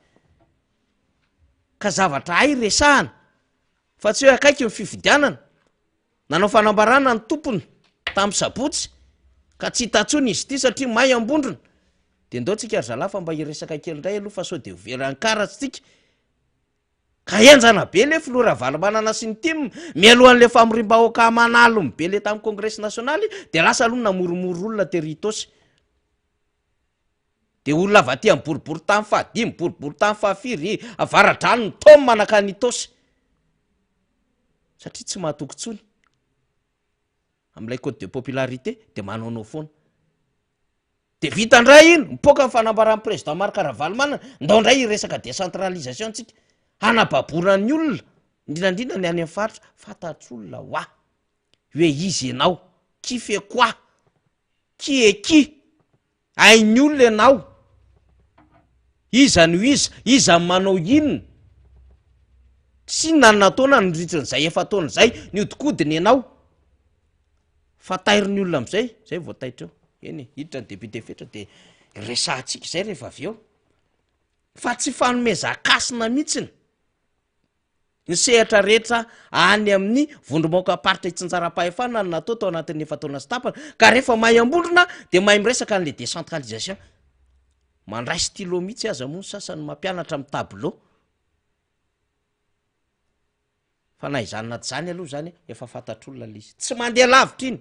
ka zavatra ay resahana fa tsy hoe akaiky ny fifidianana nanao fanambarana ny tompony tamin'ny sabotsy ka tsy hitatsony izy ity satria may ambondrona de ndao tsika ry zalafa mba hiresaka kely indray aloha fa sao de overankarastsika ka enjana be le filora valomanana sy ny tim mialohan'le famorim-bahoaka manalony be le tamin'ny congrès nationaly de lasa aloha namoromoro olona teritosy de olona avaty amin'ny boribory tamy fahadimy boribory tamy fahafiry avaradrano ny tome manaka ny tosy satria tsy mahatoky tsony am'ilay code de popularité de manaonao foana de vita ndray iny mipoka ny fanambaran'ny président marikaravalomana ndao ndray iresaka décentralisation tsika hanababorany olona indrindrandrindra ny any amin'ny faritra fantatr'olona hoa hoe izy ianao qui fait quoi qui est qui hainy olona ianao iza no iza manao inona tsy nanataona nydritrin'izay efa taon'izay ny odikodiny ianao fa tairiny olona am'izay zay voataitra eo eny hiditra ny député fetra de resahantsika izay rehefa avy eo fa tsy fanomezakasina mihitsiny ny sehatra rehetra any amin'ny vondromaoka paritra itsinjara-pahefana ny natao tao anatin'ny efa taona sy tapana ka rehefa mahay ambondrona de mahay miresaka an'le décentralisation mandray stylo mihitsy aza moa ny sasany mampianatra amin'ny tableau fa na izany naty zany aloha zany efa fantatr'olona le izy tsy mandeha lavitra iny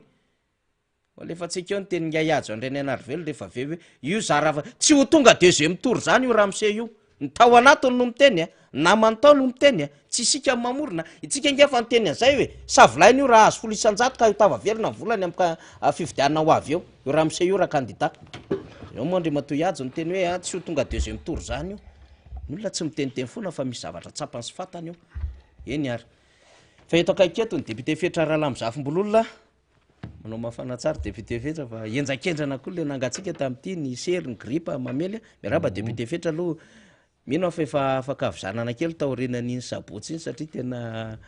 lefa tsika eo ny teny ngaiajo andray ny anarivelo rehefa avy hoe io zarava tsy ho tonga deuxième tour zany io ramse io ny tao anatiny no miteny namanytao no miteny tsy isika mamorona itsika ngefa nyteny an'izay hoe savilainy io raha azo folo isan-jato ka hitava velona ny volany amin'ny fividianana ho avy eo io ramse io raha candidat eo moa andre matoiajo ny teny hoe tsy ho tonga deuxième tour zany io ny olona tsy miteniteny foana fa misy zavatra tsapany sy fatany eo eny ary fa eto akaiketo ny député fetra raha lamizafimbololona manao mafana tsara député fetra fa enjakendrana koa le nangatsika tam'ity ny sery ny gripa mamely miaraba député fetra aloha mino fa efa afaka avizanana kely taorenan'iny sabotsy iny satria tena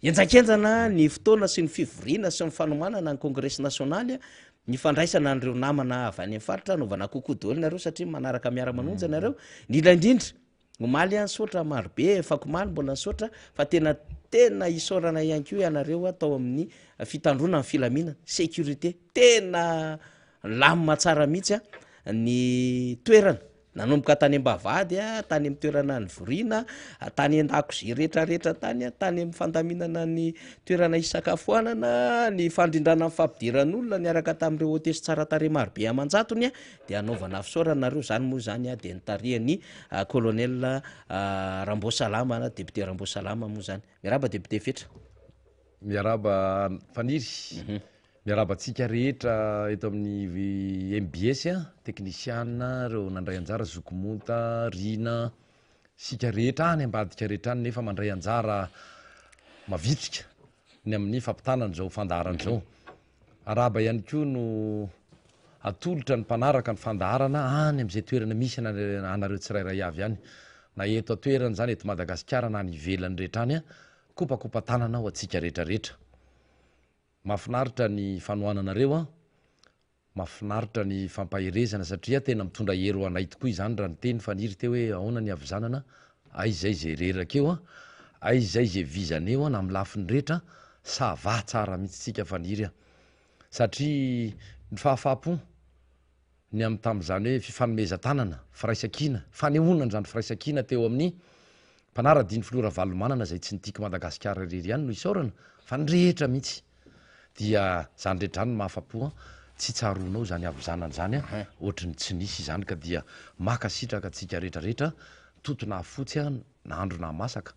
enjakenjana ny fotoana sy ny fivoriana sy ny fanomanana ny congrès nationaly ny fandraisana an'ireo namana avy any amin'ny faritra anaovana kokoa daholo nareo satria manaraka miara-manonja nareo indrindraindrindra omaly any sotra marobe fakomaly mbola nysotra fa tena isaorana ihany ko ianareo atao amin'ny fitandrona ny filaminana sécurité tena lamima tsara mihitsy ny toerana nanomboka tany ambavady tany amin'ny toerana ny vorina tany an-dakozia rehetrarehetra tany amin'ny fandaminana ny toerana isakafoanana ny fandrindrana ny fampidiran'olona niaraka tamin'ireo hotesy tsara tare marobe amanjatony dia anaovana fisaoranareo zany moa zany dia nitariany colonel Rambosalama na député Rambosalama moa zany miaraba député fetra miaraba faniry miarabantsika rehetra eto amin'ny MBS teknisiana reo nandray anjara zokomonta rina sika rehetra any ambadika rehetra any nefa mandray anjara mavitrika ny amin'ny fampitanana zao fandaharan'izao araba ihany koa no atolotra ny mpanaraka ny fandaharana any amin'izay toerana misy anareo tsirairay avy any na eto atoerana zany eto Madagasikara na ny ivelany rehetra any kopakopa tanana ho atsika rehetrarehetra mahafinaritra ny fanohananareo mahafinaritra ny fampaherezana satria tena mitondra hero anay tokoa izany raha ny teny faniry teo hoe ahoana ny avizanana aizay zay rerakeo aizay zay vizaneo na amin'ny lafiny rehetra sava tsara mihitsy tsika faniry satria ny fahafapo ny amin'ny tamin'izany hoe fifanomezan-tanana firaisakina fanehonan zany firaisakina teo amin'ny mpanara-diny filora valomanana zay tsy nitiako Madagasikara rery ihany no isaorana fa ny rehetra mihitsy dia zany rehetra ny mahafapo tsy tsaronao zany avizanana zany ohatry ny tsy nisy zany ka dia makasitraka atsika rehetrarehetra totona afotsy na andro na masaka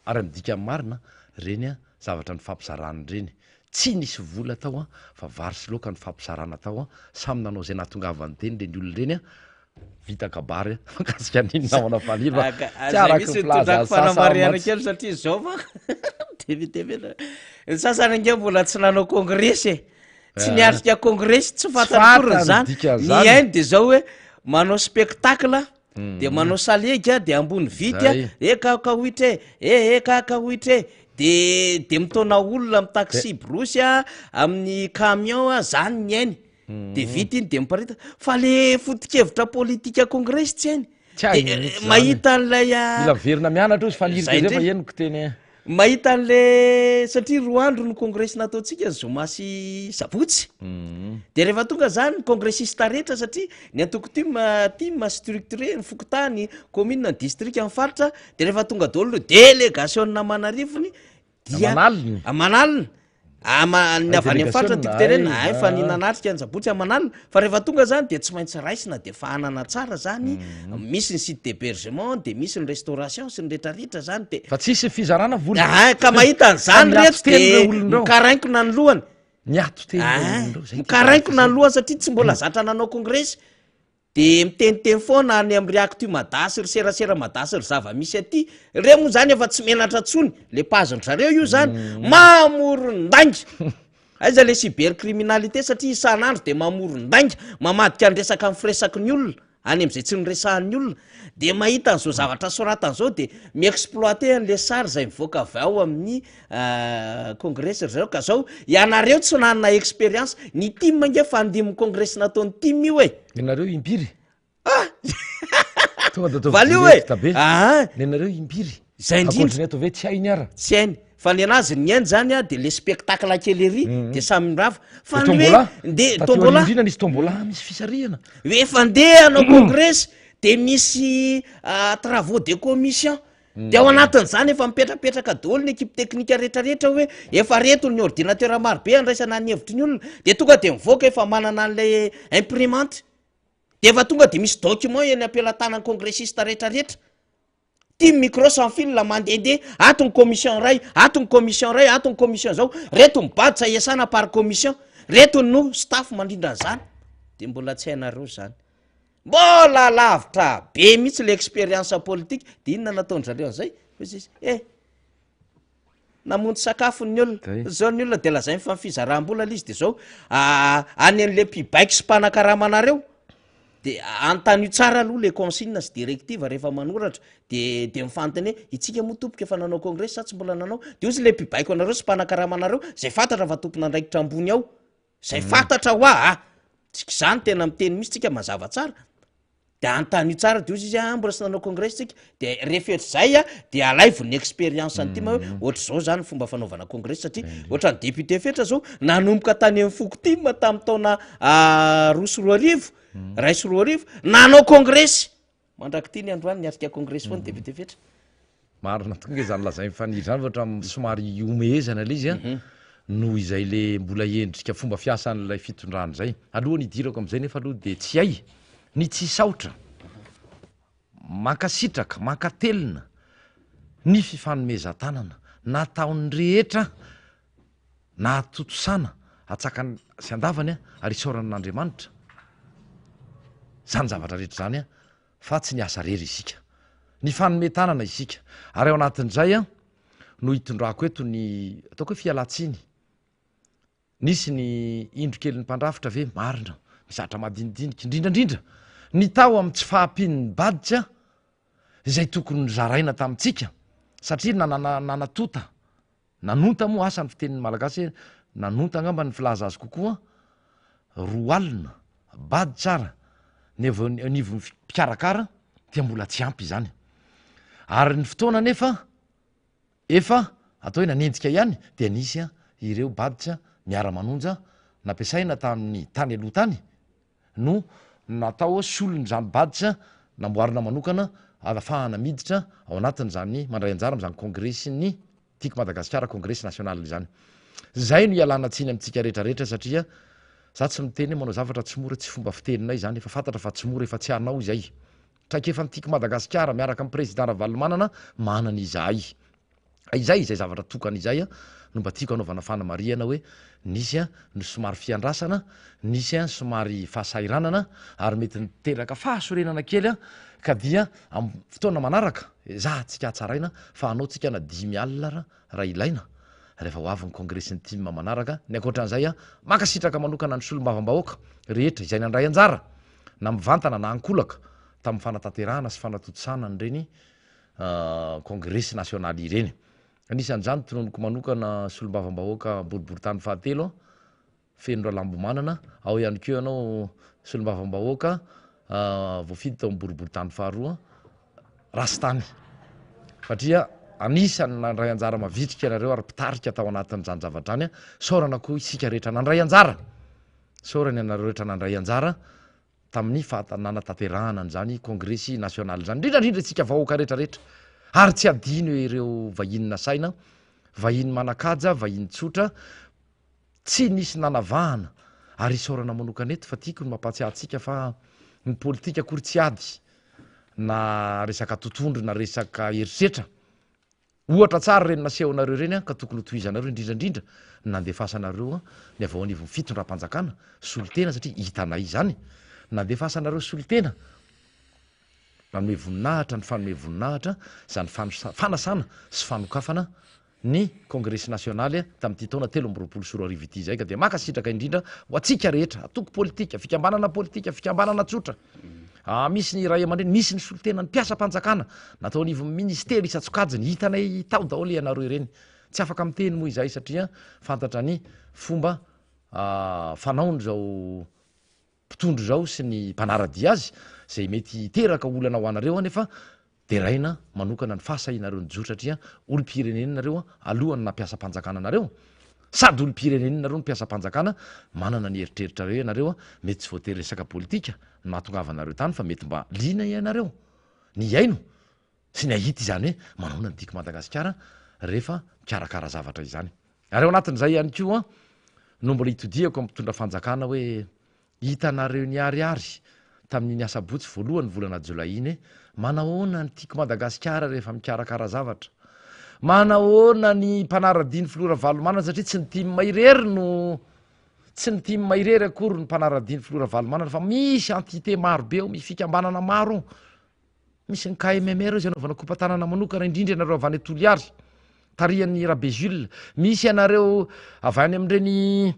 ary midika marina reny zavatra ny fampizarana reny tsy nisy vola tao fa vary sy loka ny fampizarana tao samy nanao zay nahatongavany teny le ny olona reny vita kabary makasika ninona faniry tsy araky fanamariana kely satria zao fa TV sasany ange mbola tsy nanao congrès tsy niatrika congrès tsy fantakorony zany ny hainy de zao hoe manao spectacle de manao salega de ambony vity kaoitra kaoitra de mitona olona amin'ny taxi brosy amin'ny camion zany ny hainy de vity iny de miparita fa le fotikevitra politika congrès tsy hainy mahita an'lay mila verina mianatra izy faniry rehefa eniko teny mahita an'le satria roa andro ny congrès nataotsika zoma sy sabotsy de rehefa tonga zany ny congressiste rehetra satria ny antoko tima structuré ny fokotany commune ny district amin'ny faritra de rehefa tonga daholo délégation na manarivony dia amanalina ny avy any amin'ny faritra tiako tenena fa ninanatrika ny sabotsy amanalina fa rehefa tonga zany de tsy maintsy raisina de fahanana tsara zany misy ny site d'hébergement de misy ny restauration sy ny rehetrarehetra zany de fa tsisy fizarana vola ka mahita an'zany rehetra de mikaraikona ny lohany niato teny mikaraikona ny lohany satria tsy mbola zatra nanao congrès de miteniteny foana any amin'ny reactu madasy ry serasera madasy ry zava misy aty re moa zany efa tsy menatra tsony le pazontrareo io zany mamoron-dainga aiza le cybercriminalité satria isan'andro de mamoron-dainga mamadika nyresaka amin'ny firesaky ny olona any am'izay tsy nyresahan'ny olona de mahita an'izao zavatra soratan'izao de miexploité an'le sary zay mivoaka avy ao amin'ny congrès zao ka zao ianareo tsy nanana expérience ny tim nge fa andimy congrès nataony tim io ianareo impiry valio nenareo impiry zay indrindra atao ve tsy hainy ara tsy hainy fa ny anazy ny hainy zany de le spectacle kelery de samy rava fa ny hoe de tombola nisy tombola misy fisarihana efa ndeha anao congrès de misy travaux de commission de ao anatin'zany efa mipetrapetraka daholo ny équipe technique rehetrarehetra hoe efa reto ny ordinateur marobe andraisana ny hevitry ny olona de tonga de mivoaka efa manana an'le imprimante de efa tonga de misy document eny ampelantanany congressiste rehetrarehetra ty micro sans fil la mandehandeha atony commission ray atony commission ray atony commission zao reto mibaditra iasana par commission reto no staff mandrindra an'zany de mbola tsy hainareo zany mbola lavitra be mihitsy le expérience politique de inona nataondrareo an'zay namonjy sakafony olona zao ny olona de lazay fa mifizaram-bola l izy de zao any an'le mpibaiko sy mpanakaramanareo de antany tsara aloha le consigne sy directive rehefa manoratra de mifantany hoe itsika moa tompoka efa nanao congrès sa tsy mbola nanao de ozy le mpibaiko anareo sy mpanakaramanareo zay fantatra fa tompona andraikitra ambony ao zay fantatra hoa tsika zany tena miteny misy tsika mazava tsara de antany tsara de ozy izy mbola sy nanao congrès tsika de refetra zay de alaivony expérience any ty ma hoe ohatra zao zany fomba fanaovana congrès satria ohatra ny député fetra zao nanomboka tany amin'ny fokotima tamin'ny taona roa sy roa arivo ray sy roa arivo nanao congrès mandraky ty ny androany niatrika congrès foany devetevetra marina tonga zany lazay mifaniry zany ohatra somary omehezana le izy a noho izay le mbola endrika fomba fiasan'lay fitondrany zay aloha nidirako am'izay nefa aloha de tsy hay ny tsy saotra mankasitraka mankatelina ny fifanomezan-tanana nataony rehetra na totosana atsakany sy andavany a ary isaoran'andriamanitra zany zavatra rehetra zany a fa tsy niasa rery isika ny fanometanana isika ary ao anatin'izay a no hitondrako eto ny ataoko hoe fialatsiny nisy ny indro kely ny mpandrafitra ve marina mizatra madinidinika indrindrandrindra ny tao am' tsy fahampin'ny baditra izay tokony nyzaraina tamitsika satria nanatota nanonta moa asany fitenin'ny malagasy nanonta angamba ny filaza azy kokoa roa alina bady tsara nivon'ny mpikarakara dia mbola tsy ampy zany ary ny fotoana nefa efa atao hoe nanenjika ihany dia nisy a ireo baditra miara-manonja nampiasaina tamin'ny tany aloha tany no natao solony zany baditra namboarina manokana afahana miditra ao anatin' zany mandray anjara am'zany congrès ny tiako madagasikara congrès national zany zay no ialana tsiny amitsika rehetrarehetra satria za tsy miteny hoe manao zavatra tsy mora tsy fomba fiteninay zany efa fantatra fa tsy mora efa tsy anao izay traiky efa nitiako madagasikara miaraka am' président ravalomanana manana izay izay zavatra tokana izay a no mba tiako anaovana fanamariana hoe nisy a no somary fiandrasana nisy a somary fahasairanana ary mety niteraka fahasorenana kely a ka dia am fotoana manaraka za tsika tsaraina fa anao tsika na 10 alina raha ilaina rehefa ho avyny congrès ny tim manaraka ny akoatran'izay a makasitraka manokana ny solom-bavambahoaka rehetra izay nandray anjara na mivantana na ankolaka tamin'ny fanatanterahana sy fanatotosana nyreny congrès nasionaly ireny anisan'zany tononoko manokana solom-bavambahoaka boribory tany fahatelo feno ra lambomanana ao ihany keo anao solom-bavambahoaka voafidy tao boribory tany faharoa rastany satria anisany nandray anjara mavitrika ianareo ary mpitarika tao anatin'zany zavatra any a saorana koa isika rehetra nandray anjara saorany ianareo rehetra nandray anjara tamin'ny fahatanana-tanterahana an'zany congrès nasionaly zany indrindrandrindra itsika vahoaka rehetrarehetra ary tsy adino ireo vahinina saina vahiny manakaja vahiny tsotra tsy nisy nanavahana ary isaorana manokana eto fa tiako ny mampatsiahtsika fa ny politika akory tsy ady na resaka totondro na resaka herisetra ohatra tsara reny nasehonareo reny a ka tokony hotoizanareo indrindrandrindra nandefasanareo ny avaonivony fitondram-panjakana solitena satria hitanay zany nandefasanareo solitena nanome voninahitra ny fanome voninahitra zany fanasana sy fanokafana ny congrès nasionaly tamin'ity taona 13 ity zay ka de makasitraka indrindra ho atsika rehetra atoko politika fikambanana politika fikambanana tsotra misy ny ray aman-dreny misy ny solitena ny mpiasa-panjakana natao nivo ministera isatsokajiny hitanay tao daholo ianareo ireny tsy afaka miteny moa izay satria fantatra ny fomba fanaony zao mpitondro zao sy ny mpanaradia azy zay mety hiteraka olana ho anareo nefa de raina manokana ny fahasainareo nyjo satria olo-pirenenareo alohany nampiasa-panjakana anareo sady olo-pirenenareo ny mpiasa-panjakana manana ny eritreritrareo ianareo mety tsy voatery resaka politika no mahatongavanareo tany fa mety mba lina ianareo ny aino sy ny ahita izany hoe manona ny tiako madagasikara rehefa mikarakara zavatra izany ary ao anatin'izay ihany koa no mbola hitodiako ampitondra fanjakana hoe hitanareo ny ariary tamin'ny asabotsy voalohany volana jolainy manahoana ny tiako madagasikara rehefa mikarakara zavatra manahoana ny mpanara-diny filora valomanana satria tsy ny timy mairery no tsy ny timy mairery akory ny mpanara-diny filora valomanana fa misy entité maro be o misy fikambanana maro misy ny KMMR zay anaovana kompatanana manokana indrindra ianareo avy any Toliary tarian'ny Rabe Jules misy ianareo avy any amin'ireny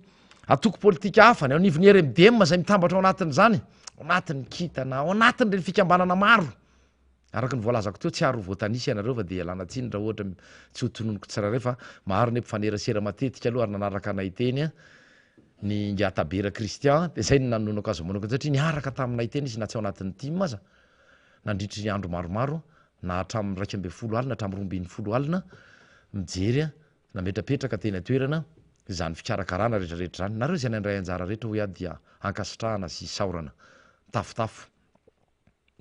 atoko politika hafa ny anivony RMDM zay mitambatra ao anatin'izany ao anatin'ny kitana ao anatin'ireny fikambanana maro araka ny voalazako teo tsy aro voatanisa ianareo fa de ialana tsiny raha ohatra tsy ho tononoko tsirareo fa maro ny mpifanerasera matetika aloha ary nanaraka anay teny a ny Ngiatabera Christian de zay ny nanonako azy manokana satria niaraka taminay teny izy na tsy ao anatin'ny team aza nandritry andro maromaro na hatramin'ny 210 alina hatramin'ny 220 alina mijery nametrapetraka teny atoerana zany fikarakarana rehetrarehetra zany nareo zay nandray anjara rehetra hoe dia ankasitrahana sy saorana tafotafo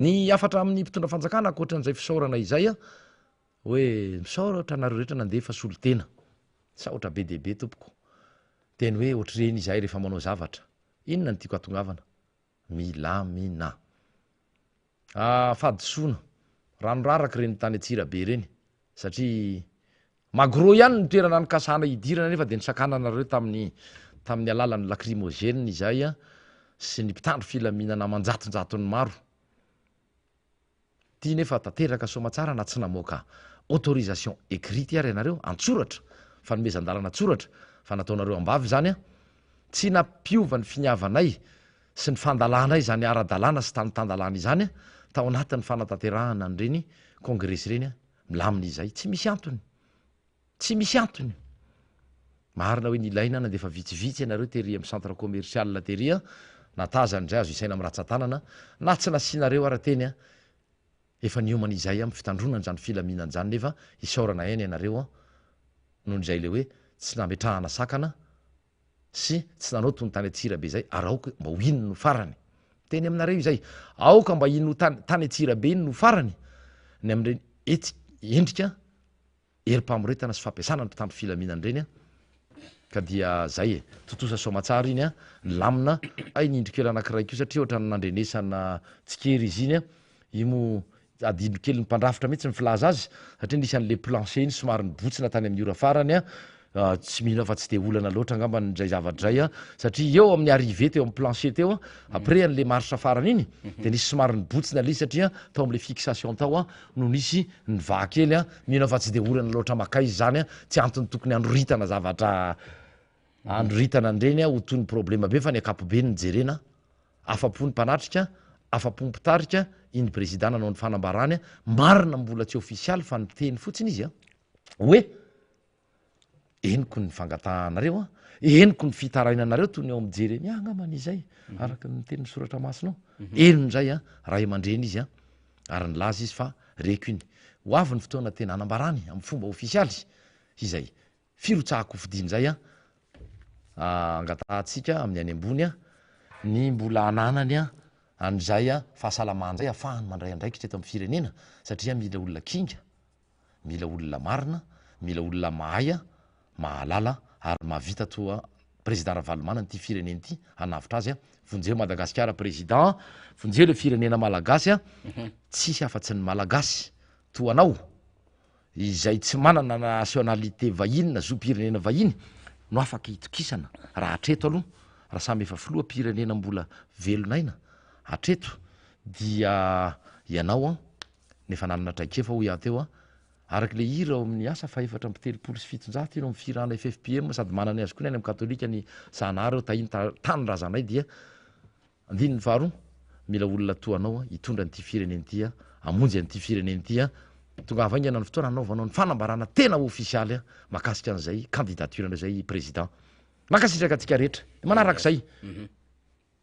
ny afatra amin'ny mpitondra fanjakana akoatran'izay fisaorana izay a hoe misaoratra nareo rehetra nandefa solotena saotra be deaibe tompoko teny hoe ohatr'ireny izahay rehefa manao zavatra inona ny tiako atongavana milamina fadisoana ranoraraka reny tany atsira be reny satria magro ihany ny toerana nykasana idirana nefa de nisakananareo tamin'ny alalan'ny lacrimogène izay a sy ny mpitandro filaminana manjatonjatony maro ty nefa tanteraka somatsara na tsy namoaka autorisation écrite ary ianareo antsoratra fa nomezan-dalana tsoratra fa nataonareo ambavy zany a tsy nampiova ny finiavanay sy ny fandalanay zany ara-dalàna sy tanytandalàna izany a tao anatin'ny fanatanterahana an'ireny congrès reny a milamina izay tsy misy antony marina hoe nilaina na de fa vitsivitsy ianareo tery amin'ny centre commercial tery a natazan'izay azo isaina amin'ny ratsatanana na tsy nasianareo ara-teny a efa niomana izay amin'ny fitandronana zany filaminana zany nefa isaorana aina ianareo a nohon'izay le hoe tsy nametrahana sakana sy tsy nanao tony tany atsirabe zay ary aoka mba ho ino no farany teny aminareo izay aoka mba ino tany atsirabe iny no farany ny amin'ireny endrika erim-pamoretana sy fampiasana ny mpitandro filaminana reny a ka dia zay e totosa somatsara iny a lamina ay nindro kely anankiray ko satria ohatra nandrenesana tsikery izy iny a imo adindro kely ny mpandrafitra mihitsy ny filaza azy satria nisan'le plancher iny somary ny botsina tany amin'ny ora farany a tsy mino fa tsy de olana loatra angamba nydray zavatra zay a satria eo amin'ny arrivé teo amin'ny plancher teo a après an'le marche farany iny de nisy somary ny botsina le satria tao am'le fixation tao a no nisy ny vakely a mino fa tsy de olana loatra makay izy zany a tsy antony tokony androritana zavatra androritana an'ireny a ho toy ny problema be fa ny akapobe ny jerena afapo ny mpanatrika afapo ny mpitarika iny président nanao ny fanambarany a marina mbola tsy ofisialy fa nyteny fotsiny izy a hoe eniko ny fangatahanareo a eniko ny fitarainanareo toy ny eo amin'ny jereny angambany izay araka ny teny misoratra masinao enon'izay a raha aman-dreny izy a ary nylaza izy fa reko iny ho avy ny fotoana tena anambarany amin'ny fomba ofisialy izay firotsahako fidiny zay a angatahantsika amin'ny any ambony a ny mbola ananany a an'izay a fahasalaman'zay ahafahany mandray andraikitra eto amin'ny firenena satria mila olona kinga mila olona marina mila olona mahay a mahalala ary mahavita toa président Ravalomanana ty fireneny ty hanavitra azy a vonjeo Madagasikara président vonjeo le firenena malagasy a tsisy afa-tsy ny malagasy toanao izay tsy manana nationalité vahiny na zo-pirenena vahiny no afaka hitokisana raha hatreto aloha raha samy efa filoha pirenena mbola velonaina hatreto dia ianao a nefa nanana traikefa ho iah teo a araky le hira ao amin'ny asa fa efatra ambitelopolo sy fitonjato ino amin'ny firana FFPM sady manany azy koa ny any amin'ny katolika ny zanary eo tahiny tany razanay dia andiny ny faharoa mila olona toanao a hitondra nyity fireneny ty a amonjy an'ity fireneny ty a tonga avaingana ny fotoana anaovanao ny fanambarana tena ofisialy a makasika an'izay candidature zay président makasitraka atsika rehetra manarak'izay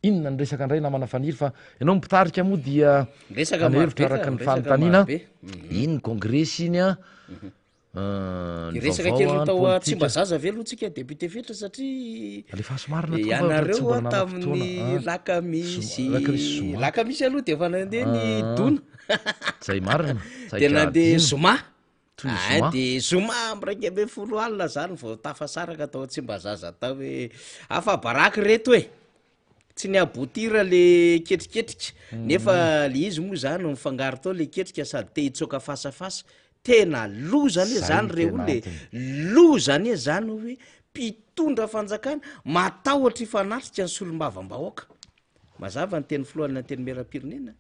inona ny resaka ndray namana faniry fa ianao mipitarika moa dia anhevitra araka ny fanontaniana iny ny congrès iny a resaka kely tao tsy mba zaza ve aloha tsika député fetra satria alefa somarina ianareo tamin'ny lakamisy aloha de efa nandeha ny dona zay marina de nandeha zoma de zoma am'raiky ambe folo alina zany vao tafasaraka tao tsy mba zaza tao hoe afa baraky reto e tsy ny abotira le ketriketrika nefa le izy moa zany mifangaro tao le ketrika sady te hitsoka fasafasa tena lozany e zany re olo le lozany e zany hoe mpitondra fanjakana matahotra ifanatrika ny solombavam-bahoaka mazava ny teny filohany teny meram-pirenena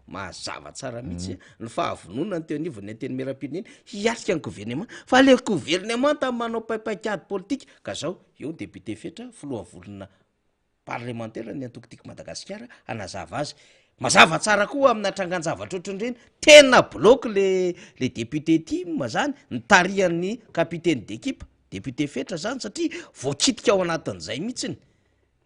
mazava tsara mihitsy ny fahavonona ny teo anivony teny meram-pirenena hiatrika ny gouvernement fa le gouvernement tamy manao paipaikady politika ka zao eo député fetra filohan'ny volona parlementaire ny antokotiky Madagasikara anazava azy mazava tsara koa amin'ny atrangan-javatra ohatran'ireny tena bloky le député ty mazany ny tarihan'ny capitaine d'équipe député fetra zany satria voakitika ao anatin'izay mihitsiny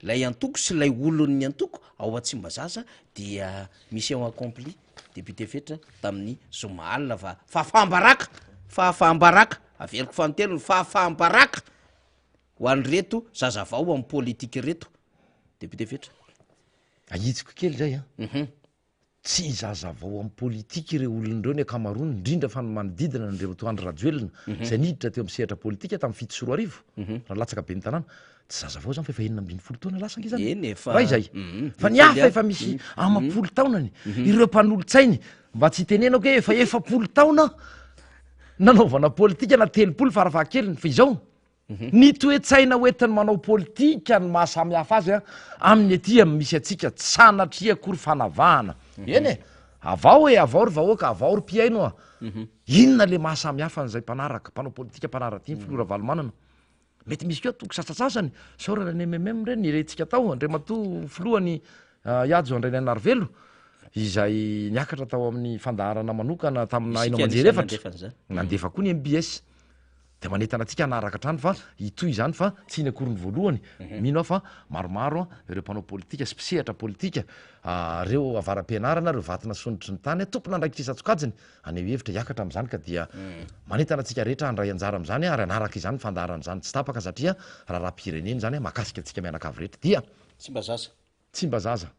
lay antoko sy lay olon'ny antoko ao Tsimbazaza dia mission accompli député fetra tamin'ny zoma alina fa fahafahambaraka averiko fanontelo ny fahafahambaraka ho an'ny reto zazavao amin'ny politika reto député fetra ahitsiko kely zay a tsy izazavao amin'ny politika ireo olon'ireo ny akamarony indrindra fa manodidina nireo toandro rajoelona zay niditra teo amin'ny sehatra politika tamin'ny fito sy roa arivo raha latsaka be ny tanàna tsy zazavao zany fa efa 9 taona lasanga izany raha izay fa ny hafa efa misy amapolo taonany ireo mpanolotsainy mba tsy tenenako hoe efa 10 taona nanaovana politika na 30 farafahakeliny fa izao ny toe-tsaina hoentiny manao politika ny mahasamihafa azy amin'ny aty misy atsika tsanatria kory fanavahana eny e avao hoe avao ry vahoaka avao ry mpiaino inona le mahasamihafa n'izay mpanaraka mpanao politika mpanaraka iny filora valomanana mety misy keo toko sasatsasany saorana ny MMM reny irentsika tao andriamato filohany iajo andray ny anarivelo izay niakatra tao amin'ny fandaharana manokana tamina aino amanjery efatra nandefa koa ny MBS de manentana atsika anaraka trany fa itoy izany fa tsy iny akory ny voalohany mino aho fa maromaro ireo mpanao politika sy mpisehatra politika reo avaram-pianarana reo vatina sonitry ny tany tompona andraikitra isatsokajiny aneo hevitra hiakatra am'izany ka dia manentana atsika rehetra andray anjara am'izany ary anaraka izany fandaharan'izany tsy tapaka satria raha-pireneny zany makasika atsika mianakavy rehetra dia tsy mba zaza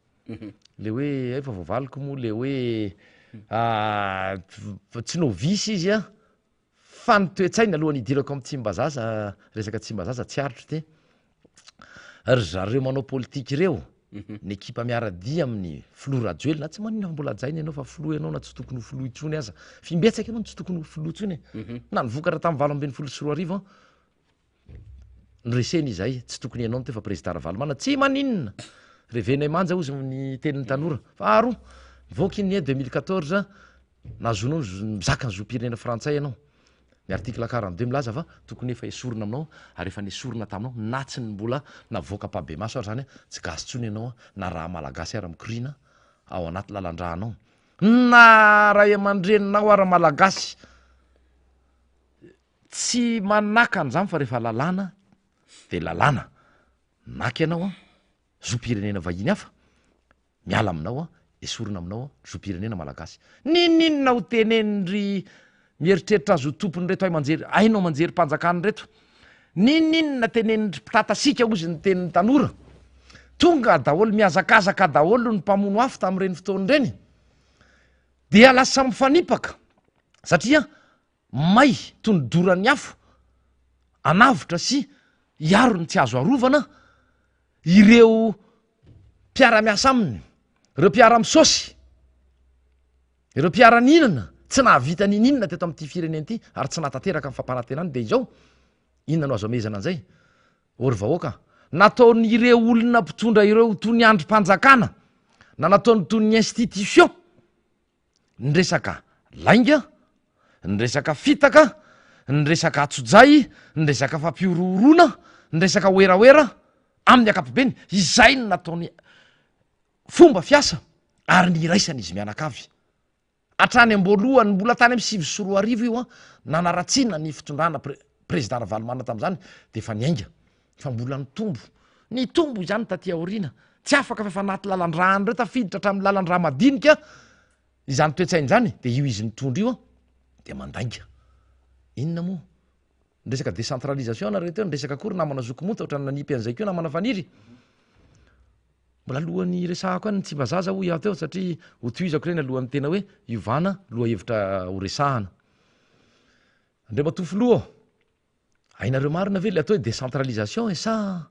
le hoe efa voavaliko moa le hoe tsy novisy izy fa ny toe-tsaina alohany idirako amin'ny tsimbazaza resaka tsimbazaza tsy aritro te ry zareo manao politika ireo ny ekipa miaradia amin'ny filoha rajoelona tsy manino mbola jainy ianao fa filoha ianao na tsy tokony ho filoha itsony aza fimbetsaka ianao tsy tokony ho filoha itsony na nivokatra tamin'ny 20 nyreseny izay tsy tokony ianao ny tefa président ravalomana tsy maninona revenay manja ozy ny tenin'ny tanora fa aro voky ny 2014 nazonao mizaka ny zopirenena frantsay ianao ny article 42 milaza fa tokony efa esorina aminao ary efa nesorina taminao na tsy ny mbola navoaka pabe maso ary zany tsy gasy tsony ianao na raha malagasy ary mikorina ao anaty lalandrahanao na raha amandreninao ary malagasy tsy manaka an'izany fa rehefa lalàna de lalàna naky ianao zopirenena vahiny hafa miala aminao esorina aminao zopirenena malagasy nininona ho tenenry mieritreritra azo tompony reto manjery ainao manjery mpanjakany reto nininona tenenindry mpitatasika ozy ny tenin'ny tanora tonga daholo miazakazaka daholo ny mpamono afo tamin'ireny fotoany reny dia lasa mifanipaka satria may tonodorany afo anavotra sy iaro ny tsy azo arovana ireo mpiara-miasa aminy ireo mpiara-misosy ireo mpiara-ninana tsy nahavita nininona teto amin'ity fireneny ity ary tsy natateraka amin'ny fampanantenany de izao inona no azo amezana an'izay ory vahoaka nataon'ireo olona mpitondra ireo toy ny androm-panjakana na nataony toy ny institution ny resaka lainga ny resaka fitaka ny resaka atsojay ny resaka fampioroorona ny resaka oeraoera amin'ny akapobeny izay no nataony fomba fiasa ary ny iraisana izy mianakavy atrany amboalohany mbola tany amin'ny 20 io nanaratsina ny fitondrana président ravalomana tam'izany de efa niainga fa mbola ny tombo izany taty aoriana tsy afaka fa anaty lalandrahany reo tafiditra hatramin'ny lalandraha madinika izany toe-tsainy zany de io izy nitondra io de mandainga inona moa ny resaka décentralisation nareo teo ny resaka kory namana zokomota ohatrany nanipy an'izay keo namana faniry mbola alohan'ny resahako any tsy mbazaza ho iaho teo satria ho toizako reny alohan'ny tena hoe iovana loha hevitra ho resahana andriamatofoloha ainareo marina ve le atao hoe décentralisation e sa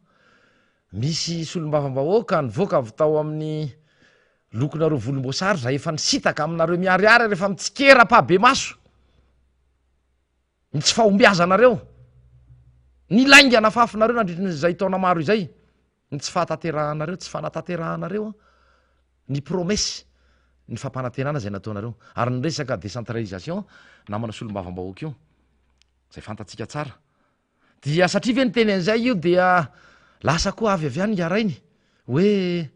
misy solombavam-bahoaka nivoaka avy tao amin'ny lokonareo volomboasary zay efa nisitaka aminareo miariary rehefa mitsikera-pabe maso ny tsy fahombiazanareo ny laingana fafinareo nandritrin'izay taona maro izay ny tsy fahataterahanareo tsy fanataterhanareo ny promesy ny fampanantenana zay nataonareo ary ny resaka décentralisation namana solombavam-bahoaka io zay fantatsika tsara dia satria ve ny teny an'izay io dia lasa koa avy any iarainy hoe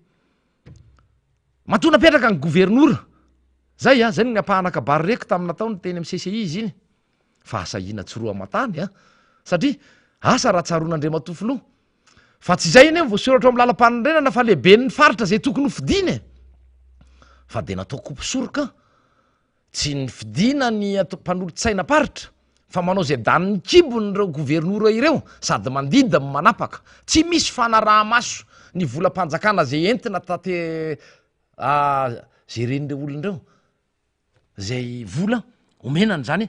matona petraka ny gouvernoura zay zay ny ampahanakabary reko tamina tao ny teny amin'ny CCI izy iny fa asa ina tsy roa matany satria asa raha tsaron'andriamatofoloha fa tsy zay iny voasoratra amin'ny lalam-panondrenana fa lehibe ny faritra zay tokony ho fidiny fa de natao kompisoroka tsy ny fidina ny mpanolotsaina paritra fa manao zay daniny kibony reo gouvernoura ireo sady mandida manapaka tsy misy fanaraha maso ny volam-panjakana zay entina zay ren'ireo olon'ireo zay vola omenany zany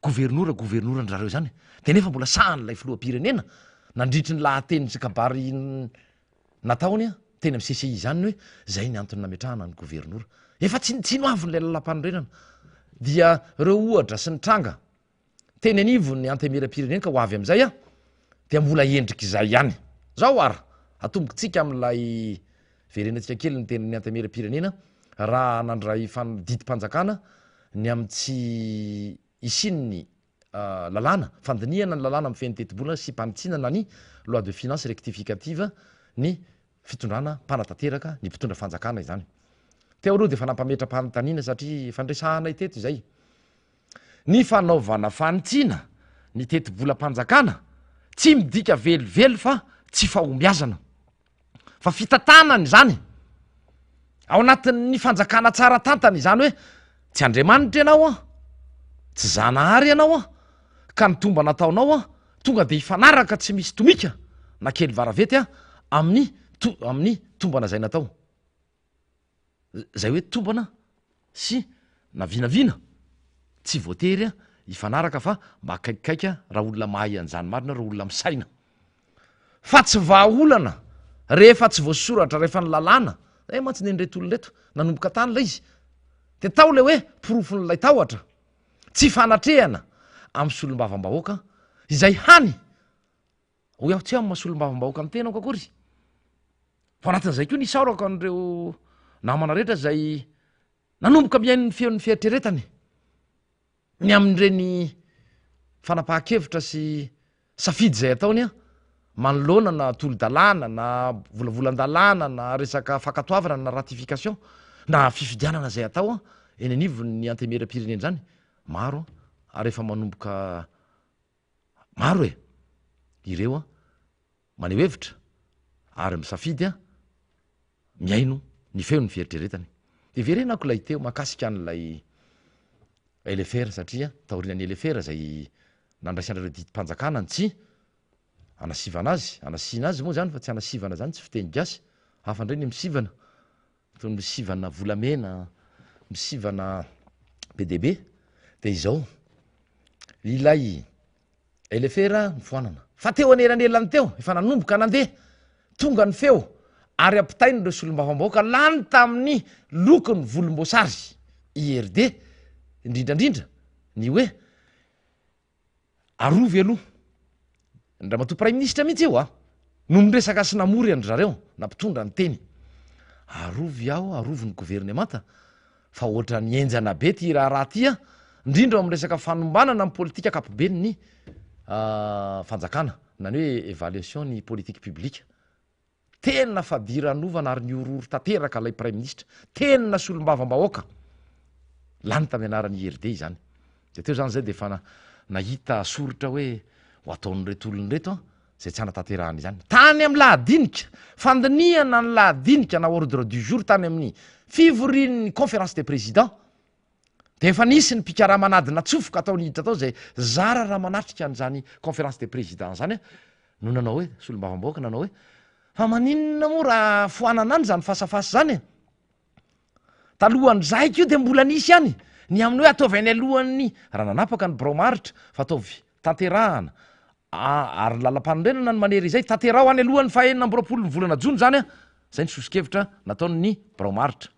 governorandrareo zany de nefa mbola sahan'lay filoam-pirenena nandritry ny lahateny sy kabary nataony a teny am' CCI zany hoe zay ny antony nametrahana ny governora efa tsinotsino avyn'lay lalam-panorenana dia reo ohatra sy ny tranga teny anivo ny antemera-pirenena ka ho avy am'zay a dia mbola endriky izay ihany zao ara atombokotsika am'lay verenatsika kely ny teniny antemera-pirenena raha nandray fandidim-panjakana ny am'tsy isinny lalàna fandiniana ny lalàna am'y fenitetim-bolana sy mpanitsinana ny loi de finance rectificative ny fitondrana mpanatanteraka ny mpitondra fanjakana izany teo aloha de fa nampametra-panontaniana satria fandresahanay teto izay ny fanaovana fanitsina ny teti-bola-panjakana tsy midika velively fa tsy fahombiazana fa fitantanany zany ao anatin'ny fanjakana tsara tantany zany hoe tsy andriamanitra ianao a tsy zanahary ianao a ka ny tomba nataonao a tonga de hifanaraka tsy misy tomika na kely varavety a amin'ny tombana zay natao zay hoe tombana sy na vinavina tsy voatery a hifanaraka fa mba akaikikaika raha olona mahay an'izany marina raha olona misaina fa tsy vahaolana rehefa tsy voasoratra rehefa ny lalàna zay mantsy nenretolonreto nanomboka tany lay izy de tao le hoe porofon'lay tahotra tsy fanatrehana amy solom-bavambahoaka izay hany ho iaho tsy ao mahasolom-bavambahoaka am tenako akory fa anatin'izay koa nisaorako an'ireo namana rehetra zay nanomboka miain'ny feon'ny fiatreretany ny amin'ireny fanapahan-kevitra sy safidy zay ataony a manoloana na tolo-dalàna na volavolan-dalàna na resaka fankatoavana na ratification na fifidianana zay atao a eny anivony antemera-pirenena zany maro a rehefa manomboka maro e ireo a maneho hevitra ary misafidy a miaino ny feo ny fieritreretany de verenako lay teo mahakasika an'lay elefera satria taorinany elefera zay nandraisanareo didim-panjakana ny tsy anasivana azy anasina azy moa zany fa tsy anasivana zany tsy fiteny gasy hafa ndray ny misivana toy ny misivana volamena misivana BDB de izao ilay elefera mifoanana fa teo anelanelany teo efa nanomboka nandeha tonga ny feo ary ampitainy reo solom-bavambahoaka lany tamin'ny lokony volomboasary IRD indrindrandrindra ny hoe arovy aloha ndra mato prime ministre mihitsy eo a no miresaka sy namory andry zareo nampitondra ny teny arovy aho arovy ny gouvernemanta fa ohatra ny enjana be ty raha ty a indrindra amresaka fanombanana am politika akapobeny ny fanjakana nany hoe évaluation ny politique publique tena fadiranovana ary ny ororo tanteraka lay prime ministre tena solom-bavambahoaka lany tamy anarany IRD zany de teo zany zay de fa nahita soritra hoe ho ataon'reto olon'reto a zay tsy anatanterahany zany tany amy lahadinika fandiniana ny lahadinika na ordre du jour tany amin'ny fivorian'ny conférence des présidents de efa nisy ny mpikaraha-manady natsofoka ataony hiditra atao zay zara raha manatrika an'zany conférence des présidents zany a no nanao hoe solom-bavambahoaka nanao hoe fa maninona moa raha foanana any zany fasafasy zany e talohany zaiky io de mbola nisy any ny amin'ny hoe ataovy any alohan'ny raha nanapaka ny bromaritra fa ataovy tanterahana ary lalam-panorenana ny manery izay tanteraho any alohan'ny fahenina ambyroapolo ny volana jony zany a zay ny sosikevitra nataony bromaritra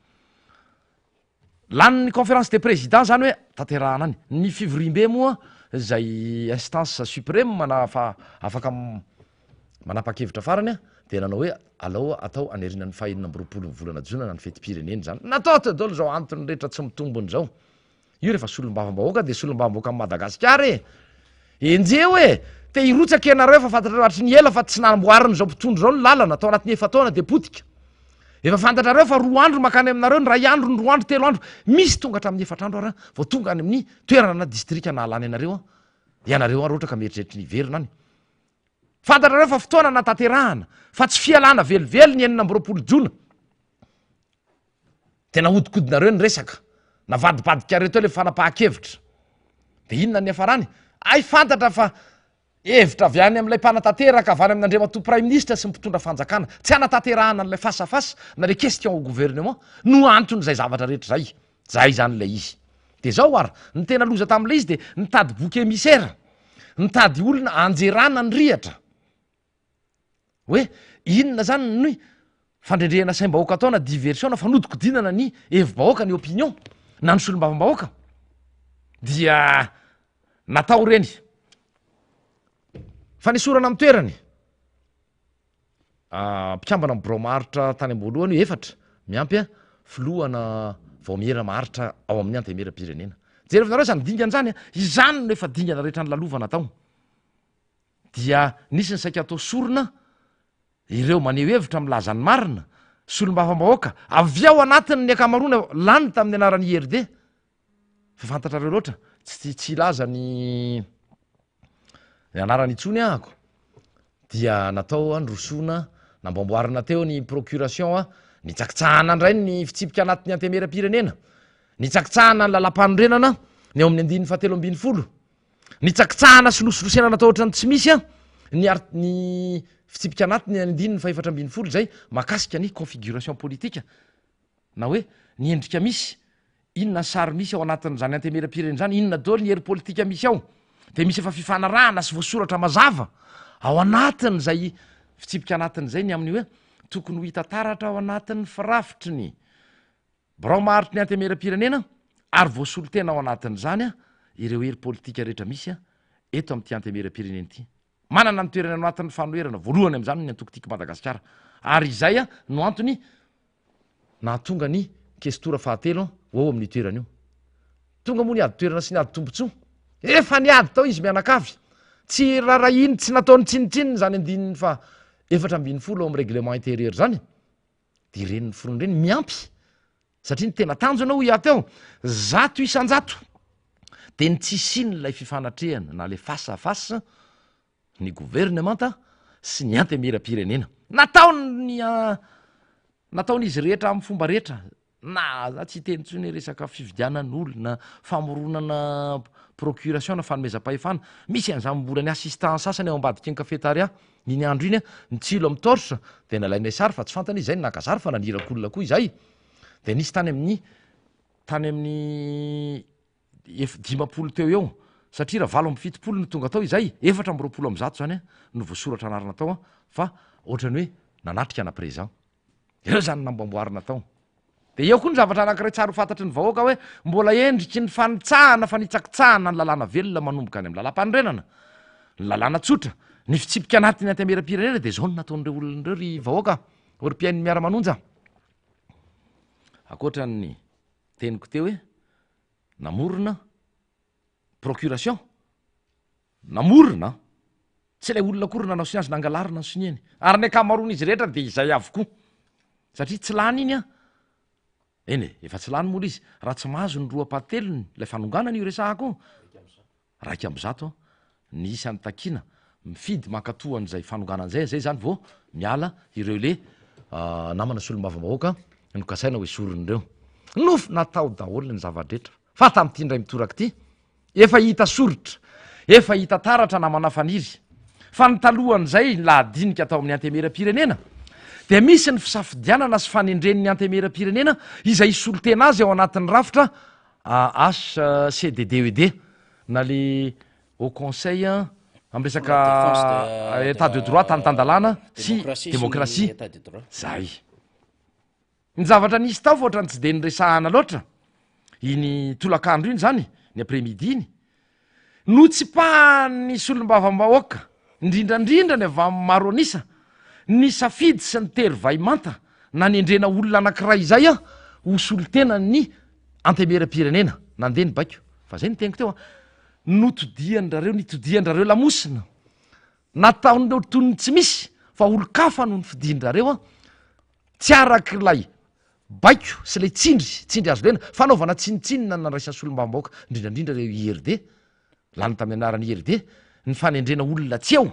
laniny conférence des présidents zany hoe tanterahana any ny fivoriam-be moa zay instance suprême manafa afaka manapa-kevitra farany a de nanao hoe alao atao anerinan'ny fahenina ambyroapolo ny volana jona na ny feti-pireneny zany natao ty dolo zao antony rehetra tsy mitombony zao io rehefa solom-bavambahoaka de solom-bavambahoaka am Madagasikara enjeo e te irotsaky ianareo fa fantatrareo hatry ny ela fa tsy namboariny zao mpitondro zao ny lalana atao anatin'ny efataona de potika efa fantatrareo fa 2 andro makany aminareo ny ray andro ny 2 andro 3 andro misy tonga hatramin'ny 4 andro ara vao tonga any amin'ny toerana na distrika nahalany anareo a ianareo a roatra ka mieritreritra ny verina any fantatrareo fa fotoana natanterahana fa tsy fialana velively ny enina ambyroapolo jona tena hodikodinareo ny resaka navadibadikareo teo le fanapahan-kevitra de inona ny afarany ay fantatra fa hevitra avy any am'ilay mpanatanteraka avy any amin'andriamato prime ministre sy mpitondra fanjakana tsy anatanterahana n'lay fasafasa na le question au gouvernement no antony zay zavatra rehetra zay zany lay izy de zao ary ny tena loza tam'lay izy de nitady boky émissaire nitady olona anjerana ny rihatra hoe inona zany ny fandrendrehana saim-bahoaka atao na diversion na fanodikodinana ny hevi-bahoaka ny opinion na ny solom-bavambahoaka dia natao reny fa nisorana amin'ny toerany mpikambana amin'ny bromaritra tany am-boalohany hoe efatra miampy filohana vaomiera maharitra ao amin'ny antemera-pirenena jerevinareo zany dingana zany izany no efa dingana rehetra ny lalovana tao dia nisy ny saika atao sorona ireo maneho hevitra milaza ny marina solom-bavambahoaka avy ao anatiny ny akamarona lany tamin'ny anarany IRD fa fantatrareo loatra tsy ilaza ny anarany itsony ahako dia natao androsoana nambamboarina teo ny procuration nitsakitsahana ndray ny fitsipika anatin'ny antemera-pirenena nitsakitsahana ny lalam-panorenana ny ao amin'ny 1770 nitsakitsahana solosolosena natao ohatrany tsy misy ny fitsipika anatiny 1770 zay makasika ny configuration politika na hoe ny endrika misy inona sary misy ao anatin'zany antemera-pirenena zany inona dolo ny hery politika misy ao de misy efa fifanarahana sy voasoratra mazava ao anatin' zay fitsipika anatin'zay ny amin'ny hoe tokony ho hitataratra ao anatin'ny firafitry ny bromaritry ny antemera-pirenena ary voasolo tena ao anatin'zany ireo hery politika rehetra misy eto am'ty antemera-pirenena ity manana ny toerana anatin'ny fanoherana voalohany am'zany ny antokotiko Madagasikara ary izay no antony nahatonga ny kestora fahatelo ao amin'ny toerana io tonga moa niady toerana sy niady tombontso efa niady tao izy mianakavy tsy rarahiny tsy nataony tsinitsininy zany andininy fa 770 ao amin'ny règlement intérieur zany de reniny foron'ny reny miampy satria ny tena tanjona ho iateo 100 isanjato de ny tsisiny lay fifanatrehana na le fasafasa ny gouvernementa sy ny antemera-pirenena nataon'izy rehetra amin'ny fomba rehetra na za tsy teny tsony resaka fividianan'olona famoronana procuration na fanomezam-pahefana misy an'zany mbola ny assistance sasany ao ambadiky ny cafetaria niny andro iny nitsilo amin'ny torche de nalainay sary fa tsy fantany izy zay nakazary fa nanirakolona koa izay de nisy tany amin'ny 50 teo eo satria raha 7 no tonga tao izay 420 zany no voasoratra anarina tao fa ohatrany hoe nanatrika na présent ireo zany nambamboarina tao de eo koa ny zavatra anankiray tsara ho fantatry ny vahoaka hoe mbola endriky ny fanitsahana fa nitsakitsahana ny lalàna velona manomboka any amin'ny lalam-panorenana ny lalàna tsotra ny fitsipika anatiny antemera-pirenena de zao no nataon'ireo olon'ireo ry vahoaka ory mpiain'ny miara-manonja akoatran'ny teniko teo hoe namorona procuration namorona tsy lay olona kory nanao sy azy nangalarina ny sinieny ary ny akamarona izy rehetra de izay avokoa satria tsy lany iny eny efa tsy lany mola izy raha tsy mahazo ny 2/3 lay fanonganana io resahako raiky am'zato ny isan'ny takina mifidy mankatohan'zay fanonganan'zay zay zany vao miala ireo le namana solom-bavambahoaka nokasaina hoe soron'ireo nofo natao daholony ny zavadrehetra fa tam'ty ndray mitoraky ty efa hita soritra efa hita taratra namana faniry fa nytalohan'zay lahadinika atao amin'ny antemera-pirenena de misy ny fisafidianana sy fanendren'ny antemera-pirenena izay solotena azy ao anatin'ny rafitra HCDDED na le au conseil amresaka état de droit tany-tandalàna sy démocratie zay ny zavatra nisy tao fa ohatrany tsy de nyresahana loatra iny tolakandro iny zany ny après-midi iny no tsy pahany solom-bavambahoaka indrindrandrindra ny avy maro anisa ny safidy sy ny tery vai manta na nendrena olona anankiray izay ho solotena ny antemera-pirenena nandeha ny baiko fa zay ny teniko teo nitodiandrareo lamosina nataon'reo tonony tsy misy fa olo-kafa no ny fidindrareo tsy arak'lay baiko sy lay tsindry azo lena fanaovana tsinitsinina nandraisan'ny solom-bavambahoaka indrindrandrindra reo IRD lany tamin'ny anarany IRD ny fanendrena olona tsy eo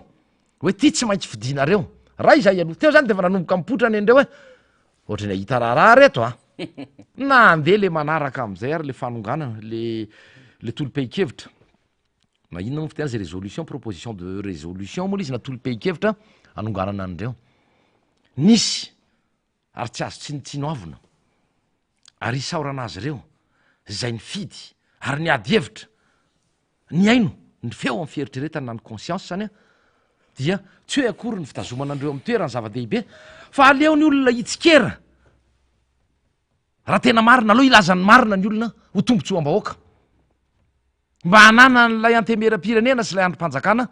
hoe ty tsy maintsy fidinareo raha izay aloha teo zany de fa nanomboka mipotrany andreo hoe ohatrany ahita raharaha reto na andeha le manaraka am'izay ary le fanonganana le tolo-pehikevitra na inona mo fitiana zay résolution proposition de résolution moa la izy natolo-pe-kevitra anonganana an'ireo nisy ary tsy azo tsinitsinoavina ary isaorana azy ireo zay ny fidy ary ny ady hevitra ny aino ny feo amin'ny fieritreretany na ny conscience zany a dia tsy hoe akory ny fitazomana andreo amin'ny toerany zava-dehibe fa aleo ny olona hitsikera raha tena marina aloha ilazany marina ny olona ho tombontsoam-bahoaka mba hanana n'lay antemera-pirenena sy lay androm-panjakana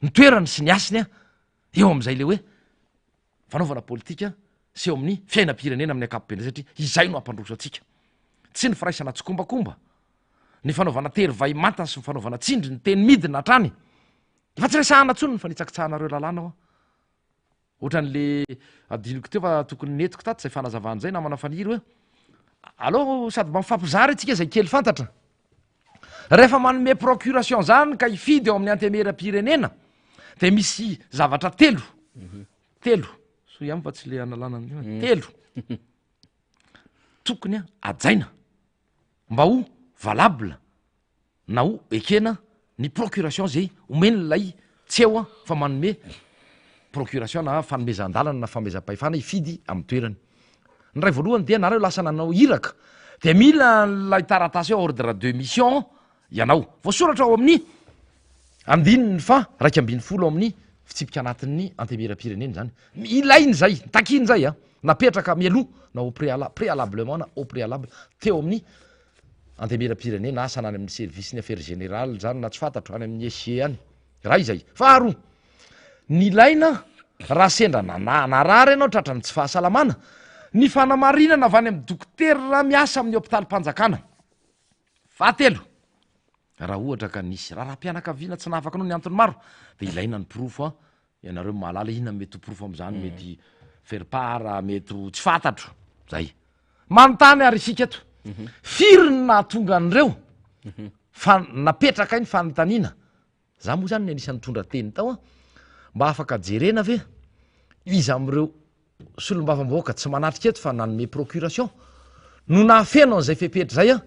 ny toerany sy ny asiny a eo am'izay le hoe fanaovana politika sy eo amin'ny fiainam-pirenena amin'ny ankapobeny satria izay no ampandroso atsika tsy ny firaisana tsykombakomba ny fanaovana tery vai mantany sy ny fanaovana tsindry ny teny midina hatrany fa tsy resahana tsony ny fanitsakitsahanareo lalàna ao ohatran'le adiniko teo fa tokony netiko taty zay fanazavan'zay namana faniry hoe aloha sady mba mifampizary atsika zay kely fantatra rehefa manome procuration zany ka hifidy eo amin'ny antemera-pirenena de misy zavatra telo so ihany fa tsy le analana telo tokony a ajaina mba ho valable na ho ekena ny procuration zay omeny lay tsy eo a fa manome procuration na fanomezan-dalana na famezam-pahefana hifidy amin'ny toerany ny ray voalohany dia nareo lasa nanao iraka de mila lay taratasy eo ordre de mission ianao voasoratra ao amin'ny andininy fa raiky ambiny folo ao amin'ny fitsipika anatin'ny antemera-pireneny zany ilainy zay takiny zay a napetraka mialoha na au préalablement na au préalable teo amin'ny antemera-pirenena na asa nany amin'ny service ny affaire générale zany na tsy fantatro any amin'ny SG any raha izay faharoa ny ilaina raha sendra narary ianao tratrany tsy fahasalamana ny fanamarinana avy any amin'ny dokotera miasa amin'ny hôpitaly-mpanjakana fahatelo raha ohatra ka nisy raha-pianakaviana tsy nahafaka anao ny antony maro de ilaina ny profo a ianareo mahalala inona mety ho profo am'zany mety faire part mety ho tsy fantatro zay manontany ary isika eto firy ny nahatonga an'ireo fa napetraka iny fanontaniana za moa zany ny anisan'ny tondra teny tao a mba afaka jerena ve izy am'ireo solom-bava-bahoaka tsy manatrika eto fa nanome procuration no nahafeno an'izay fepetra zay a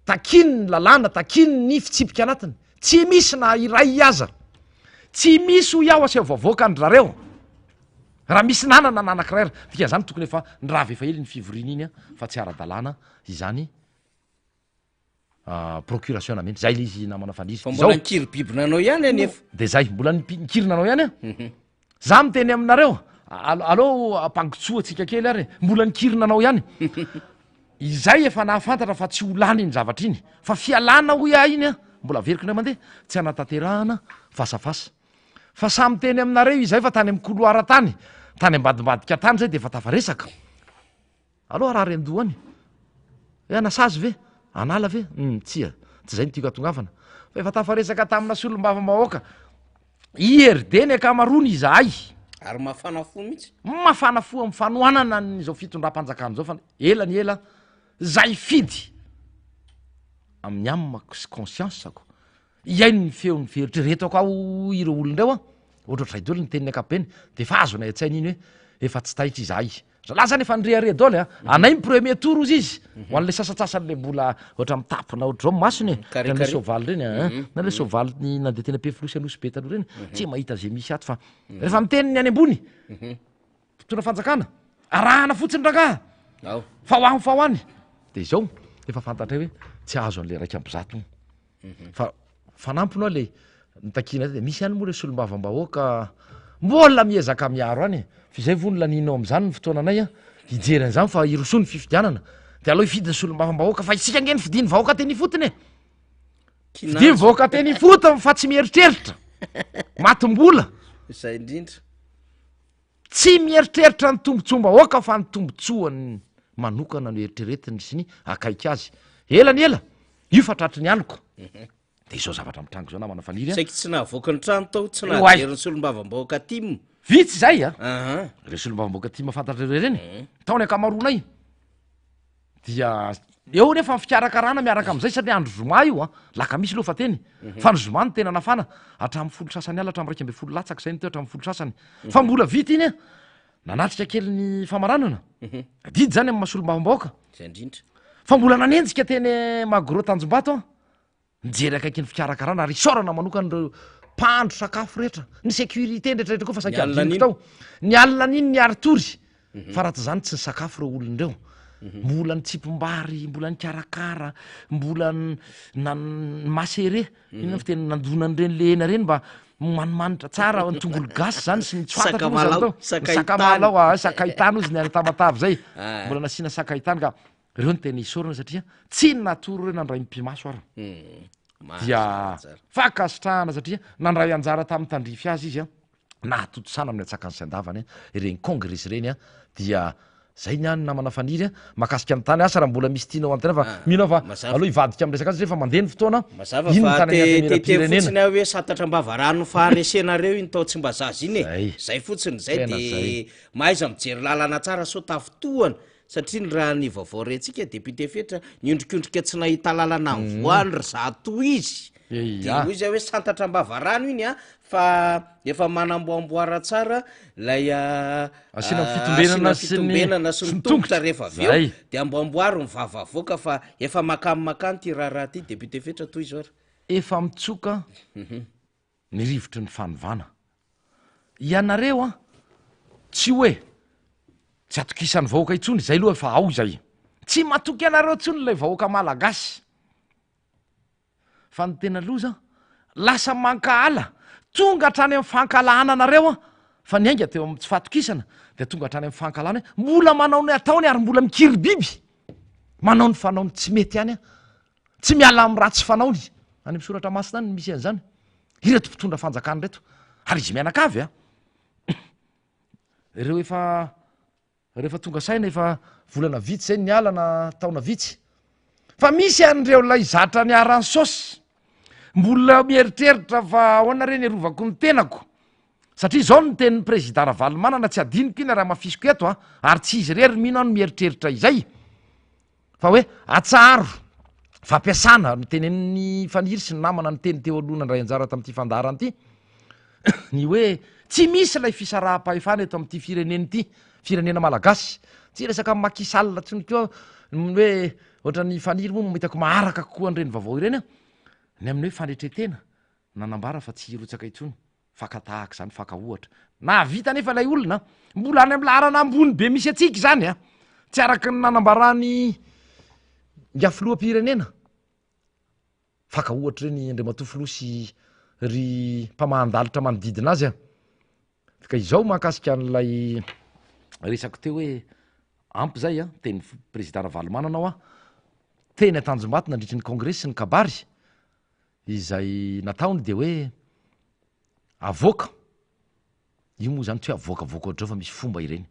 takiny ny lalàna takiny ny fitsipika anatiny tsy misy na iray iaza tsy misy ho iaho aseo vavoaka andrareo raha misy nanana nanakirayra dikan'izany tokony efa ny raha vefa hely ny fivoriana iny a fa tsy ara-dalàna izany procuration meny zay le izy namana fandrizy fa mbola nikiry bibinanao ihany anefa de zay mbola nikirinanao ihany a za miteny aminareo alô ampangotsoa atsika kely ary mbola nikirinanao ihany izay efa nahafantatra fa tsy ho lany iny zavatra iny fa fialana ho ia iny a mbola veriko ndray mandeha tsy anatanterahana fasafasa fa samy teny aminareo izay fa tany amin'ny koloara tany ambadimbadika tany zay de efa tafaresaka aloha raha rendoany hoe anasazy ve anala ve tsia tsy zay nytiako atongavana fa efa tafaresaka tamina solom-bava-bahoaka ierdeny akamarony izahay ary mafana fo mihitsy mafana fo amin'ny fanoanana nyzao fitondram-panjakana zao fa ela ny ela zay fidy amin'ny amako sy conscienseko iaino ny feo ny feritreretako ao ireo olondreo a ohatraohatray dolo ny teniny akapobeny de fa azo nay an-tsainy iny hoe efa tsy taitra izahay zalahy zany efa nyrehare daoly a anay my premier tour ozy izy ho an'le sasatsasanyle mbola ohatra mitapina ohatr'zao masony nale sovaly reny na le sovaly ny nandeha tena pefilosy anosy be taloha reny tsy mahita zay misy ato fa rehefa miteniny any ambony fotona fanjakana arahana fotsiny rangaha fa ho fa ho any de zao efa fantatra hoe tsy azo an'le raiky ampizato fa fanampony ao le nitakina de misy any moa le solom-bava-bahoaka mbola miezaka miaro any fa izay vo ny laninao am'zany ny fotoana anay a hijery an'zany fa iroso ny fifidianana de aloha hifidiny solom-bava-bahoaka fa isika nge ny fidiny vahoaka teny fotiny fidiny vahoaka teny fotiny fa tsy mieritreritra matombola zay indrindra tsy mieritreritra ny tombontsom-bahoaka fa ny tombontsoany manokana no eritreretiny sy ny akaiky azy ela ny ela io fa tratry ny aniko de izao zavatra mitrango zao namana faniry saiky tsy nahavoaka ny trano tao tsy nahajery ny solom-bava-bahoaka timo vitsy zay a re solom-bava-bahoaka tima fantatra re reny taony akamaronay dia eo nefa fikarakarana miaraka am'izay satria andro zoma io a laka misy lofa teny fa ny zoma ny tena nafana hatramy folo sasany ala hatramy raiky ambe folo latsaky zay ny teo hatramy folo sasany fa mbola vita iny a nanatrika kely ny famaranana didy zany amy masolom-bava-bahoaka zay indrindra fa mbola nanenjika teny magro tanjombato a mijery akaiky ny fikarakarana ary isorana manokan'ireo mpandro sakafo rehetra ny sécurité ndraitrarehetra koa fa sakiadiniko tao ny alina n'iny ny aritory fa raha ty zany tsy ny sakafo reo olon'ireo mbola ny tsipombary mbola ny karakara mbola masere ina fiteny nandonan'ireny le ena reny mba manimanitra tsara ny tongolo gasy zany sy nitsoatasakamala sakaitany ozy ny antamatavy zay mbola nasina sakaitany ka reo ny tena isorana satria tsy ny natoro reo nandray mpimaso ary dia fakasitrahana satria nandray anjara tamin'ny tandrify azy izy a nahatotosana amin'ny atsaka ny sy-andavany ireny congrès reny a dia zay ny any namana faniry a mahakasika ny tany asa raha mbola misy tianao antena fa mino fa aloha ivadika am'resaka azy rehefa mandeha ny fotoana ino tanytete fotsiny a hoe satatra mbavarano faharesenareo iny tao tsy mba zazy iny e zay fotsiny zay de mahaiza mijery lalana tsara so tafitohana satria ny raha ny vaovao rentsika député fetra niondrikondrika tsy nahita lalana mvoany ry zato izy de hoy izy hoe santatra mbavarano iny a fa efa manamboamboara tsara lay asina fitombenana sy ny tongotra rehefa aveo de amboamboary mivavavoaka fa efa makany ty raha ty député fetra toy izy ary efa mitsoka ny rivotry ny fanovana ianareo a tsy hoe tsy atokisan'ny vahoaka itsony zay loha efa ao zay tsy matoky anareo tsony lay vahoaka malagasy fa ny tena loza lasa mankaala tonga hatrany amin'ny fankalana anareo a fa ny ainga teo am tsy fahatokisana de tonga hatrany amin'ny fankalana mbola manao ny ataony ary mbola mikiry biby manao ny fanaony tsy mety any a tsy miala amin'ny raha tsy fanaony any misoratra masina any misy an'izany ireto mpitondra fanjakany reto ary izy mianakavy a rehefa tonga saina efa volana vitsy zay ny alana taona vitsy fa misy an'ireo lay zatra ny arany saosy mbola mieritreritra fa ahoana reny arovako ny tenako satria zao ny tenin'ny président Ravalomanana tsy adiniko iny raha mafisiko eto a ary tsy izy rery mino any mieritreritra izay fa hoe atsaro fampiasana ny tenen'ny faniry sy ny namana ny teny teo alohana ndray anjara tamin'ity fandarany ity ny hoe tsy misy lay fisaraha-pahefana eto amin'ity fireneny ity firenena malagasy tsy resaka makisalina tsony keo hoe ohatrany faniry moa mahitako maharaka kokoa an'ireny vaovao ireny a ny amin'ny hoe fanetretena nanambara fa tsy hirotsaka itsony fakatahaka zany fakaohatra na vita nefa lay olona mbola any amin'ny laharana ambony be misy atsika zany a tsy araky ny nanambarany ngafiloam-pirenena fakaohatra reny Andriamatofilosy ry mpamahandalitra manodidina azy a ka izao mahakasika an'lay resako teo hoe ampy zay a teny président Ravalomanana ao a teny atanjombato nandritry ny congrès sy ny kabary izay nataony de hoe avoaka io moa zany tsy hoe avoakavoaka ohatrao fa misy fomba ireny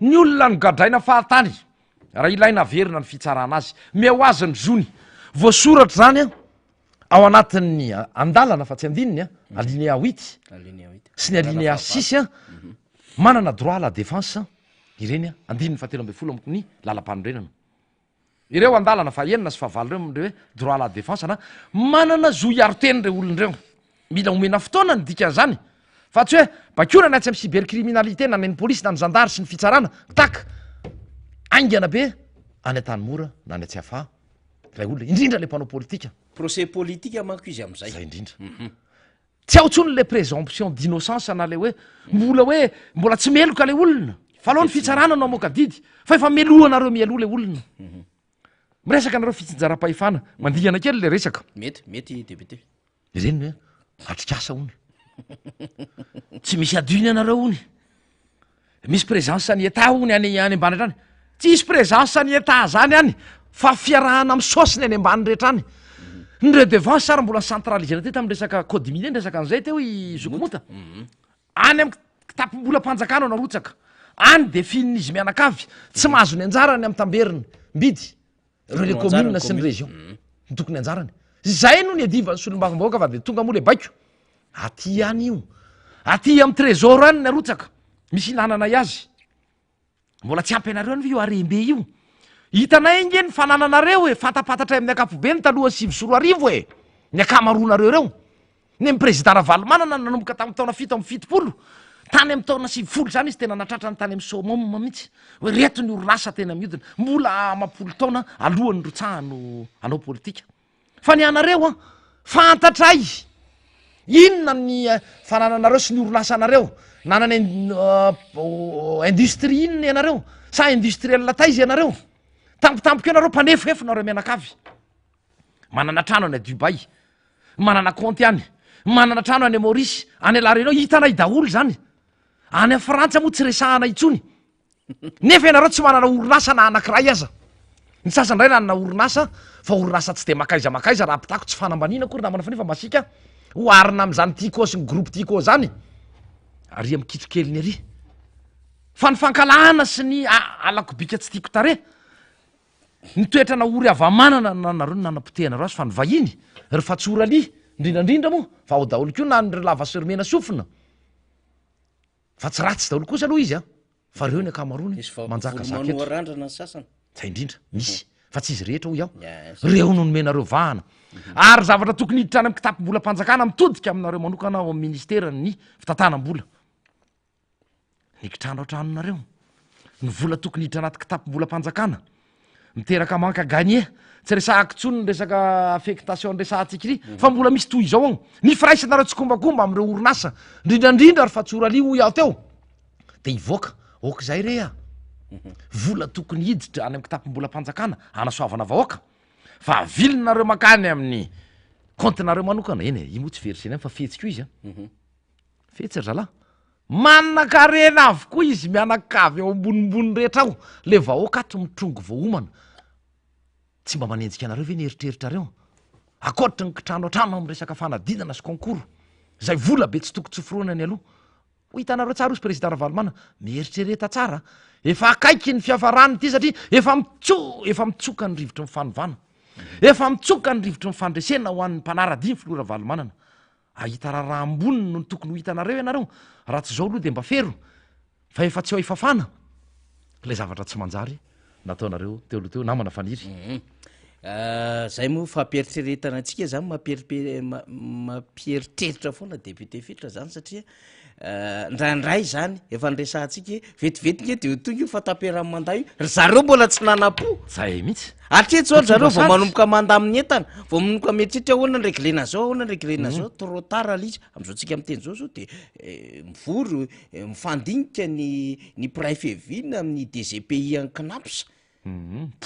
ny olona nygadraina fahatany raha ilaina verina ny fitsarana azy meo azy ny zony voasoratra zany a ao anatin'ny andalana fa tsy andininy a alinea 8 sy ny alinea 6 a manana droit la défense ireny a andininy fa 13 aminy lalam-panorenana ireo andalana fa enina sy favalo reo amindreo hoe droit la défense na manana zo iaro-teny reo olon'ireo mila omena fotoana ny dikan'izany fa tsy hoe bakona ny atsy amy cybercriminalité na ny polisy na ny zandary sy ny fitsarana taka aingana be any an-tany mora na ny atsy hafa lay olona indrindra le mpanao politika procès politique manko izy am'izay zay indrindra tsy ao tsony le présomption d'innocence na le hoe mbola tsy meloka le olona fa aloha ny fitsarana anao moka didy fa efa melohanareo mialoha le olona miresaka anareo fitsinjara-pahefana mandingana kely le resaka mety député ireny hoe atrikasa ony tsy misy adoiny anareo ony misy présence ny état ony any ambany rehetra any tsy isy présence ny état zany any fa fiarahana amy saosiny any ambany rehetra any ny redevance sara mbola centralisena te tamin'ny resaka code minier ny resaka an'izay teo i zokomota any amy kitapom-bola mpanjakana narotsaka any de finin'izy mianakavy tsy mahazo ny anjarany amy tamberiny mbidy reo le commune sy ny région ny tokony anjarany zay no ny adivany solombavam-bahoaka fa de tonga moa le baiko aty any io aty amy trésor any ny arotsaka misy inanana azy mbola tsy ampy anareo any ve io arembe io hitanay inge ny fanananareo e fantapatatra amin'ny akapobe ny taloha 7 e ny akamaronareo reo ny amy président Ravalomanana nanomboka tamin'ny taona 7 amy 70 tany amy taona 70 zany izy tena natratra ny tany amy somoma mihitsy hoe reto ny orinasa tena miodina mbola mapolo taona alohan'ny rotsahano anao politika fa ny anareo a fantatray inona ny fanananareo sy ny orinasa anareo nanany industrie inona ianareo sa industriel taizy ianareo tampotampoka ianareo mpanefefnareo mianakavy manana trano any a Dubai manana compte any manana trano any Maurice any alarenao hitanay daholo zany any Frantsa moa tsy resahana itsony nefa ianareo tsy manana orinasa na anankiray aza ny sasandray nanana orinasa fa orinasa tsy de makaiza raha pitako tsy fanambanina kory namana fanefa masika hoarina am'zany tiako sy ny groupe tiako zany ary amikitrokeliny ary fa ny fankalahana sy ny alakobika tsy tiako tare ny toetra na ory avamanana nanareo nanam-potehanareo azy fa ny vahiny ry fatsorany indrindrandrindra moa fa ao daholo ko na ny lava syrmena sofina fa tsy ratsy daholo kosa aloha izy fa reo ny akamarony manjaka zakerandrana sasany zay indrindra misy fa tsy izy rehetra ho iaho reo no nomenareo vahana ary zavatra tokony hiditra any amin'ny kitapom-bolam-panjakana mitodika aminareo manokana ao amin'ny ministera ny fitantanam-bola nikitranao tranonareo ny vola tokony hiditra anaty kitapom-bolam-panjakana miteraka manka gagné tsy resahako tsony ny resaka affectation resahantsika ry fa mbola misy toy izao ao ny firaisanareo tsy kombakomba am'ireo orinasa indrindrandrindra ry fatsorali ho iaho teo de ivoaka oka zay re vola tokony hiditra any amin'ny kitapom-bolam-panjakana anasoavana vahoaka fa avilinareo makany amin'ny comptenareo manokana eny io moa tsy verseny fa fetsika io izy fetsy ry zalahy manakarena avokoa izy mianakavy ao ambonimbony rehetra ao le vahoaka ato mitrongo voaomana tsy mba manenjika anareo ve nieritreritrareo akoatra ny kitrano atrano amin'ny resaka fanadinana sy concours zay vola be tsy toko tsoforoana ny aloha ho hitanareo tsara osy président Ravalomana mieritrereta tsara efa akaiky ny fiafarany ity satria efa mitsoka ny rivotry ny fanovana efa mitsoka ny rivotry ny fandresena ho an'ny mpanara-dimy filoha Ravalomanana ahita raha amboniny no tokony ho hitanareo ianareo raha tsy zao aloha de mba fero fa efa tsy ao ifafana le zavatra tsy manjary nataonareo teoloha teo namana faniry zay moa fampieritrretana antsika zany mampieritreritra foana député fitra zany satria ndraindray zany efa nresahantsika vetivetika de tonga io fa taperany manda io ry zareo mbola tsy nanapo zay mihitsy atreto zao zareo vao manomboka manda amin'ny entana vao manomboka mieritreritra ahoana ny reglena zao ahoana ny reglena zao trop tard lizy am'izao tsika miteny zao zao de mivory mifandinika ny préfet ville amin'ny DGPI any Knaps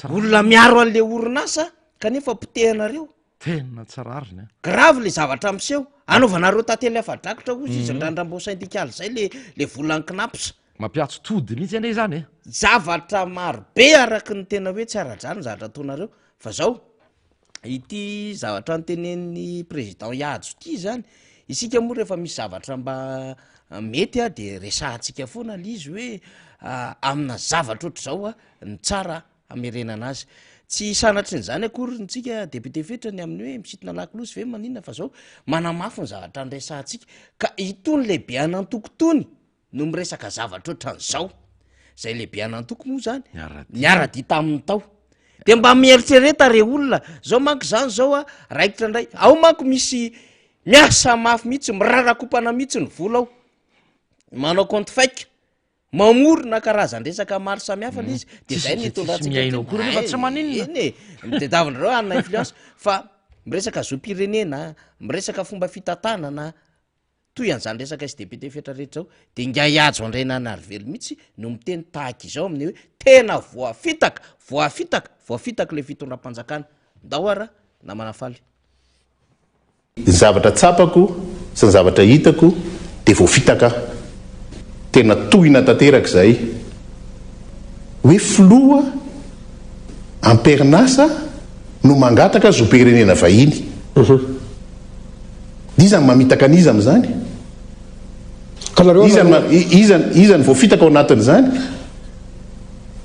olona miaro an'le orinasa kanefa potehanareo tena tsarariny grave le zavatra amseho anaovanareo tantely afadrakotra ozy izy ndrandrambo syndikaly zay le volany Knaps mampiatso tody mihitsy ane zany zavatra maro be araky ny tena hoe tsy ara-drany zavatra ataonareo fa zao ity zavatra nytenen'ny président Iado ity zany isika moa rehefa misy zavatra mba mety de resahantsika foana lizy hoe amina zavatra ohatr' zao ny tsara amerenana azy tsy sanatry n'zany akory ntsika député fetrany amin'ny hoe misitona lakolosy ve maninona fa zao manamafo ny zavatra nyresahantsika ka itony lehibe anantokotony no miresaka zavatra ohatran'zao zay lehibe anantoko moa zany niara-dita amin'ny tao de mba mieritrereta re olona zao manko zany zao raikitra ndray ao manko misy miasa mafy mihitsy mirarakopana mihitsy ny vola ao manao compte faika mamorona karazan-dresaka maro samihafa l izy de zay nitondratsikany dedavinareo anina influence fa miresaka zo-pirenena miresaka fomba fitantanana toy an'zany resaka izy député fetra rehetra zao de nga iajo andray nanarively mihitsy no miteny tahaky izao amin'ny hoe tena voafitaka le fitondram-panjakana ndahoara na manafaly zavatra tsapako sy ny zavatra hitako de voafitaka tena tohina tanteraka zay hoe filoa amperinasa no mangataka zo-pirenena vahiny izany mamitaka an'iza am'zany izany voafitaka ao anatin' zany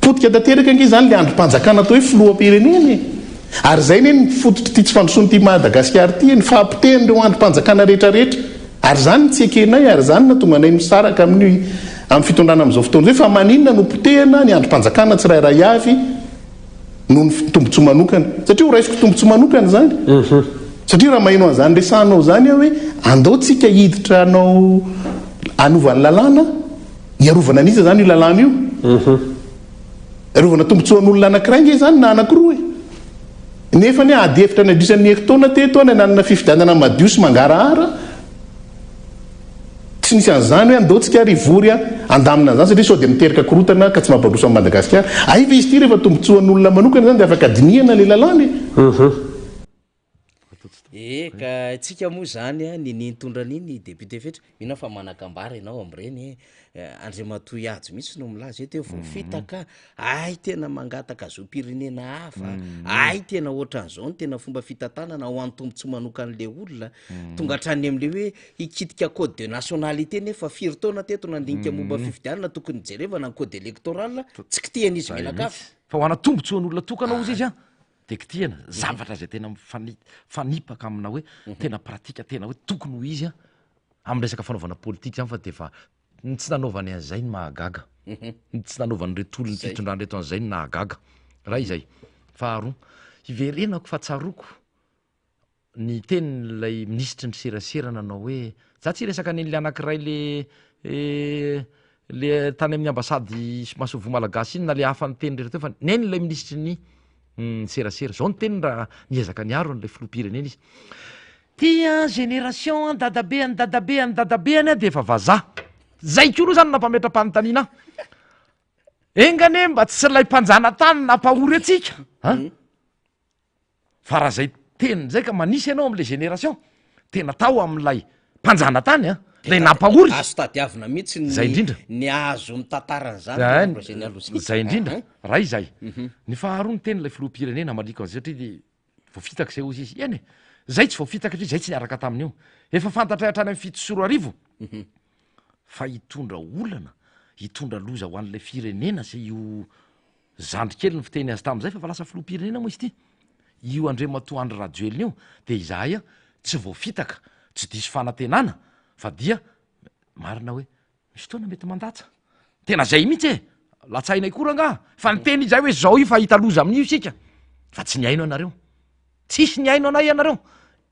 potika tanteraka nge zany le androm-panjakana atao hoe filoam-pirenena ary zay ne ny fototry ty tsy fandrosony ty Madagasikara ty ny fahampiteny reo androm-panjakana rehetrarehetra ary zany tsy ekenay ary zany natonga anay misaraka amin'ny fitondrana am'izao fotoana zay fa maninona no potehana ny androm-panjakana tsirairay avy no ny tombotsoa manokana satria ho raisiko tombotsoa manokana zany satria raha maheno an'zany resahanao zany hoe andao tsika hiditra anao anovany lalàna iarovana an'iza zany io lalàna io arovana tombotsoan'olona anankiray nge zany na anankiroa nefa ny ady efitra ny adrisan'ny hektaona teto ny nanana fifidianana madio sy mangarahara tsy nisy an'izany hoe andaotsika rivory andamina an'izany satria sao dia miteraka korotana ka tsy mampandroso amin'ny Madagasikara aiva izy ity rehefa tombotsoan'olona manokana zany dia afaka adinihana le lalàny ka tsika moa zany a nintondranyiny député fetra mino fa manakambara ianao am'ireny Andriamatoa Ihajo mihitsy no milaza eto hoe voafitaka ay tena mangataka zom-pirenena hafa ay tena ohatran'izao ny tena fomba fitantanana ho an'ny tombontsoa manokan'le olona tonga hatrany am'le hoe hikitika code de nationalité nefa firy taona teto nandinika momba fifidianana tokony jerevana ny code électoral tsy kitihana izy menakafo fa ho ana tombotsoan'olona tokana ozy izy a de kitihana zavatra zay tena fanipaka amina hoe tena pratika tena hoe tokony ho izy a amin'ny resaka fanaovana politika zany fa de fa ny tsy nanaovany an'izay ny mahagaga ny tsy nanaovany retolo ny fitondrany reto an'izay ny nahagaga raha izay faharoa hiverenako fa tsaroko ny tenin'ilay ministry ny serasera nanao hoe za tsy resaka nyn'le anankiray le tany amin'ny ambasady masovo malagasy iny na le hafa ny teny rehetra teo fa nen'ilay ministry ny serasera zao ny teny raha niezaka niaro n'lay filoham-pirenena izy tia génération dadabe any dadabe any dadabe any a de efa vazaha zay ko aloha zany nampametra-panontaniana engane mba tsy lay mpanjana tany nampahory atsika fa raha zay teny zay ka manisy ianao am'le génération tena tao am'lay mpanjana tany a lay nampahory azo tadiavina mihitsy zay indrindra ny azo mitantaran'zany zay indrindra raha izay ny faharoa ny teny lay filoham-pirenena maliko an'zay satria de voafitaka zay ozy izy eny zay tsy voafitaka satria zay tsy niaraka tamin'io efa fantatra hatrany amin'ny 7 fa hitondra olana hitondra loza ho an'lay firenena zay io zandrikely ny fiteny azy tam'izay fa lasa filoham-pirenena moa izy ity io Andriamatoa Andry Rajoelina io de izahay a tsy voafitaka tsy diso fanantenana fa dia marina hoe misy fotoana mety mandatsa tena zay mihitsy latsainay koranga fa ny teny izay hoe zao io fa hita loza amin'io isika fa tsy niaino anareo tsisy niaino anay ianareo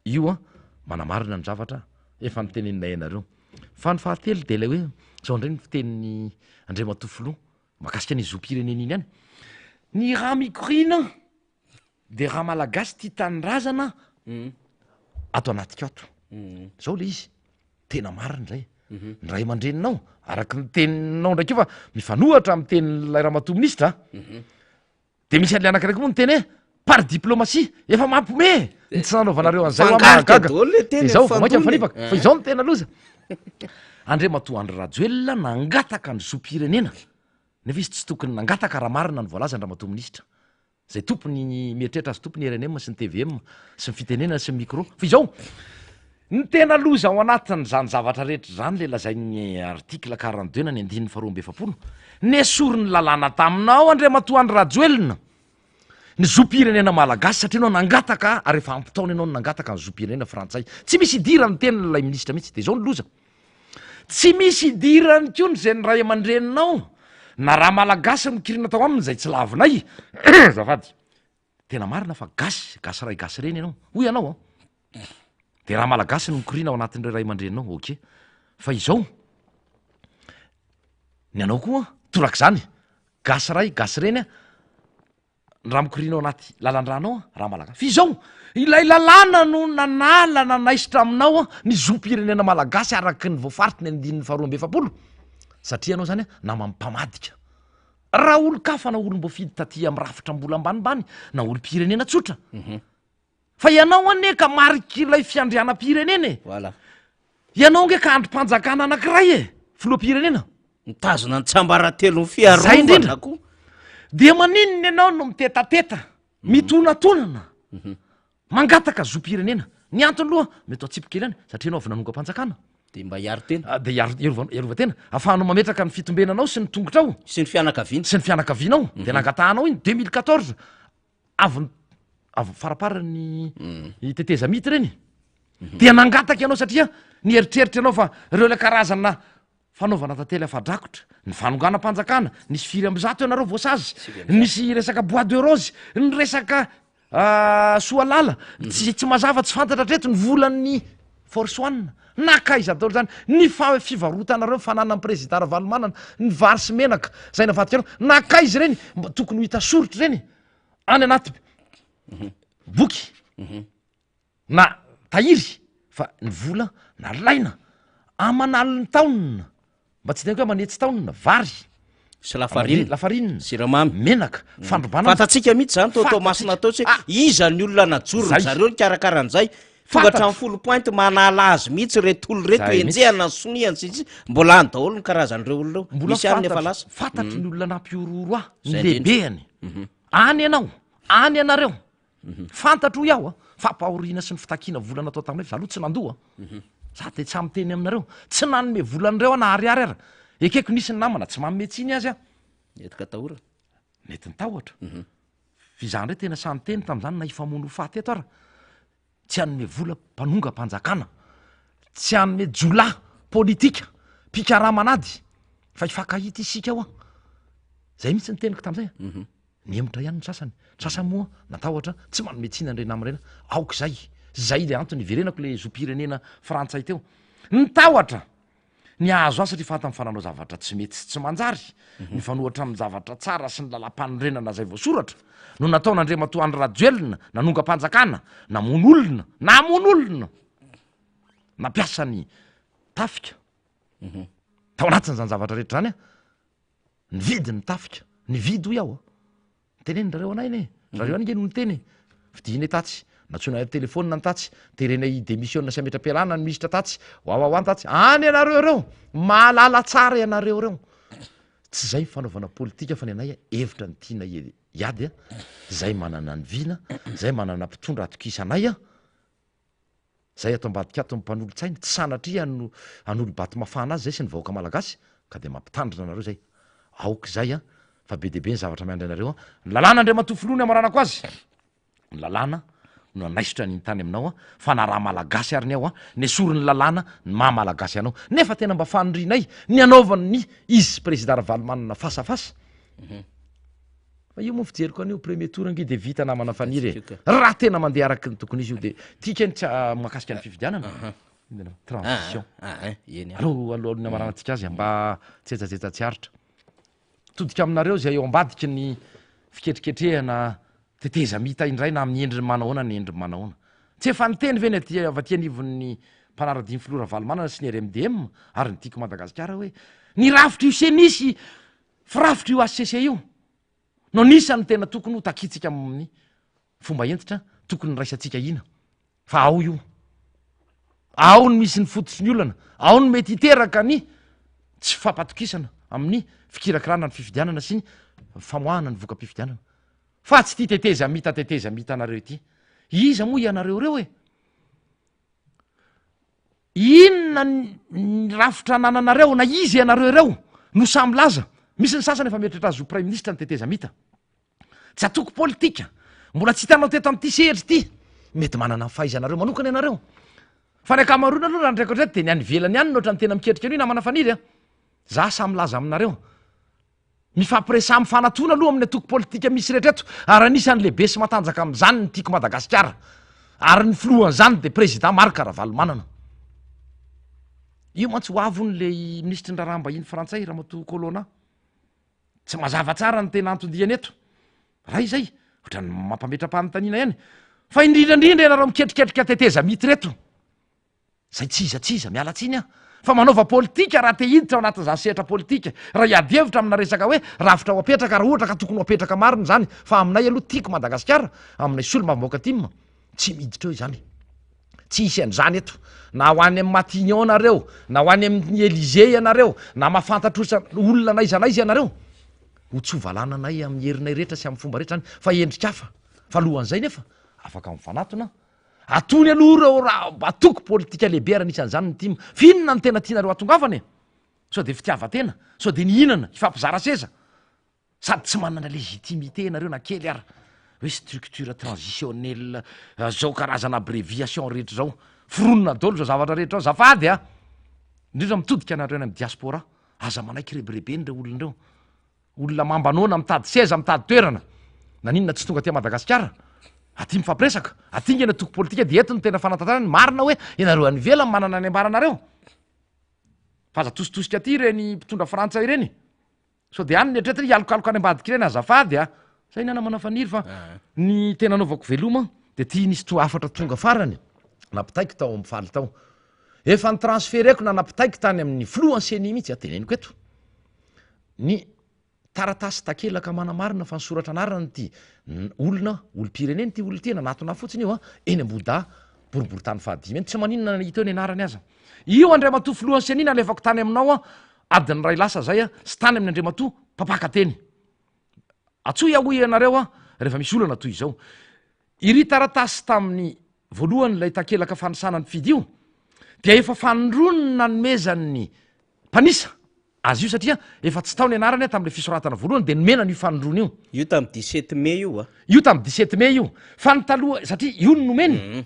io a manamarina ny zavatra efa niteneninay ianareo fa ny fahatelo de lay hoe zao ndray ny fitenin'ny Andriamatoa Filoha makasika ny zom-pirenena iny ihany ny raha mikorina de raha malagasy tia tanindrazana ato anatika ato zao le izy tena marina zay ny ray aman-dreninao araky ny teninao ndraiky io fa mifanohatra amin'ny tenin'lay Ramatoa Ministra de misy an'le anakiraiky moa ny teny hoe par diplomatie efa mampome ny tsy nanaovanareo an'izay mahagaga izao vao maika mifanipaka fa izao ny tena loza Andriamatoa Andry Rajoelina nangataka ny zom-pirenena nefa izy tsy tokony nangataka raha marina ny voalaza Andriamatoa Ministra zay tompony mieritreritra azy tompony RNM sy ny TVM sy ny fitenena sy ny micro fa izao ny tena loza ao anatin' zany zavatra rehetra zany le lazainy article 42 na ny 220 nesory ny lalàna taminao Andriamatoa Andry Rajoelina ny zom-pirenena malagasy satria anao nangataka ary efa ampitaona ianao nangataka ny zom-pirenena frantsay tsy misy idirany tenin'lay ministra mihitsy de zao ny loza tsy misy idirany ko ny zay ny ray aman-dreninao na raha malagasy mikirina tao aminy zay tsy lavinay zafady tena marina fa gasy ray gasy reny ianao hoy ianao de raha malagasy no mikirina ao anatin're ray aman-dreninao ok fa izao ny anao koa torak' zany gasy reny raha mikorina ao anaty lalan-dranao raha malagasy fa izao ilay lalàna no nanala nanaisitra aminao ny zom-pirenena malagasy araky ny voafarity ny 220 satria anao zany na mampamadika raha olo-kafa na olom-boafidy taty amin'ny rafitra mbola ambanimbany na olo-pirenena tsotra fa ianao ane ka mariky ilay fiandrianam-pirenena ianao nge ka androm-panjakana anankiray filoha-pirenena mitazona ny tsambaratelo ny fiarovana koa de maninony ianao no mitetateta mitonatonana mangataka zom-pirenena ny antony loha mety atsipokely any satria anao avy nanonga mpanjakana de mba hiaro tena de iarovatena afahanao mametraka ny fitombenanao sy ny tongotrao sy ny fianakavianao de nangatahanao iny 2014 avy faraparany teteza mity reny de nangataka ianao satria ny eritreritra ianao fa reo le karazana fanaovana tantely afadrakotra ny fanongana-mpanjakana nisy 4 ianareo voasazy nisy resaka bois de rose ny resaka soalala tsy mazava tsy fantatra treto ny volan'ny forsoanina nakaiza daolo zany ny fivarotanareo fanana ny président Ravalomanana ny vary sy menaka zay navadika anao nakaizy reny mba tokony ho hita soritra reny any anaty boky na tahiry fa ny vola na laina amanaliny taonina mba tsy tena koe manetsy taonina vary sy lafarinina lafarinina siramamy menaka fandrombana fantatsika mihitsy zany tao masina ataotsy hoe iza ny olona najorona zareo karakaran'izay tonga hatramin'ny 10 point manala azy mihitsy retolo reto enjehana ny soniany sisy mbola any daholo ny karazan'ireo olonareo misy any efa lasa fantatry ny olona nampiororo a ny lehibeany any ianao any ianareo fantatro iaho fampahoriana sy ny fitakiana volana atao taminay zaloha tsy nandoa za te tsy amteny aminareo tsy nanome volan'ireo ana ariary ara ekeko nisy ny namana tsy mametsiny azy a etika tahora mety ny tahotra fizany re tena samy teny tam'izany na ifamono faty eto ara tsy anome vola mpanonga mpanjakana tsy anome jola politika pikaramanady fa ifakahita isika ao a zay mihitsy ny teniko tam'izay niemotra ihany ny sasany moa natahotra tsy manome tsina andre namirena aok zay le antony iverenako le zom-pirenena frantsay teo ny tahotra ny azo azy satria fahata my fananao zavatra tsy mety sy tsy manjary ny fanohatra amin'ny zavatra tsara sy ny lalam-panorenana zay voasoratra no nataon'andriamatoa any rajoelona nanonga mpanjakana namono olona nampiasa ny tafika tao anatin'zany zavatra rehetra zany a ny vidy ny tafika ny vidy ho iaho teneny rareo anay rareo any ngeno ny teny fidiny tatsy natsona telefônina ny tatsy terenay démissionna sy ametra-pialana ny misitra tatsy hoahoany tatsy any ianareo reo mahalala tsara ianareo reo tsy zay fanaovana politika fa ny anay hevitra ny tiana iady a zay manana ny vina zay manana mpitondra atokisanay a zay atao ambadikato mmpanolotsaina tsy sanatria an'olo bato mafana azy zay sy ny vahoaka malagasy ka de mampitandrina anareo zay aok zay a fa be deabe ny zavatra miandry anareo a ny lalàna andriamatofoloany amaranako azy ny lalàna no anaisitra ny tany aminao a fa na raha malagasy ary ny ao a ny esorony lalàna ny maha malagasy anao nefa tena mba fanindrinay ny anaovany ny izy président ravalomanana fasafasa fa io moa fijeriko an'io premier tour angy de vita namana faniry raha tena mandeha araky ny tokony izy io de tika ny tsy mahakasika ny fifidianana transition alohan'ny amaranantsika azy mba tsetsajetsa tsy aritra todika aminareo zay eo ambadiky ny fiketriketrehana teteza mita indray na amin'ny endriny manahoana ny endriny manahoana tsy efa niteny ve ny avatianivon'ny mpanaradimy filora valomanana sy ny RMDM ary ny tiako Madagasikara hoe ny rafitra io se nisy firafitra io ACC io no nisany tena tokony ho takitsika amin'ny fomba entitra tokony nyraisatsika ina fa ao io ao ny misy ny fototsy ny olana ao ny mety hiteraka ny tsy fampatokisana amin'ny fikirakirana ny fifidianana sy ny famoahana ny voka-pifidianana fa tsy ty teteza mita anareo ity iza moa ianareo reo e inona ny rafitra nananareo na izy ianareo reo no samy laza misy ny sasany efa mieritritra zo prime ministre ny teteza mita tsy atoko politika mbola tsy hitanao teto am'ty sehetry ty mety manana fahaizanareo manokany ianareo fa ny akamaroana aloha raha ndraiky ohatray de ny any velany any no ohatra ny tena miketrika an'io namana faniry a za samy laza aminareo mifampiresa amy fanatona aloha amin'ny atoko politika misy rehetra eto ary anisan'ny lehibe sy matanjaka am'zany ny tiako Madagasikara ary ny filohan'zany de président Marc Ravalomanana io mantsy hoavony le ministre ndraraha mbahiny frantsay Ramatoa Colonna tsy mazava tsara ny tena antondihany eto raha izay ohatrany mampametra-panontaniana ihany fa indrindrandrindra ianareo miketriketrika teteza mity reto zay tsiza miala tsiny a fa manaova politika raha te hiditra ao anatin'izany sehatra politika raha iady hevitra amina resaka hoe rafitra ho apetraka raha ohatra ka tokony ho apetraka mariny zany fa aminay aloha tiako Madagasikara aminay solombamoaka atima tsy miditra eo izany tsy hisy an'izany eto na ho any amin'ny Matignon nareo na ho any amin'ny Élysée ianareo na mahafantatrosa olona na iza ianareo ho tsovalana anay amin'ny herinay rehetra sy amin'ny fomba rehetra zany fa endrika hafa fa alohan'izay nefa afaka mifanatona atony aloha reo raha atoko politika lehibe aranisan'izany ny tima finona ny tena tianareo atongavany e sao de fitiavatena sao de nihinana hifampizara seza sady tsy manana légitimité nareo na kely ara hoe structure transitionnelle zao karazana abréviation rehetra zao fironona dolo zao zavatra rehetra ao zafady a indrindra mitodika anareo any amin'ny diaspora aza manaiky rebirebeny reo olonareo olona mambanona mitady seza mitady toerana naninona tsy tonga ty Madagasikara aty mifampiresaka atinga ena toko politika de eto ny tena fanatantarany marina hoe ianareo any ivelany manana ny ambaranareo fa aza tositosika aty reny mpitondra frantsay ireny sao de any ny etretra ialokaloka any ambadiky ireny azafady a zay ny anamana faniry fa ny tena anaovako veloma de tia nisy afatra tonga farany nampitaiko tao amin'ny faly tao efa ny transfereko na nampitaiko tany amin'ny floanseny mihitsy ateneniko eto ny taratasy takelaka manamarina fa nysoratra anarana ty olona olom-pireneny ty olo ty nanatona fotsiny io eny amboda boribory tany fahadimy eny tsy maninona iteo ny anarany aza io Andriamatoa floanseny iny alefako tany aminao adiny ray lasa zay sy tany amin'ny Andriamatoa papaka teny atsoy ahoy anareo rehefa misy olana toy izao iry taratasy tamin'ny voalohany lay takelaka fanisanany fidy io dia efa fanondronona nomezan'ny mpanisa azy io satria efa tsy tao ny anarany tam'le fisoratana voalohany de nomena ny fanondrona io tamin'ny 17 mai io io tamin'ny 17 mai io fa ny taloha satria io ny nomeny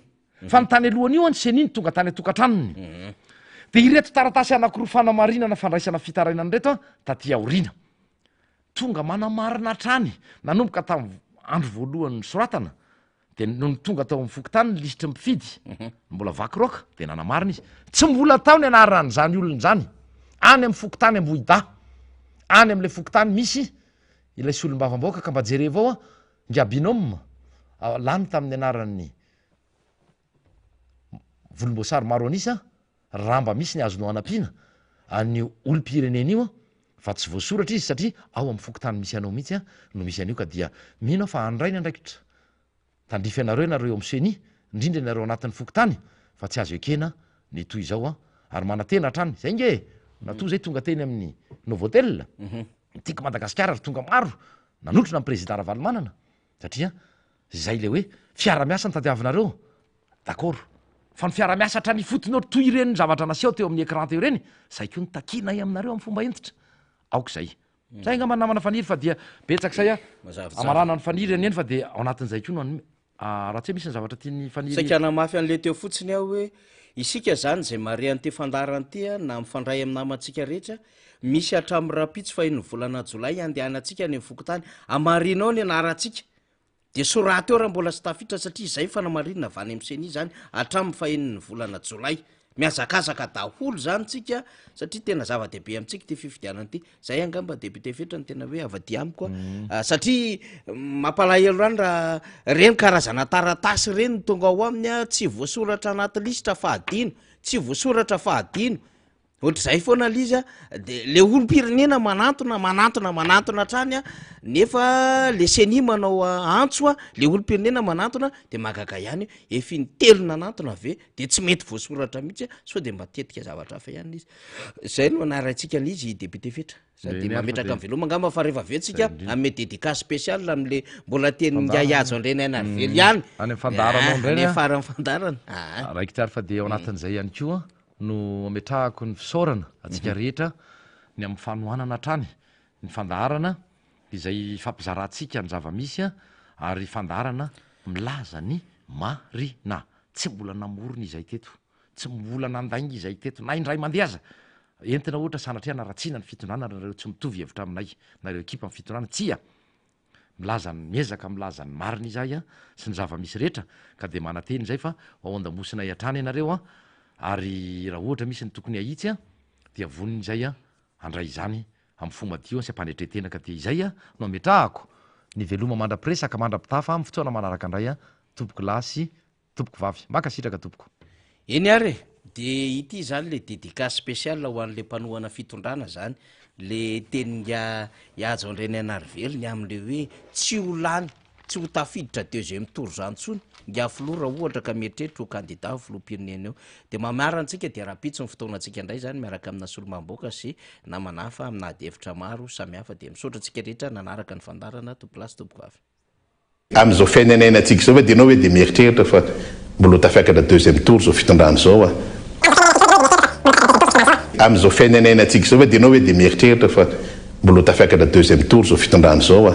fa ny tany alohany io seniny tonga tany atokantranony de ireto taratasy anankiroa fanamarinana fandraisana fitarainany reto taty aorina tonga manamarina hatrany nanomboka tamin'ny andro voalohany soratana de no tonga tao amin'ny fokotany ny lisitry mpifidy mbola vakiroka de nanamarina izy tsy mbola tao ny anaranany zany olony zany any amin'ny fokotany amboida any amin'le fokotany misy ilay sy olom-bavamboaka ka mba jerevao ngia binôme lany tamin'ny anaran'ny volomboasary maro anisa raha mba misy ny azonao anampiana any olom-pirenena io fa tsy voasoratra izy satria ao amin'ny fokotany misy anao mihitsy no misy an'io ka dia mino fa andray ny andraikitra tandrify anareo nareo amin'ny seny indrindra nareo anatin'ny fokotany fa tsy azo ekena ny toy izao ary manatena hatrany zay nge natoa zay tonga teny amin'ny Novotel tiako Madagasikara ary tonga maro nanotrona amin'ny président Ravalomanana satria zay le hoe fiara-miasa ny tadiavinareo d'accord fa ny fiara-miasa hatrany fotony toy ireny zavatra naseho teo amin'ny écran teo ireny zay ko ny takina aminareo amin'ny fomba entitra aoka zay zay nga manamana faniry fa dia betsaka zay amarana ny faniry eny fa de ao anatin'izay ko no raha tsy misy ny zavatra tiany faniry saikana mafy an'le teo fotsiny aho hoe isika zany zay marian'ty fandarany ty na mifandray amin'ny namantsika rehetra misy hatramin'ny rapitsy fa iny volana jolay andehanantsika ny fokotany amarinao ny anarantsika de soraty eo raha mbola sy tafitra satria zay fanamarinina avany amin'seny zany hatramin'ny fahin'ny volana jolay miazakazaka daholo zany tsika satria tena zava-dehibe amintsika ty fifidianana ty zay angamba député fetra ny tena hoe avadi amiko satria mampalahelo rany raha reny karazana taratasy reny tonga ao aminy tsy voasoratra anaty lisitra fahadino tsy voasoratra fahadino ohatr'izay foana liza de le olom-pirenena manantona hatrany nefa le seny manao antso le olom-pirenena manantona de magaga ihany efa ny telo nanantona ave de tsy mety voasoratra mihitsy so de matetika zavatra hafa ihany izy zay no anarantsika lizy député fetra sady mametraka amin'ny veloma ngamba fa rehefa avetsika ame dédicace spécial am'le mbola teny ngiazo andreny anarively ihany any fandarana ndreny fara fandarana raiky tiary fa de ao anatin'izay ihany koa no ametrahako ny fisaorana atsika rehetra ny amin'ny fanohanana hatrany ny fandarana izay fampizarantsika ny zava-misy ary fandarana milaza ny marina tsy mbola namorony izay teto tsy mbola nandaingy izay teto na indray mandeha aza entina ohatra sanatria naratsiana ny fitondrana nareo tsy mitovy hevitra aminay nareo ekipa amin'ny fitondrana tsia milazany miezaka milazany marina izay sy ny zava-misy rehetra ka de manateny zay fa ao andamosina hatrany ianareo ary raha ohatra misy ny tokony ahitsy dia voniny izay andray izany amin'ny fomadio sy ampanetretena ka de izay no ametrahako ny veloma mandra-piresaka mandra-pitafa amin'ny fotoana manaraka andray tompoko lasy tompoko vavy makasitraka tompoko eny ary de ity zany le dédicace spécial ho an'le mpanohana fitondrana zany le teninga iajo andreny anarively ny am'le hoe tsy ho lany tsy ho tafiditra deuxième tour zany tsony ngia filora ohatra ka mieritreritra ho candidat filoham-pirenena eo de mamarantsika de rapitsy ny fotoanantsika indray zany miaraka amina solomamboaka sy namanafa aminady hevitra maro samihafa de misaotra antsika rehetra nanaraka ny fandarana tompolasy tompoko avy am'izao fiainanainantsika zao de anao hoe de mieritreritra fa mbola tafiakatra deuxième tour zao fitondrana zao am'izao fiainanainantsika zao hoe de anao hoe de mieritreritra fa mbola tafiakatra deuxième tour zao fitondrana zao